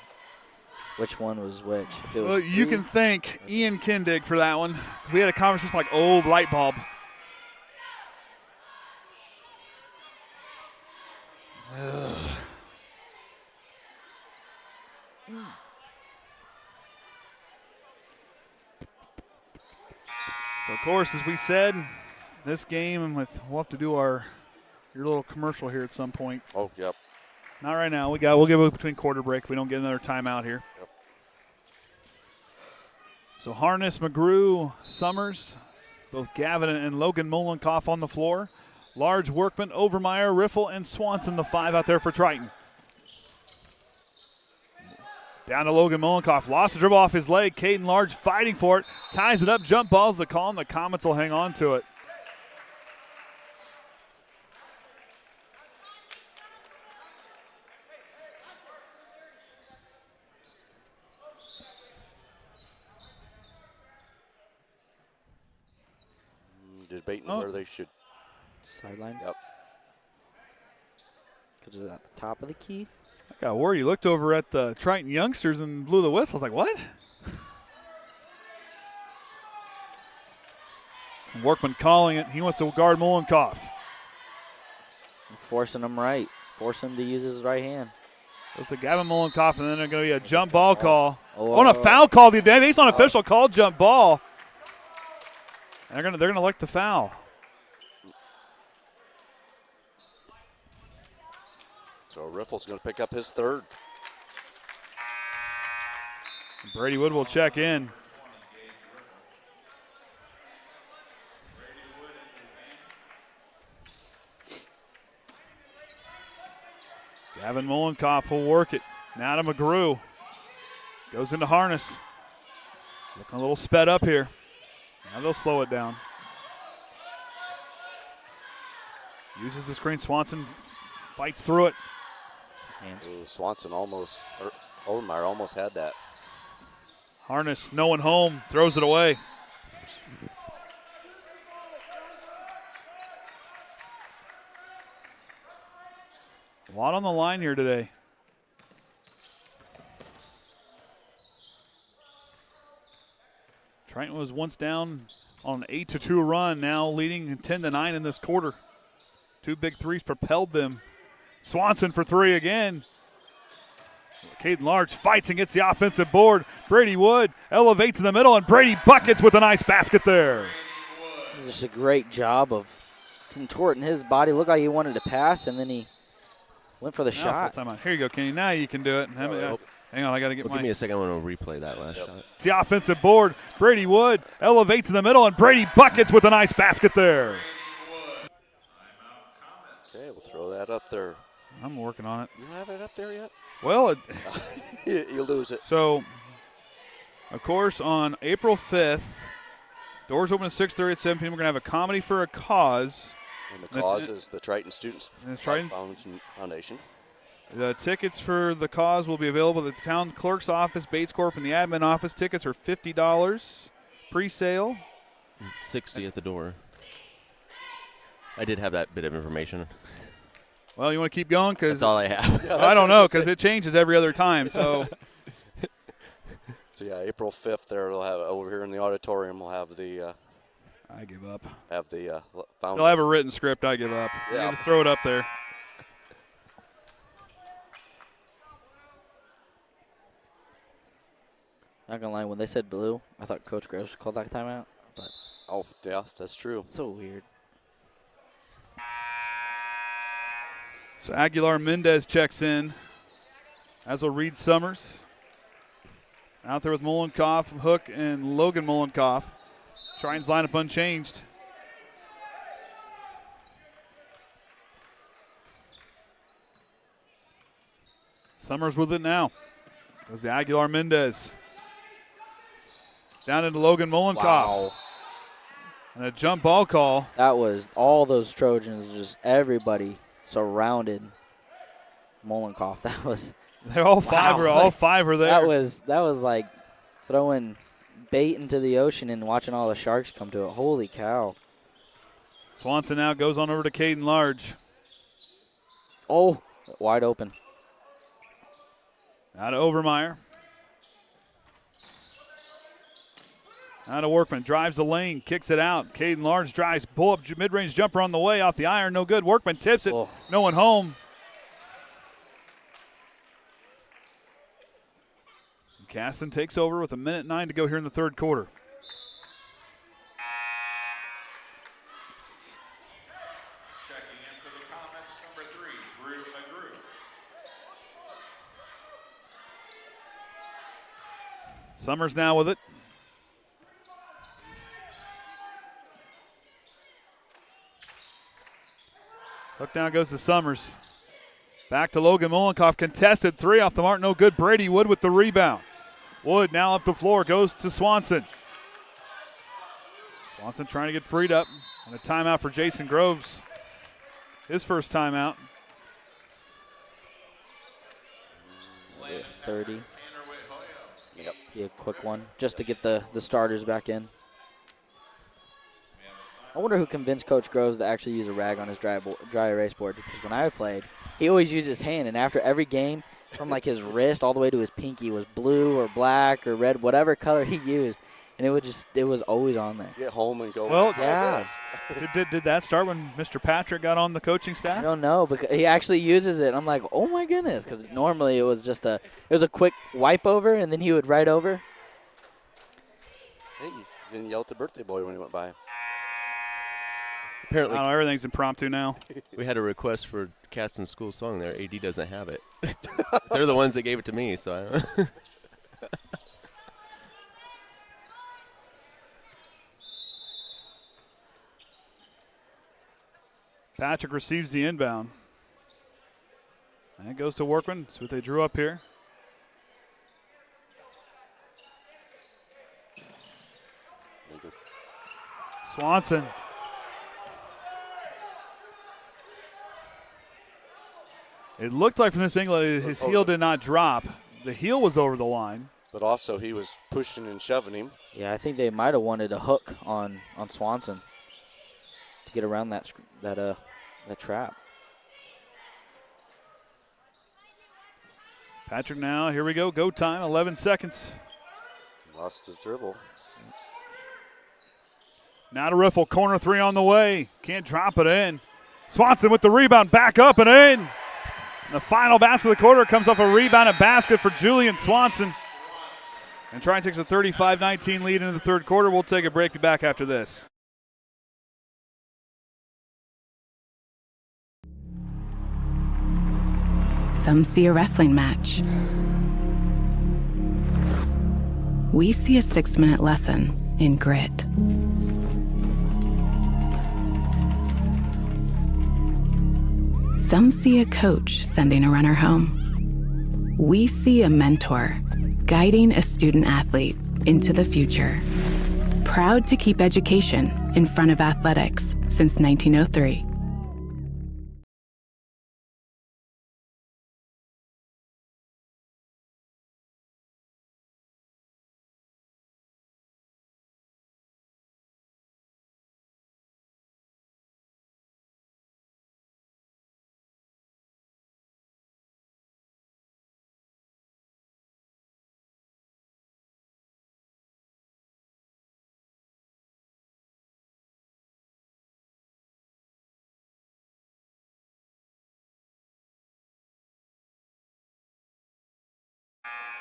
which one was which. If it was Well, you can thank Ian Kindig for that one. We had a conversation like old light bulb. So, of course, as we said, this game, we'll have to do your little commercial here at some point. Oh, yep. Not right now. We'll give it between quarter break if we don't get another timeout here. Yep. So Harness, McGrew, Summers, both Gavin and Logan Molenkoff on the floor. Large, Workman, Overmeyer, Riffle, and Swanson, the 5 out there for Triton. Down to Logan Molenkoff. Lost the dribble off his leg. Caden Large fighting for it. Ties it up. Jump ball's the call, and the Comets will hang on to it. Debating where they should. Sideline? Yep. Because it's at the top of the key. I got worried. You looked over at the Triton youngsters and blew the whistle. I was like, what? Workman calling it. He wants to guard Molenkoff. Forcing them right. Force him to use his right hand. Goes to Gavin Mullenkoff, and then there's going to be a jump ball call. Oh, and a foul call. The base on official called jump ball. And they're going to elect the foul. So Riffle's going to pick up his third. Brady Wood will check in. Gavin Mullenkoff will work it. Now to McGrew. Goes into harness. Looking a little sped up here. Now they'll slow it down. Uses the screen. Swanson fights through it. Ooh, Swanson almost, or Odenmeyer almost had that. Harness, no one home, throws it away. A lot on the line here today. Triton was once down on an 8-2 run, now leading 10-9 in this quarter. 2 big threes propelled them. Swanson for 3 again. Caden Large fights and gets the offensive board. Brady Wood elevates in the middle, and Brady buckets with a nice basket there. Just a great job of contorting his body. Looked like he wanted to pass, and then he went for the shot. Here you go, Kenny. Now you can do it. Hang on, I got to get Give me a second. I want to replay that last shot. It's the offensive board. Brady Wood elevates in the middle, and Brady buckets with a nice basket there. Okay, we'll throw that up there. I'm working on it. You don't have it up there yet? Well, you lose it. So, of course, on April 5th, doors open at 6:30 at 7 p.m. We're going to have a comedy for a cause. And the cause is the Triton Students Foundation. The tickets for the cause will be available at the town clerk's office, Bates Corp, and the admin office. Tickets are $50 pre-sale. $60 at the door. I did have that bit of information. Well, you want to keep going? That's all I have. Yeah, I don't know, because it changes every other time. So, yeah, April 5th there, they'll have over here in the auditorium, we'll have the I give up. Have the foundation. They'll have a written script. I give up. Yeah. Just throw it up there. Not gonna lie, when they said blue, I thought Coach Gross called that timeout. But oh yeah, that's true. So weird. So Aguilar Mendez checks in, as will Reed Summers. Out there with Mullenkoff, Hook, and Logan Mullenkoff. Triton's lineup unchanged. Summers with it now. Goes to Aguilar Mendez. Down into Logan Mullenkoff. Wow. And a jump ball call. That was all those Trojans, just everybody surrounded Mullenkoff. That was. They're all five. Wow. All five are there. That was like throwing bait into the ocean and watching all the sharks come to it. Holy cow! Swanson now goes on over to Caden Large. Oh, wide open. Out of Overmeyer. Out of Workman, drives the lane, kicks it out. Caden Large drives, pull up mid-range jumper on the way, off the iron, no good. Workman tips it, no one home. Caston takes over with 1:09 to go here in the third quarter. Checking in for the comments, number 3, Drew McGrew. Summers now with it. Hook down goes to Summers. Back to Logan Mullenkoff. Contested three off the mark. No good. Brady Wood with the rebound. Wood now up the floor. Goes to Swanson. Swanson trying to get freed up. And a timeout for Jason Groves. His first timeout. 30. Yep. Be a quick one just to get the starters back in. I wonder who convinced Coach Groves to actually use a rag on his dry erase board, because when I played, he always used his hand, and after every game, from like his wrist all the way to his pinky was blue or black or red, whatever color he used. and it was always on there. Get home and go. Well, "What's all yeah. this?" Did that start when Mr. Patrick got on the coaching I staff? don't know, because he actually uses it. I'm like, oh my goodness, because normally it was a quick wipe over, and then he would write over. Hey, you didn't yell at the birthday boy when he went by. Apparently, Everything's impromptu now. we had a request for Caston's school song there. AD doesn't have it. They're the ones that gave it to me, so I don't know. Patrick receives the inbound. And it goes to Workman. That's what they drew up here. Swanson. It looked like from this angle his heel did not drop. The heel was over the line. But also he was pushing and shoving him. Yeah, I think they might have wanted a hook on Swanson to get around that trap. Patrick now, here we go, go time, 11 seconds. Lost his dribble. Now to Riffle, corner three on the way. Can't drop it in. Swanson with the rebound, back up and in. The final basket of the quarter comes off a rebounded basket for Julian Swanson. And Triton takes a 35-19 lead into the third quarter. We'll take a break. Be back after this. Some see a wrestling match. We see a 6-minute lesson in grit. Some see a coach sending a runner home. We see a mentor guiding a student athlete into the future. Proud to keep education in front of athletics since 1903.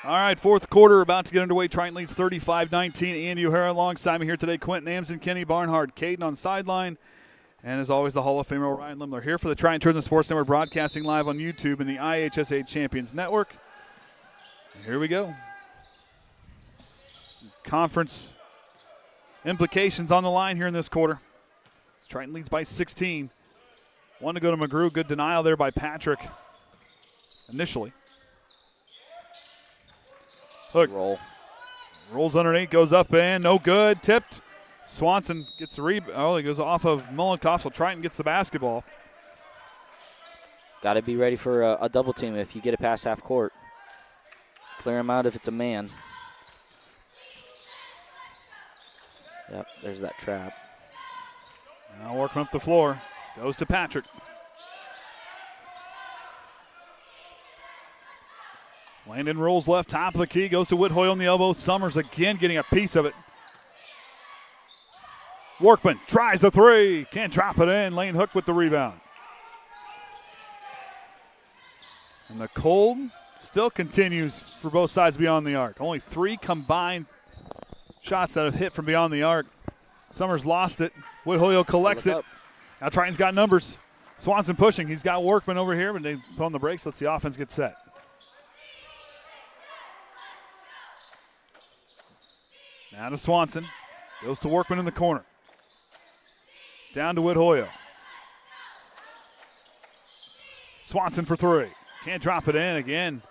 All right, fourth quarter about to get underway. Triton leads 35-19. Andy O'Hara alongside me here today. Quentin Amson, Kenny Barnhart, Caden on sideline. And as always, the Hall of Famer Ryan Limler here for the Triton Triton Sports Network, broadcasting live on YouTube and the IHSA Champions Network. And here we go. Conference implications on the line here in this quarter. Triton leads by 16. One to go to McGrew. Good denial there by Patrick initially. Hook. Rolls underneath, goes up and no good. Tipped. Swanson gets the rebound. Oh, he goes off of Mullenkoff, so Triton gets the basketball. Got to be ready for a double team if you get it past half court. Clear him out if it's a man. Yep, there's that trap. Now working up the floor. Goes to Patrick. Landon rolls left, top of the key, goes to Whithoy on the elbow. Summers again getting a piece of it. Workman tries the three. Can't drop it in. Lane Hook with the rebound. And the cold still continues for both sides beyond the arc. Only 3 combined shots that have hit from beyond the arc. Summers lost it. Whithoy collects it. Now Triton's got numbers. Swanson pushing. He's got Workman over here, but they put on the brakes. Let's the offense get set. Now to Swanson. Goes to Workman in the corner. Down to Whithoy. Swanson for 3. Can't drop it in again.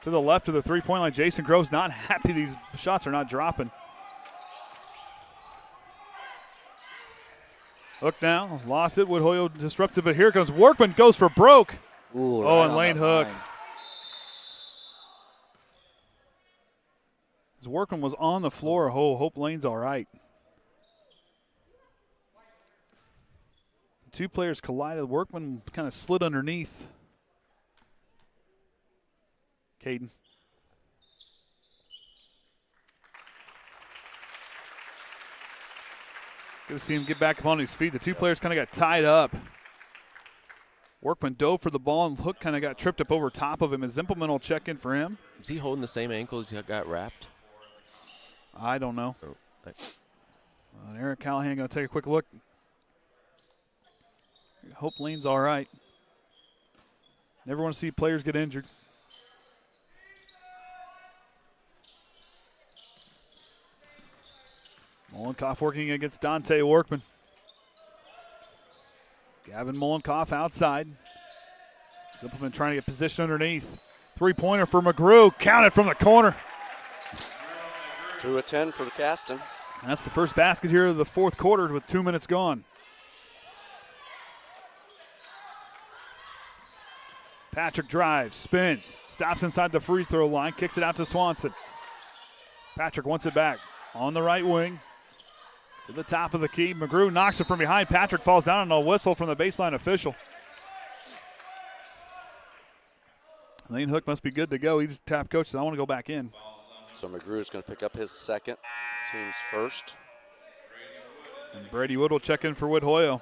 To the left of the three-point line. Jason Grove's not happy these shots are not dropping. Hook now. Lost it. Whithoy disrupted, but here comes Workman. Goes for broke. Ooh, right and Lane Hook. line. His Workman was on the floor. Oh, hope Lane's all right. The 2 players collided. Workman kind of slid underneath. Caden. Good to see him get back up on his feet. The two players kind of got tied up. Workman dove for the ball, and Hook kind of got tripped up over top of him. Is Zimpelman will check in for him? Is he holding the same ankle as he got wrapped? I don't know. Oh, And Eric Callahan going to take a quick look. Hope Lane's all right. Never want to see players get injured. Molenkoff working against Dante Workman. Gavin Molenkoff outside. Zimpelman trying to get position underneath. Three-pointer for McGrew. Counted from the corner. 2 of 10 for the Caston. And that's the first basket here of the fourth quarter with 2 minutes gone. Patrick drives, spins, stops inside the free throw line, kicks it out to Swanson. Patrick wants it back on the right wing to the top of the key. McGrew knocks it from behind. Patrick falls down on a whistle from the baseline official. Lane Hook must be good to go. He just tapped coach, said, I want to go back in. So McGrew is going to pick up his second, team's first. And Brady Wood will check in for Wood Hoyo.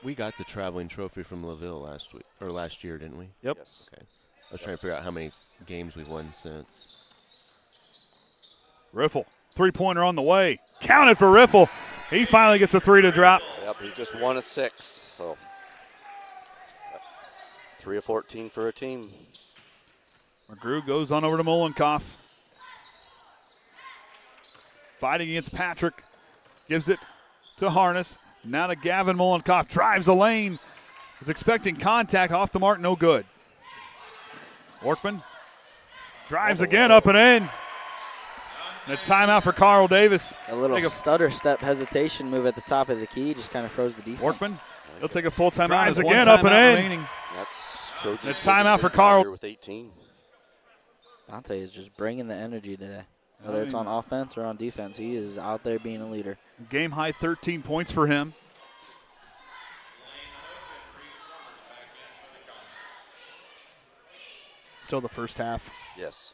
We got the traveling trophy from LaVille last year, didn't we? Yep. Yes. Okay. I was trying to figure out how many games we've won since. Riffle, three-pointer on the way. Counted for Riffle. He finally gets a three to drop. Yep, he's just 1 of 6. So 3 of 14 for a team. McGrew goes on over to Molenkoff. Fighting against Patrick. Gives it to Harness. Now to Gavin Molenkoff. Drives the lane. Was expecting contact. Off the mark. No good. Workman drives again up and in. And a timeout for Carl Davis. A little stutter step hesitation move at the top of the key. Just kind of froze the defense. Workman. He'll take a full timeout. Drives Again up and in. remaining. That's Trojans. A timeout for Carl. With 18. Dante is just bringing the energy today. Whether it's on offense or on defense, he is out there being a leader. Game high 13 points for him. Still the first half. Yes.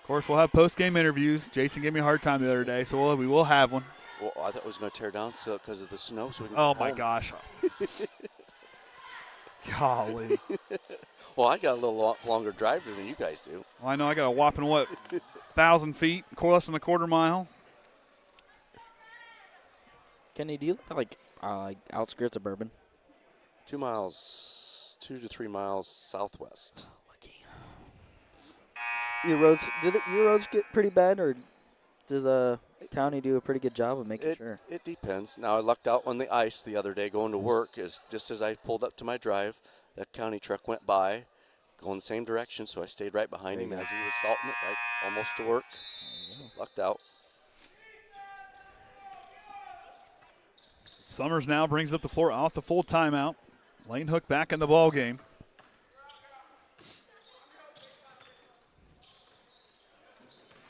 Of course, we'll have post-game interviews. Jason gave me a hard time the other day, so we will have one. Well, I thought it was going to tear down because of the snow. So we can Oh, go my home. gosh. Golly. Well, I got a little longer drive than you guys do. Well, I know I got a whopping, 1,000 feet, less than a quarter mile. Kenny, do you live like outskirts of Bourbon? 2 miles, 2 to 3 miles southwest. Your roads get pretty bad, or does county do a pretty good job of making sure? It depends. Now, I lucked out on the ice the other day going to work. Just as I pulled up to my drive, that county truck went by, going the same direction, so I stayed right behind him as he was salting it, right almost to work. So lucked out. Summers now brings up the floor off the full timeout. Lane Hook back in the ball game.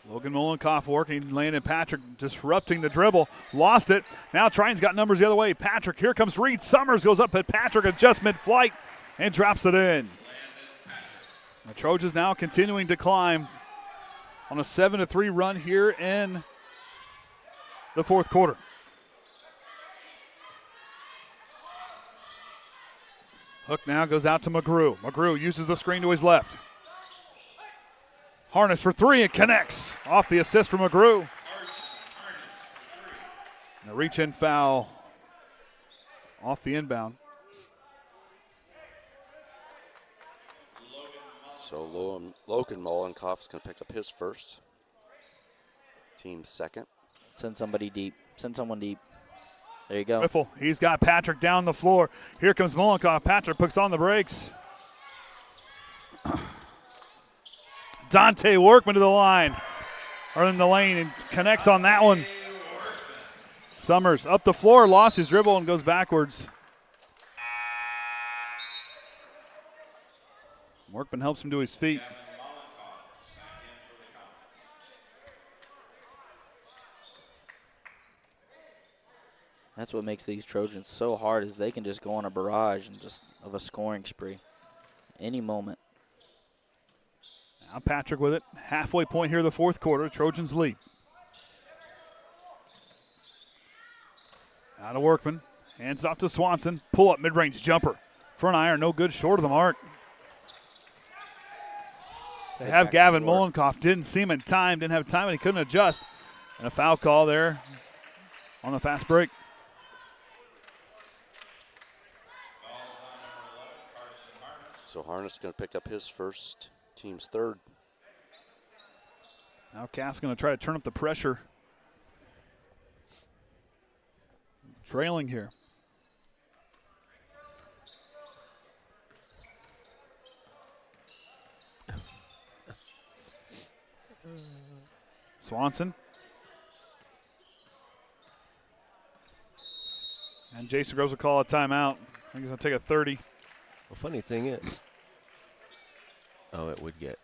Logan Molenkoff working, Landon Patrick disrupting the dribble, lost it. Now Triton's got numbers the other way. Patrick, here comes Reed. Summers goes up at Patrick, adjust mid-flight, and drops it in. The Trojans now continuing to climb on a 7-3 run here in the fourth quarter. Hook now goes out to McGrew. McGrew uses the screen to his left. Harness for three and connects off the assist from McGrew. And a reach-in foul off the inbound. So Logan Molenkoff is going to pick up his first. Team's second. Send somebody deep. Send someone deep. There you go. Riffle, he's got Patrick down the floor. Here comes Molenkoff. Patrick puts on the brakes. Dante Workman to the line, or in the lane, and connects on that one. Summers up the floor, lost his dribble and goes backwards. Workman helps him to his feet. That's what makes these Trojans so hard, is they can just go on a barrage and just of a scoring spree any moment. Now Patrick with it. Halfway point here of the fourth quarter. Trojans lead. Out of Workman. Hands it off to Swanson. Pull up mid-range jumper. Front iron, no good, short of the mark. They have Gavin Molenkoff. Didn't see him in time. Didn't have time, and he couldn't adjust. And a foul call there on the fast break. So Harness going to pick up his first, team's third. Now Cass going to try to turn up the pressure. Trailing here. Swanson. And Jason Groves will call a timeout. I think he's going to take a 30. The funny thing is, it would get,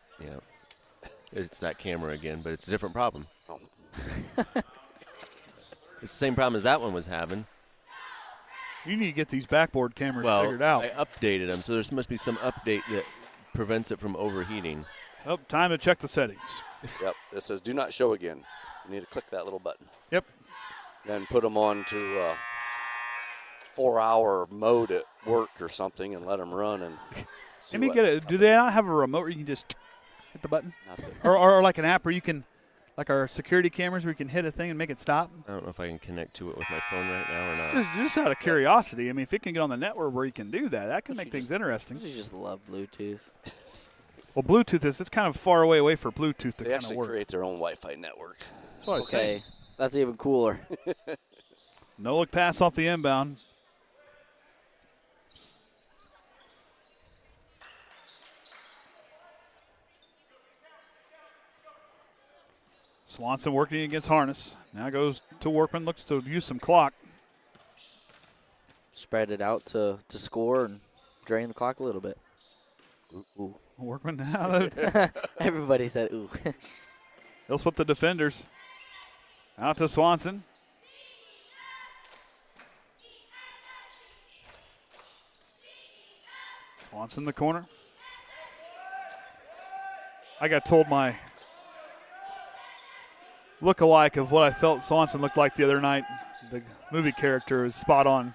it's that camera again, but it's a different problem. Oh. It's the same problem as that one was having. You need to get these backboard cameras figured out. I updated them, so there must be some update that prevents it from overheating. Oh, time to check the settings. Yep, it says do not show again. You need to click that little button. Yep. Then put them on to 4-hour mode at work or something and let them run and see. Let me get it. Do they not have a remote where you can just hit the button? or like an app where you can, like our security cameras where you can hit a thing and make it stop? I don't know if I can connect to it with my phone right now or not. Just out of curiosity. I mean, if it can get on the network where you can do that, that can make things interesting. You just love Bluetooth. Well, Bluetooth it's kind of far away for Bluetooth to They kind of actually work. create their own Wi-Fi network. That's what I was saying. That's even cooler. No look pass off the inbound. Swanson working against Harness. Now goes to Workman, looks to use some clock. Spread it out to score and drain the clock a little bit. Ooh. Workman now. Everybody said ooh. He'll split the defenders. Out to Swanson. Swanson in the corner. I got told my look-alike of what I felt Swanson looked like the other night. The movie character is spot on.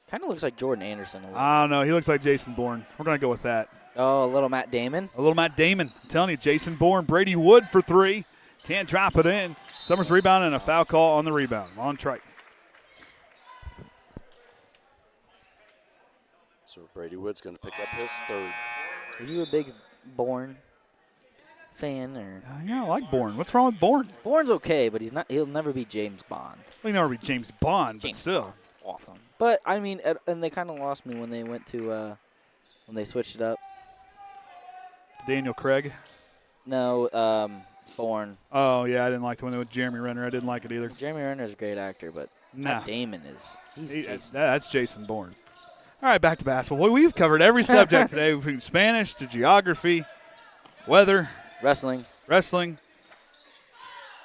Kind of looks like Jordan Anderson a little. I don't know. He looks like Jason Bourne. We're going to go with that. Oh, a little Matt Damon. A little Matt Damon. I'm telling you, Jason Bourne. Brady Wood for three. Can't drop it in. Summers rebound and a foul call on the rebound on Triton. So Brady Wood's going to pick up his third. Are you a big Bourne fan or? Yeah, I like Bourne. What's wrong with Bourne? Bourne's okay, but he's not. He'll never be James Bond. He'll never be James Bond, but still. Bond's awesome. But I mean, and they kind of lost me when they went to when they switched it up. Daniel Craig. No, Bourne. Oh yeah, I didn't like the one with Jeremy Renner. I didn't like it either. Jeremy Renner's a great actor, but Matt Damon is. He's Jason. That's Jason Bourne. All right, back to basketball. Well, we've covered every subject today, from Spanish to geography, weather, wrestling,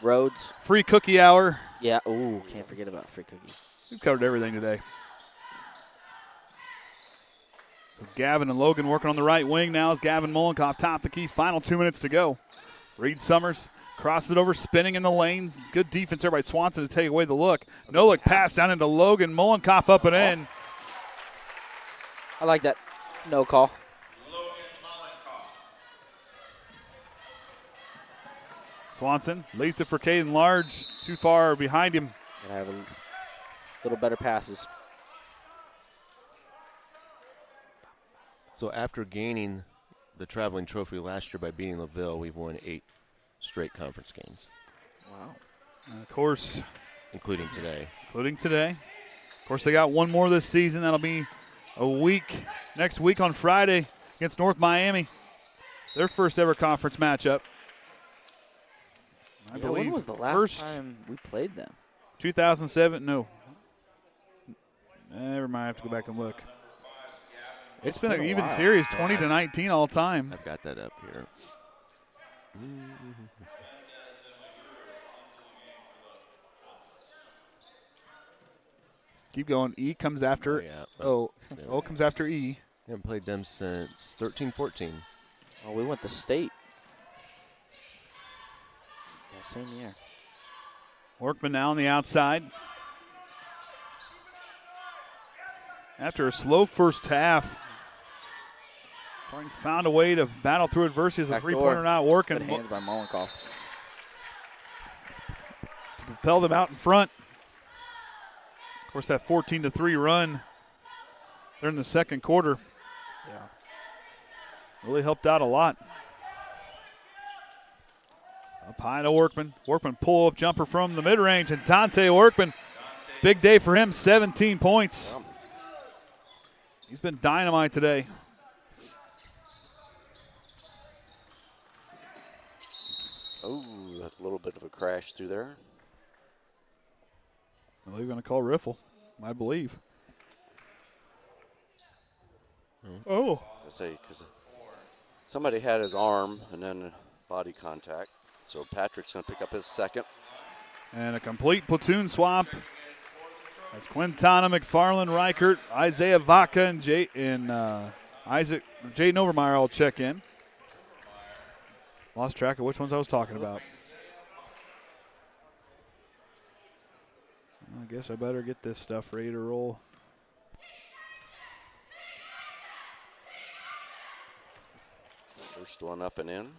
roads, free cookie hour. Yeah. Ooh, can't forget about free cookie. We've covered everything today. So Gavin and Logan working on the right wing now as Gavin Molenkoff top the key. Final 2 minutes to go. Reed Summers crosses it over, spinning in the lanes. Good defense there by Swanson to take away the look. No look pass down into Logan. Molenkoff up and in. I like that. No call. Swanson leads it for Caden Large. Too far behind him. Gotta have a little better passes. So after gaining the traveling trophy last year by beating LaVille, we've won 8 straight conference games. Wow. And of course. Including today. Of course, they got one more this season. That'll be next week on Friday against North Miami. Their first ever conference matchup. I believe. When was the last time we played them? 2007. No. Never mind. I have to go back and look. It's been an even series, 20-19 all time. I've got that up here. Keep going. E comes after. O comes after E. Haven't played them since 13-14. Oh, we went to state. Yeah, same year. Workman now on the outside. After a slow first half, found a way to battle through adversity as a three-pointer not working. Good hands by Mollenkoff. To propel them out in front. Of course, that 14-3 run there in the second quarter really helped out a lot. Up high to Workman. Workman pull-up jumper from the mid-range, and Dante Workman, big day for him, 17 points. He's been dynamite today. Oh, that's a little bit of a crash through there. Well, they're going to call riffle, I believe. Oh. I say, because somebody had his arm and then body contact. So Patrick's going to pick up his second. And a complete platoon swap. That's Quintana, McFarland, Reichert, Isaiah Vaca, and Isaac Jaden Overmeyer all check in. Lost track of which ones I was talking about. I guess I better get this stuff ready to roll. First one up and in.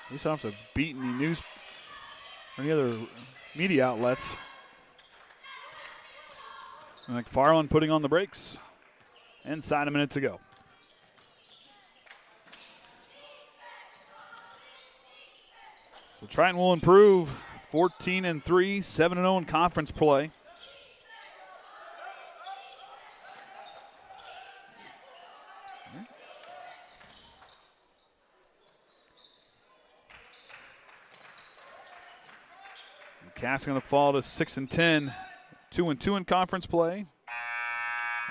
At least I don't have to beat any news or any other media outlets. And McFarland putting on the brakes. Inside a minute to go. So Triton will improve 14-3, 7-0 in conference play. Caston going to fall to 6-10, 2-2 in conference play.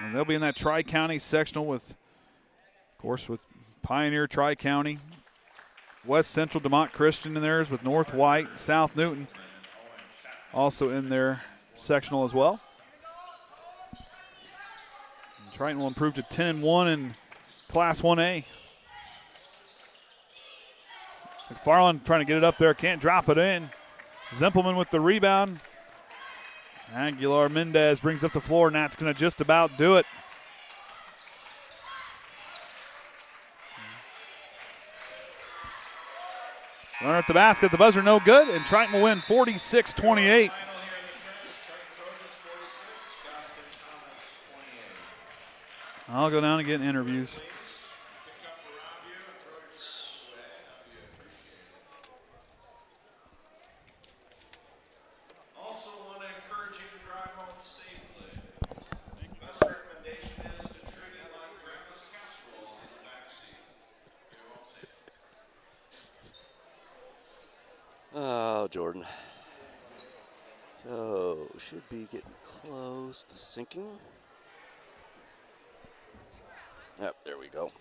And they'll be in that Tri-County sectional with, of course, with Pioneer Tri-County, West Central DeMont Christian in theirs with North White, South Newton also in their sectional as well. And Triton will improve to 10-1 in Class 1A. McFarland trying to get it up there, can't drop it in. Zempelman with the rebound. Aguilar Mendez brings up the floor, and that's going to just about do it. Runner at the basket, the buzzer no good, and Triton will win 46-28. I'll go down and get interviews. Oh, Jordan. So, should be getting close to sinking. Yep, there we go.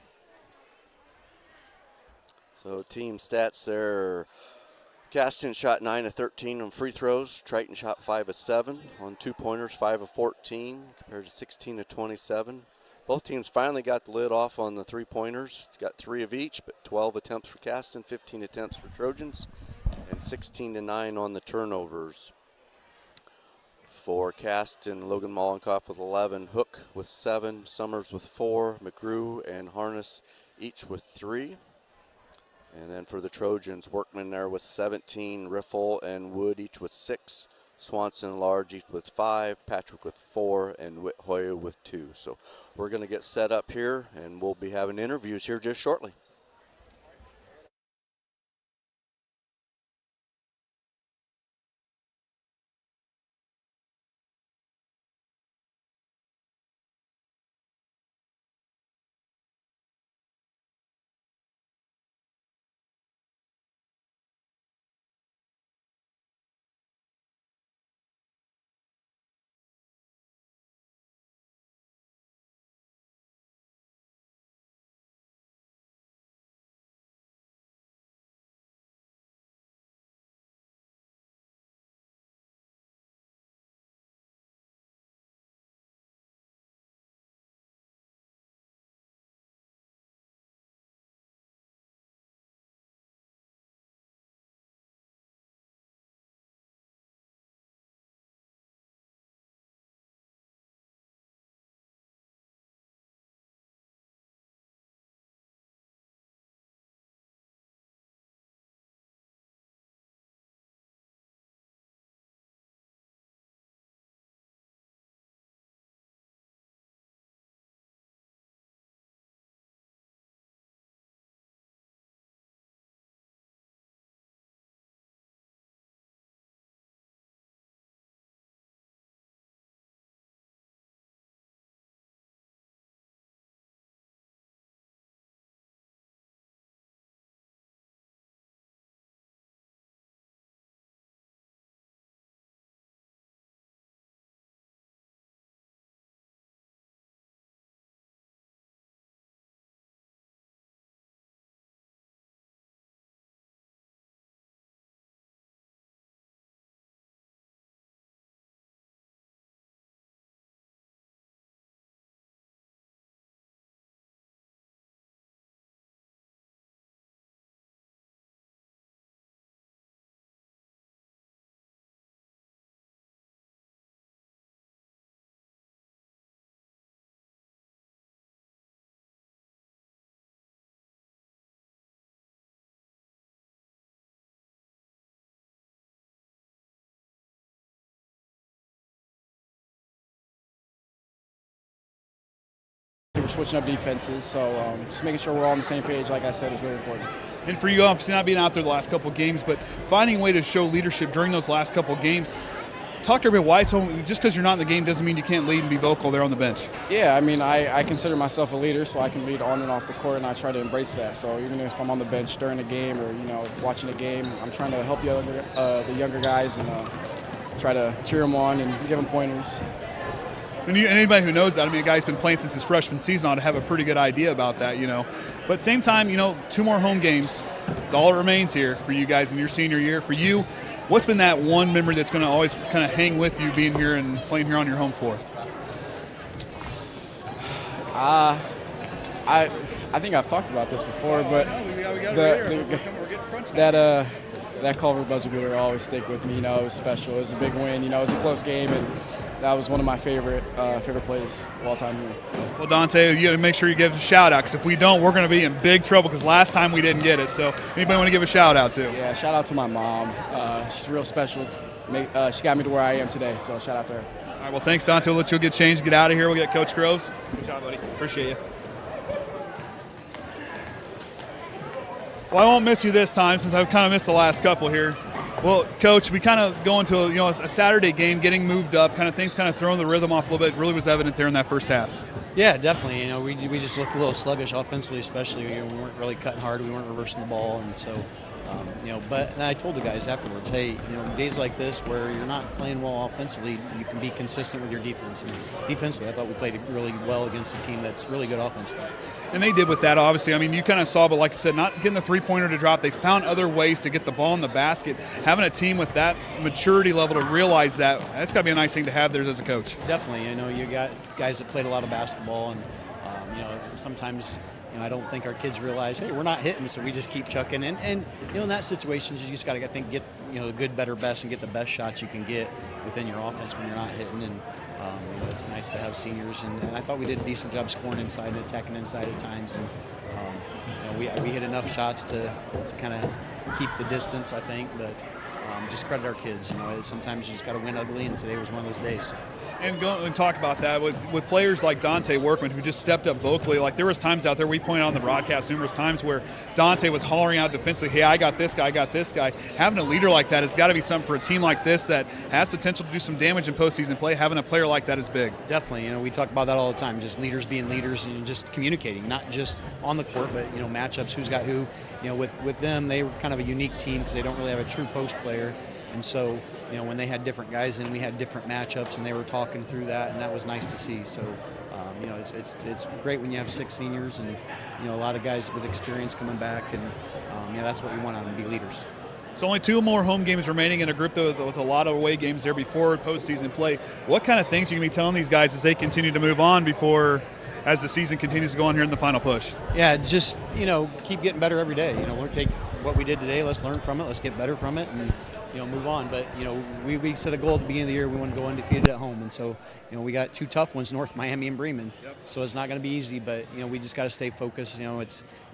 So, team stats there. Caston shot 9 of 13 on free throws. Triton shot 5 of 7 on 2-pointers, 5 of 14 compared to 16 of 27. Both teams finally got the lid off on the 3-pointers. Got 3 of each, but 12 attempts for Caston, 15 attempts for Trojans, and 16-9 on the turnovers. For Caston, Logan Mollenkoff with 11, Hook with 7, Summers with 4, McGrew and Harness each with 3. And then for the Trojans, Workman there with 17, Riffle and Wood each with 6, Swanson and Large each with 5, Patrick with 4, and Whit Hoyer with 2. So we're going to get set up here, and we'll be having interviews here just shortly. we're switching up defenses. So just making sure we're all on the same page, like I said, is really important. And for you, obviously not being out there the last couple of games, but finding a way to show leadership during those last couple of games. Talk to everybody why. So just because you're not in the game doesn't mean you can't lead and be vocal there on the bench. Yeah, I mean, I consider myself a leader, so I can lead on and off the court, and I try to embrace that. So even if I'm on the bench during the game or watching the game, I'm trying to help the younger guys and try to cheer them on and give them pointers. And anybody who knows that, I mean, a guy's been playing since his freshman season ought to have a pretty good idea about that, But at the same time, 2 more home games. It's all that remains here for you guys in your senior year. For you, what's been that one memory that's going to always kind of hang with you being here and playing here on your home floor? I think I've talked about this before, but that Culver buzzer beater always stick with me. It was special. It was a big win. It was a close game, and that was one of my favorite plays of all time here. Well, Dante, you got to make sure you give a shout out, because if we don't, we're going to be in big trouble, because last time we didn't get it. So anybody want to give a shout out to? Yeah, shout out to my mom. She's real special. She got me to where I am today, so shout out to her. All right, well, thanks, Dante. We'll let you get changed, get out of here. We'll get Coach Groves. Good job, buddy. Appreciate you. Well, I won't miss you this time, since I've kind of missed the last couple here. Well, Coach, we kind of go into a Saturday game, getting moved up, kind of things kind of throwing the rhythm off a little bit. It really was evident there in that first half. Yeah, definitely. We just looked a little sluggish offensively, especially. We weren't really cutting hard. We weren't reversing the ball, and so. But I told the guys afterwards, hey, days like this where you're not playing well offensively, you can be consistent with your defense. And defensively, I thought we played really well against a team that's really good offensively. And they did with that, obviously. I mean, you kind of saw, but like I said, not getting the three-pointer to drop. They found other ways to get the ball in the basket. Having a team with that maturity level to realize that's got to be a nice thing to have there as a coach. Definitely. You got guys that played a lot of basketball, and sometimes – I don't think our kids realize, hey, we're not hitting, so we just keep chucking. And in that situation, you just got to, get the good, better, best, and get the best shots you can get within your offense when you're not hitting. And it's nice to have seniors. And I thought we did a decent job scoring inside and attacking inside at times. And we hit enough shots to kind of keep the distance, I think. But just credit our kids. Sometimes you just got to win ugly, and today was one of those days. And go and talk about that with players like Dante Workman, who just stepped up vocally. Like, there was times out there, we pointed out on the broadcast numerous times, where Dante was hollering out defensively, hey, I got this guy, I got this guy. Having a leader like that has got to be something for a team like this that has potential to do some damage in postseason play. Having a player like that is big. Definitely. We talk about that all the time, just leaders being leaders and just communicating, not just on the court, but, matchups, who's got who. With them, they were kind of a unique team because they don't really have a true post player. And so, when they had different guys in, we had different matchups, and they were talking through that, and that was nice to see. So, it's great when you have 6 seniors and, a lot of guys with experience coming back, and, that's what we want out of them, be leaders. So only 2 more home games remaining in a group with a lot of away games there before postseason play. What kind of things are you going to be telling these guys as they continue to move on as the season continues to go on here in the final push? Yeah, just, keep getting better every day. We'll take what we did today, let's learn from it, let's get better from it, and move on. But, we set a goal at the beginning of the year. We want to go undefeated at home. And so, we got 2 tough ones, North Miami and Bremen. Yep. So it's not going to be easy, but, we just got to stay focused.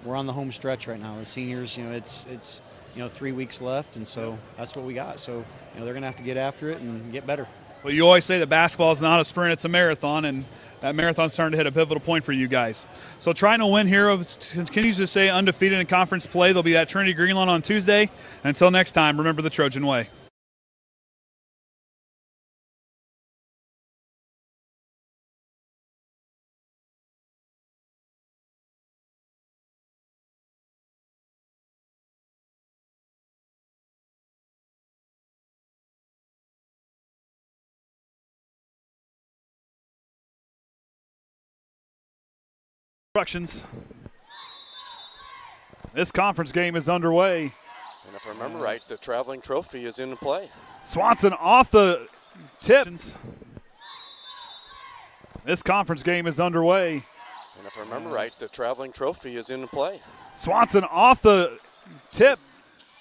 We're on the home stretch right now. The seniors, it's 3 weeks left. And so that's what we got. So, they're going to have to get after it and get better. Well, you always say that basketball is not a sprint, it's a marathon, and that marathon's starting to hit a pivotal point for you guys. So trying to win here, continues to stay undefeated in conference play. They'll be at Trinity Greenlawn on Tuesday. Until next time, remember the Trojan way. Instructions. This conference game is underway. And if I remember right, the traveling trophy is in play. Swanson off the tip. This conference game is underway. And if I remember right, the traveling trophy is in play. Swanson off the tip.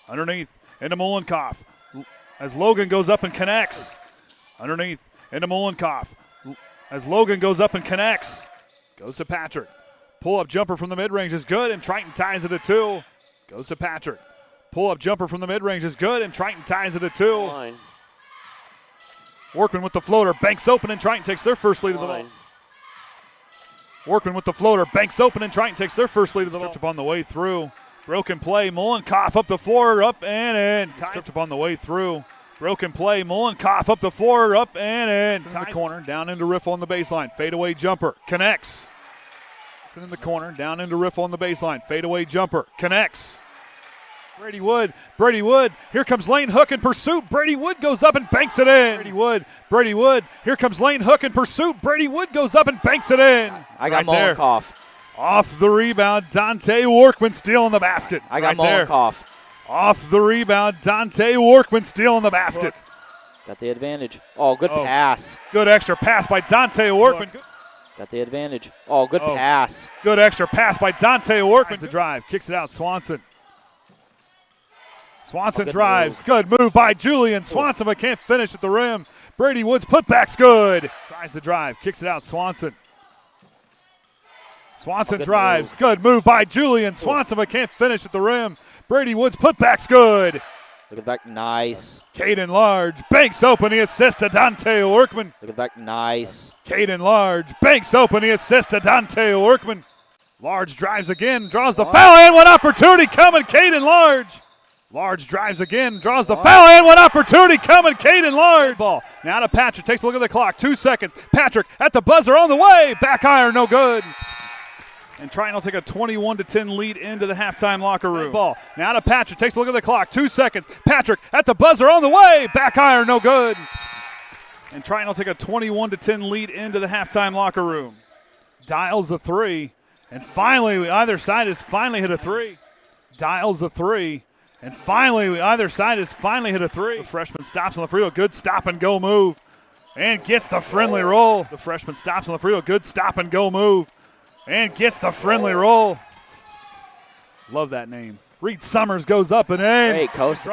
Underneath into Molenkoff. As Logan goes up and connects. Underneath into Molenkoff. As Logan goes up and connects. Goes to Patrick. Pull-up jumper from the mid-range is good, and Triton ties it at 2. Goes to Patrick. Pull-up jumper from the mid-range is good, and Triton ties it at 2. Line. Workman with the floater. Banks open, and Triton takes their first lead of the ball. Workman with the floater, banks open, and Triton takes their first lead of the ball. Stripped up on the way through. Broken play, Mullenkoff up the floor, up and in. Stripped up on the way through. Broken play, Mullenkoff up the floor, up and in. In the corner, down into Riffle on the baseline. Fadeaway jumper, connects. It's in the corner, down into Riffle on the baseline. Fadeaway jumper, connects. Brady Wood, here comes Lane Hook in pursuit. Brady Wood goes up and banks it in. Brady Wood, here comes Lane Hook in pursuit. Brady Wood goes up and banks it in. I got Mullenkoff. Off the rebound, Dante Workman stealing the basket. I got Mullenkoff. Off the rebound, Dante Workman stealing the basket. Got the advantage. Oh, good pass. Good extra pass by Dante Workman. Got the advantage. Oh, good pass. Good extra pass by Dante Workman. The drive, kicks it out, Swanson. Swanson drives. Move. Good move by Julian Swanson, but can't finish at the rim. Brady Woods putback's good. Tries the drive, kicks it out, Swanson. Swanson drives. Good move by Julian Swanson, but can't finish at the rim. Brady Woods putback's good. Look at the back, nice. Caden Large banks open, the assist to Dante Workman. Look at the back, nice. Caden Large banks open, the assist to Dante Workman. Large drives again, draws the foul, and one opportunity coming, Caden Large. Large drives again, draws the foul, and one opportunity coming, Caden Large. Ball now to Patrick, takes a look at the clock, 2 seconds. Patrick at the buzzer on the way, back iron, no good. And Triton will take a 21-10 lead into the halftime locker room. Ball now to Patrick, takes a look at the clock, 2 seconds. Patrick at the buzzer on the way, back iron, no good. And Triton will take a 21-10 lead into the halftime locker room. Dials a three, and finally either side has finally hit a three. Dials a three. And finally, either side has finally hit a three. The freshman stops on the free throw. Good stop-and-go move. And gets the friendly roll. The freshman stops on the free throw. Good stop-and-go move. And gets the friendly roll. Love that name. Reed Summers goes up and in. Great coast.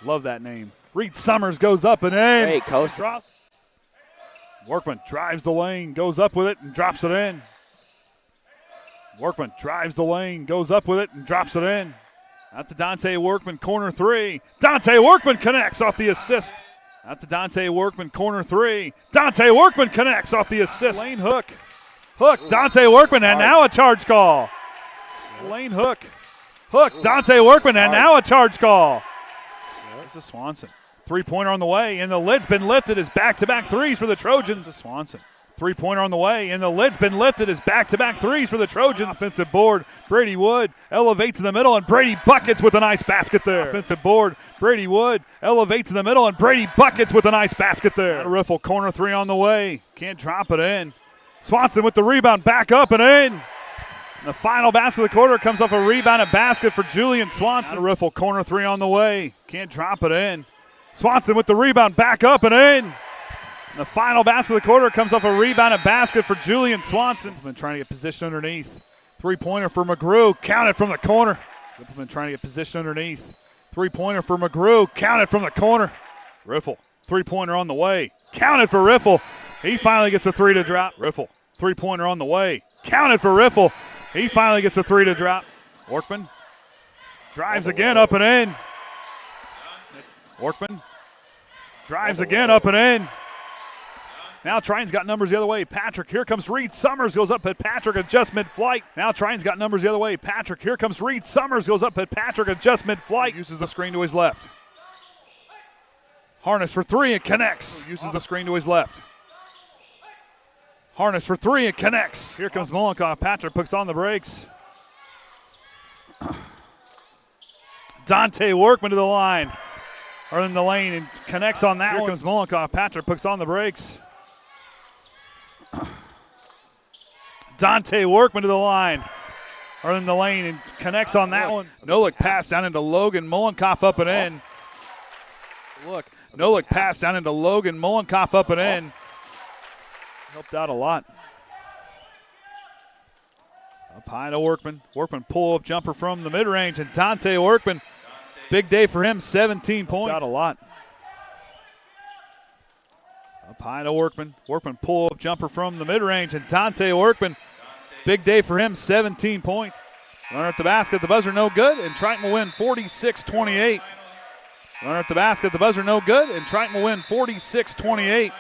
Love that name. Reed Summers goes up and in. Great coast. Workman drives the lane, goes up with it, and drops it in. Workman drives the lane, goes up with it, and drops it in. Out to Dante Workman, corner three. Dante Workman connects off the assist. Out to Dante Workman, corner three. Dante Workman connects off the assist. Lane Hook. Dante Workman, and now a charge call. Lane Hook. Dante Workman, and now a charge call. There's the Swanson. Three-pointer on the way, and the lid's been lifted as back-to-back threes for the Trojans. The Swanson. Three-pointer on the way, and the lid's been lifted as back-to-back threes for the Trojans. Offensive board, Brady Wood elevates in the middle, and Brady buckets with a nice basket there. Offensive board, Brady Wood elevates in the middle, and Brady buckets with a nice basket there. Riffle, corner three on the way. Can't drop it in. Swanson with the rebound, back up and in. And the final basket of the quarter comes off a rebound and basket for Julian Swanson. Riffle, corner three on the way. Can't drop it in. Swanson with the rebound, back up and in. And the final basket of the quarter comes off a rebound and basket for Julian Swanson. Been trying to get position underneath. Three-pointer for McGrew, counted from the corner. Been trying to get position underneath. Three-pointer for McGrew, counted from the corner. Riffle, three-pointer on the way, counted for Riffle. He finally gets a three to drop. Riffle, three-pointer on the way, counted for Riffle. He finally gets a three to drop. Workman drives again, up and in. Workman drives again, up and in. Now Triton's got numbers the other way. Patrick, here comes Reed Summers, goes up at Patrick at just mid-flight. Now Triton's got numbers the other way. Patrick, here comes Reed Summers, goes up at Patrick at just mid-flight. Uses the screen to his left. Harness for three and connects. Uses the screen to his left. Harness for three and connects. Here comes Mullenkoff. Patrick puts on the brakes. Dante Workman to the line. Or in the lane and connects on that one. Here comes Mullenkoff. Patrick puts on the brakes. Dante Workman to the line. Or in the lane and connects on that one. No-look pass down into Logan. Mullenkoff up and in. Look, no-look pass down into Logan. Mullenkoff up and in. Helped out a lot. Up high to Workman. Workman pull-up jumper from the mid-range. And Dante Workman, big day for him, 17 points. Helped out a lot. Up high to Workman. Workman pull-up jumper from the mid-range. And Dante Workman, big day for him, 17 points. Runner at the basket, the buzzer no good, and Triton will win 46-28. Runner at the basket, the buzzer no good, and Triton will win 46-28.